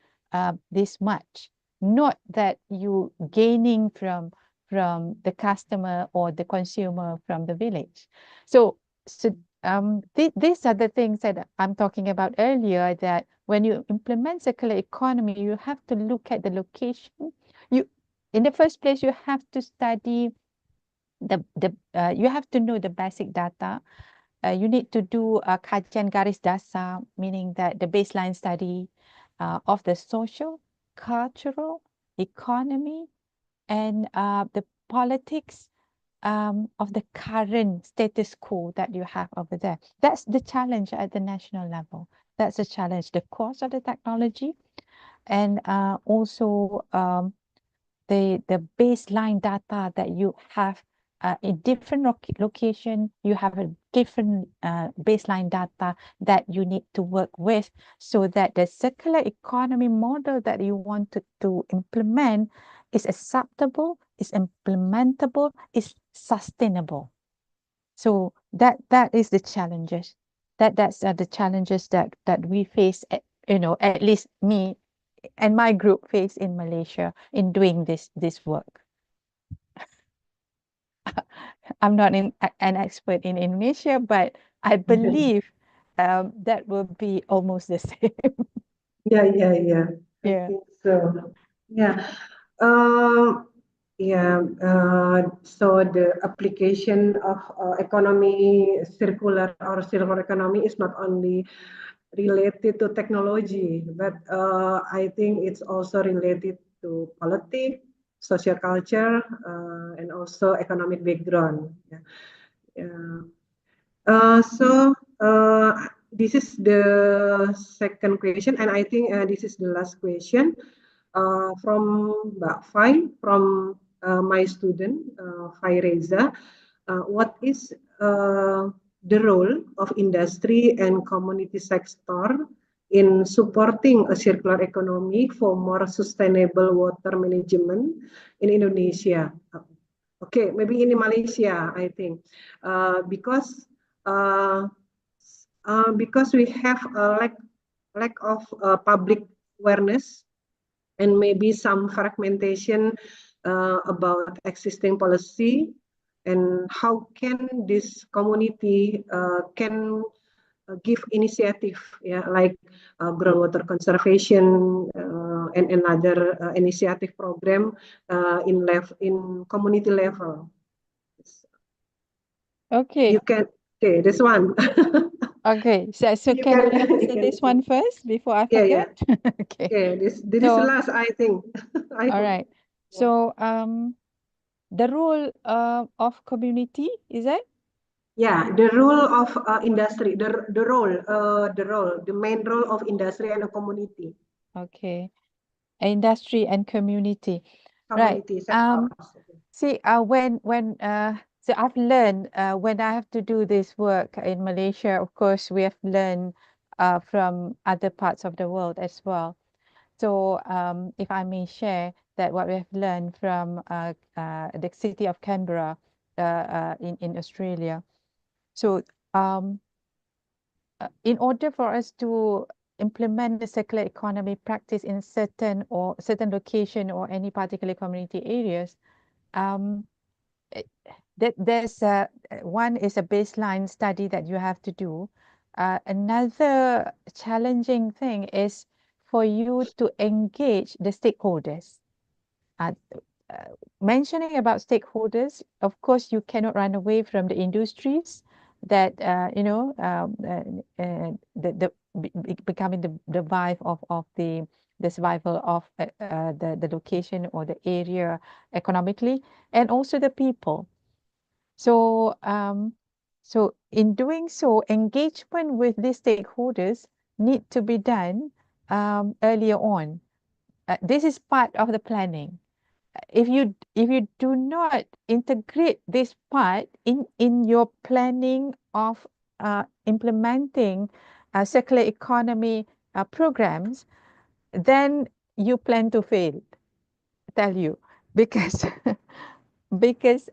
this much, not that you gaining from the customer or the consumer from the village. So these are the things that I'm talking about earlier, that when you implement circular economy, you have to look at the location. In the first place, you have to study you have to know the basic data. You need to do a kajian garis dasar, meaning that the baseline study of the social, cultural, economy, and the politics of the current status quo that you have over there. That's the challenge at the national level. That's the challenge, the cost of the technology, and also the baseline data that you have in different location. You have a different baseline data that you need to work with, so that the circular economy model that you want to implement is acceptable, is implementable, is sustainable. So that is the challenges. That's the challenges that we face, at least me and my group face in Malaysia in doing this work. I'm not an expert in Indonesia, but I believe that will be almost the same. Yeah. Yeah. I think so. Yeah. So the application of circular economy is not only related to technology, but I think it's also related to politics, social culture, and also economic background. Yeah. So this is the second question, and I think this is the last question from Mbak Fai, from my student, Fai Reza. What is the role of industry and community sector in supporting a circular economy for more sustainable water management in Indonesia? Okay, maybe in Malaysia, I think, because we have a lack of public awareness and maybe some fragmentation about existing policy, and how can this community can give initiative, yeah, like groundwater conservation and another initiative program in community level. Okay. You can, okay, this one. Okay. So You can can- I you answer can this say. one first before I Yeah, yeah. forget? Okay. Okay, this is So- last, I think. I All hope. right. So the role of community, is it? Yeah, the role of industry, the main role of industry and a community. Okay. Industry and community. Right. Community sectors. See, so I've learned when I have to do this work in Malaysia, of course, we have learned from other parts of the world as well. So if I may share that what we have learned from the city of Canberra in Australia. So in order for us to implement the circular economy practice in certain location or any particular community areas, there's one is a baseline study that you have to do. Another challenging thing is for you to engage the stakeholders. Mentioning about stakeholders, of course, you cannot run away from the industries that becoming the vibe of the survival of the location or the area economically, and also the people. So so in doing so, engagement with these stakeholders need to be done earlier on. This is part of the planning. If you do not integrate this part in your planning of implementing circular economy programs, then you plan to fail. I tell you, because because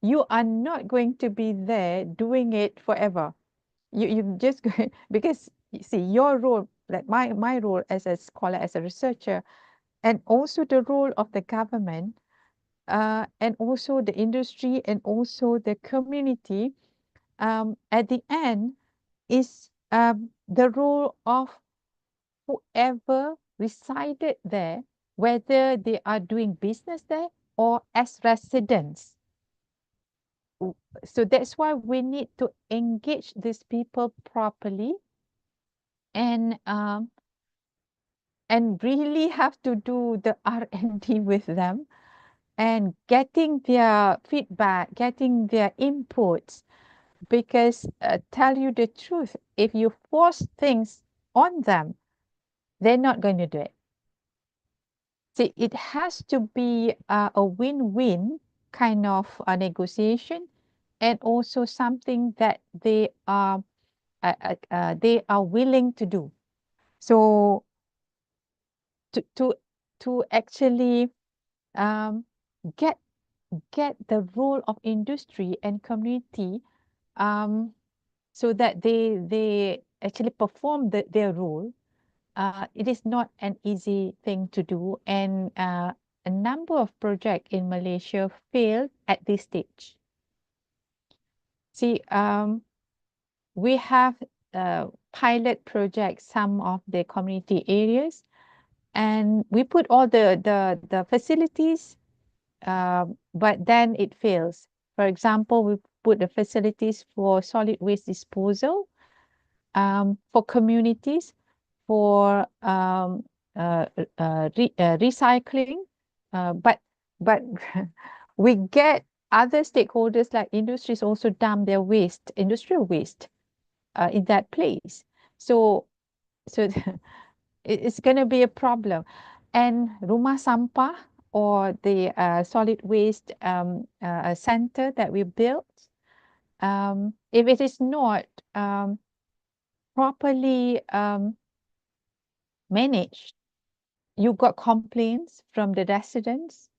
you are not going to be there doing it forever. You just because you see your role, like my role as a scholar, as a researcher, and also the role of the government, and also the industry, and also the community, at the end is the role of whoever resided there, whether they are doing business there or as residents. So that's why we need to engage these people properly, and really have to do the R&D with them, and getting their feedback, getting their inputs. Because tell you the truth, if you force things on them, they're not going to do it. See, it has to be a win-win kind of a negotiation, and also something that they are willing to do. So to actually get the role of industry and community, so that they actually perform their role. It is not an easy thing to do, and a number of projects in Malaysia failed at this stage. See, we have pilot projects, some of the community areas, and we put all the facilities, but then it fails. For example, we put the facilities for solid waste disposal, for communities, for recycling, but we get other stakeholders like industries also dump their waste, industrial waste, in that place. So it's going to be a problem. And rumah sampah, or the solid waste center that we built, if it is not properly managed, you got complaints from the residents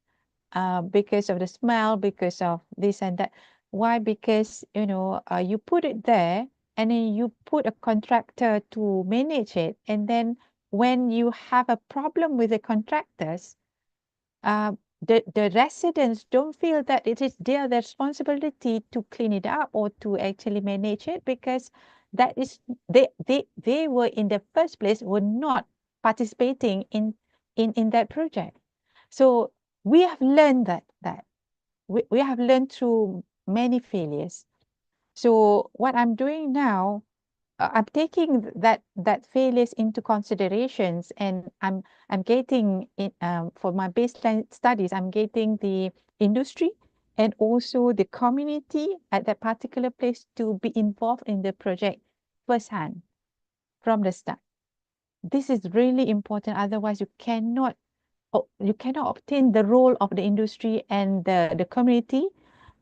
because of the smell, because of this and that. Why? Because you put it there, and then you put a contractor to manage it, and then when you have a problem with the contractors, the residents don't feel that it is their responsibility to clean it up or to actually manage it, because that is they were in the first place were not participating in that project. So we have learned that we have learned through many failures. So what I'm doing now, I'm taking that failures into considerations, and I'm getting it for my baseline studies. I'm getting the industry and also the community at that particular place to be involved in the project firsthand from the start. This is really important. Otherwise, you cannot obtain the role of the industry and the community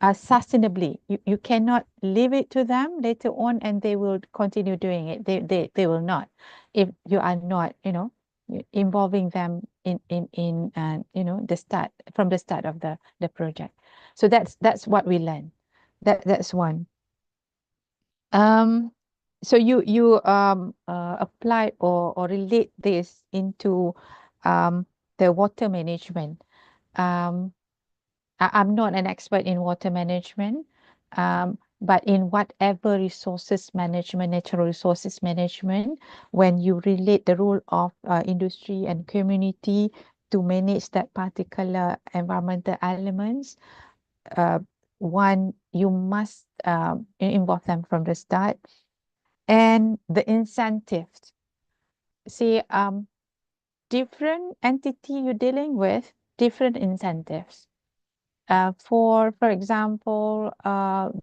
sustainably. You cannot leave it to them later on and they will continue doing it. They will not, if you are not involving them in the start, from the start of the project. So that's what we learned. That's one. So you apply or relate this into the water management. I'm not an expert in water management, but in whatever resources management, natural resources management, when you relate the role of industry and community to manage that particular environmental elements, one, you must involve them from the start. And the incentives. See, different entity you're dealing with, different incentives. For example,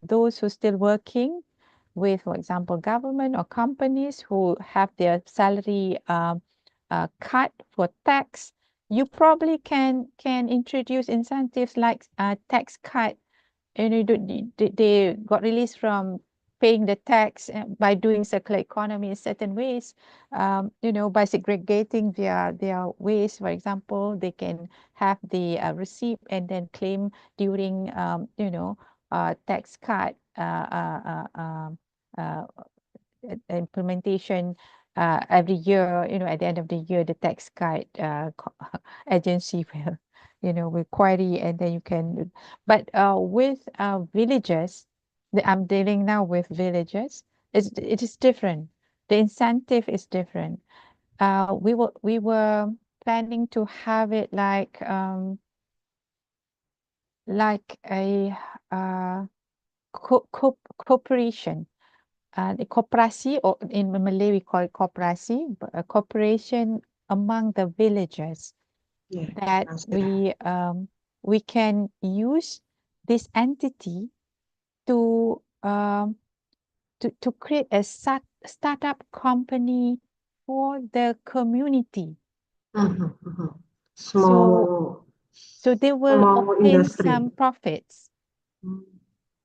those who still working with, for example, government or companies who have their salary cut for tax, you probably can introduce incentives like tax cut. They got released from paying the tax by doing circular economy in certain ways. By segregating their waste, for example, they can have the receipt and then claim during tax cut implementation every year. At the end of the year, the tax cut agency will query, and then you can. But with villages, I'm dealing now with villages. It is different. The incentive is different. We were planning to have it like a cooperation. The koperasi, or in Malay we call it koperasi, a cooperation among the villagers, that we can use this entity to create a startup company for the community. Small. So they will small obtain industry. some profits.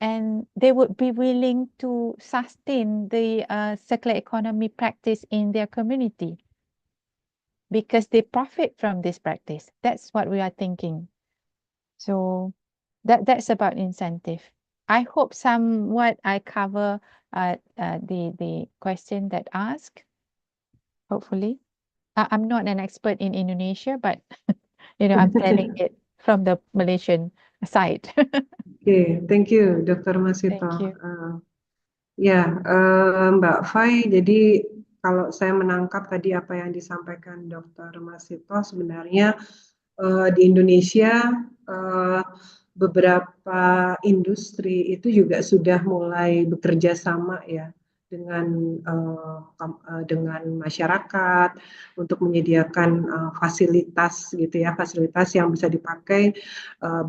And they would be willing to sustain the circular economy practice in their community because they profit from this practice. That's what we are thinking. So that's about incentive. I hope somewhat I cover the question that asked. Hopefully, I'm not an expert in Indonesia, but I'm telling it from the Malaysian side. Okay, thank you, Dr. Masito. Thank you. Mbak Fai, jadi kalau saya menangkap tadi apa yang disampaikan Dr. Masito, sebenarnya di Indonesia beberapa industri itu juga sudah mulai bekerja sama ya dengan masyarakat untuk menyediakan fasilitas gitu ya, fasilitas yang bisa dipakai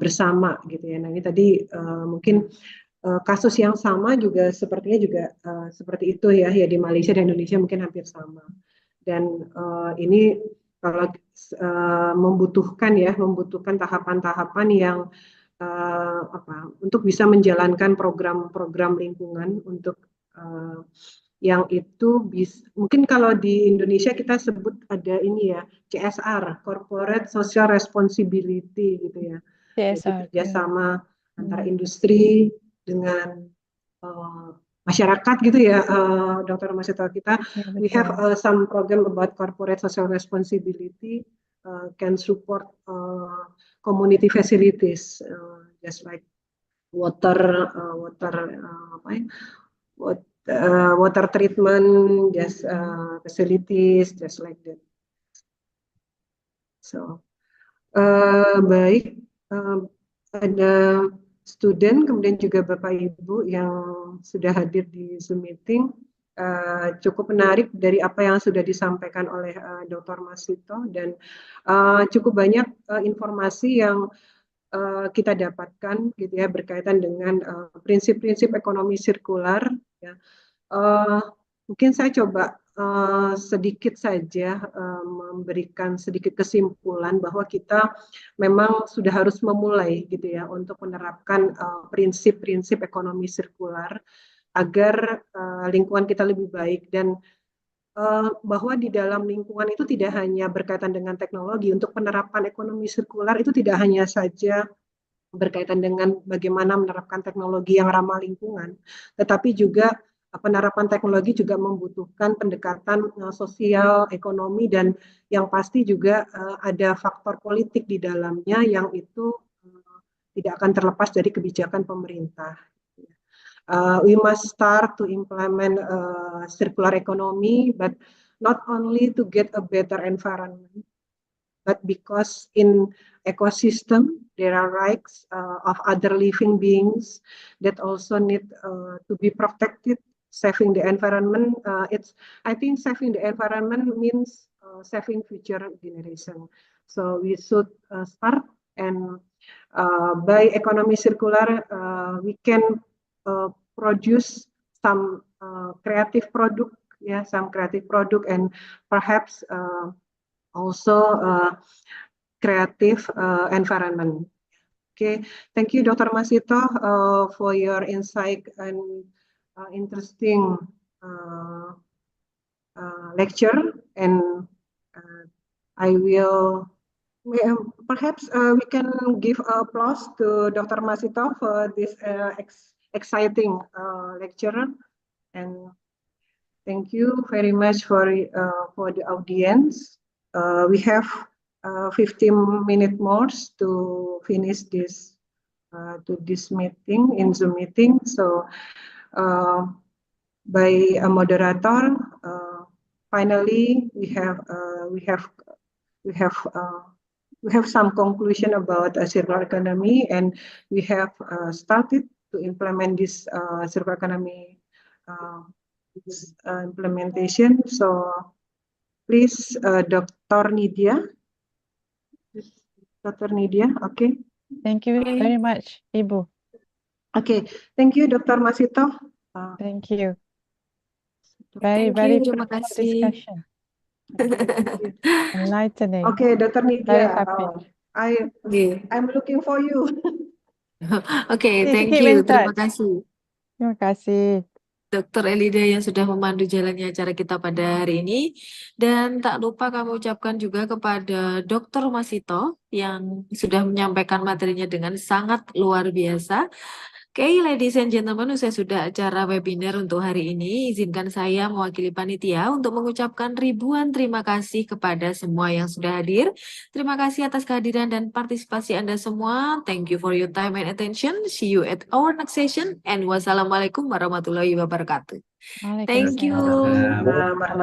bersama gitu ya. Nah ini tadi mungkin kasus yang sama juga sepertinya juga seperti itu ya di Malaysia dan Indonesia mungkin hampir sama. Dan ini kalau membutuhkan tahapan-tahapan yang untuk bisa menjalankan program-program lingkungan untuk yang itu mungkin kalau di Indonesia kita sebut ada ini ya CSR, Corporate Social Responsibility gitu ya. Jadi CSR. kerjasama antara industri dengan masyarakat gitu ya, Dr. Masito. We have some program about corporate social responsibility, can support community facilities, just like water treatment, just facilities, just like that. So baik, ada student, kemudian juga Bapak Ibu yang sudah hadir di Zoom meeting. Cukup menarik dari apa yang sudah disampaikan oleh Dr. Masito, dan cukup banyak informasi yang kita dapatkan gitu ya berkaitan dengan prinsip-prinsip ekonomi sirkular ya. Mungkin saya coba sedikit saja memberikan sedikit kesimpulan bahwa kita memang sudah harus memulai gitu ya untuk menerapkan prinsip-prinsip ekonomi sirkular agar lingkungan kita lebih baik, dan bahwa di dalam lingkungan itu tidak hanya berkaitan dengan teknologi. Untuk penerapan ekonomi sirkular itu tidak hanya saja berkaitan dengan bagaimana menerapkan teknologi yang ramah lingkungan, tetapi juga penerapan teknologi juga membutuhkan pendekatan sosial, ekonomi, dan yang pasti juga ada faktor politik di dalamnya yang itu tidak akan terlepas dari kebijakan pemerintah. We must start to implement circular economy, but not only to get a better environment, but because in ecosystem there are rights of other living beings that also need to be protected. Saving the environment, I think saving the environment means saving future generation. So we should start, and by economy circular we can produce some creative product, and perhaps also creative environment. Okay, thank you, Dr. Masito, for your insight and interesting lecture. And I will perhaps we can give applause to Dr. Masito for this exciting lecture. And thank you very much for the audience. We have 15 minutes more to finish this meeting in Zoom meeting. So by a moderator, finally we have some conclusion about a circular economy, and we have started to implement this circular economy implementation. So please, Dr. Nidia. Dr. Nidia, okay. Thank you very much, Ibu. Okay, thank you, Dr. Masito. Thank you. Very Terima fruitful kasih. discussion. Enlightening. Okay, Dr. Very Nidia, happy. I'm looking for you. Oke, Please thank keep you. in Terima touch. kasih. Terima kasih. Dr. Elida yang sudah memandu jalannya acara kita pada hari ini. Dan tak lupa kami ucapkan juga kepada Dr. Masito yang sudah menyampaikan materinya dengan sangat luar biasa. Oke, ladies and gentlemen, usai sudah acara webinar untuk hari ini, izinkan saya mewakili panitia untuk mengucapkan ribuan terima kasih kepada semua yang sudah hadir. Terima kasih atas kehadiran dan partisipasi Anda semua. Thank you for your time and attention. See you at our next session. And wassalamualaikum warahmatullahi wabarakatuh. Thank you. Waalaikumsalam. Warahmatullahi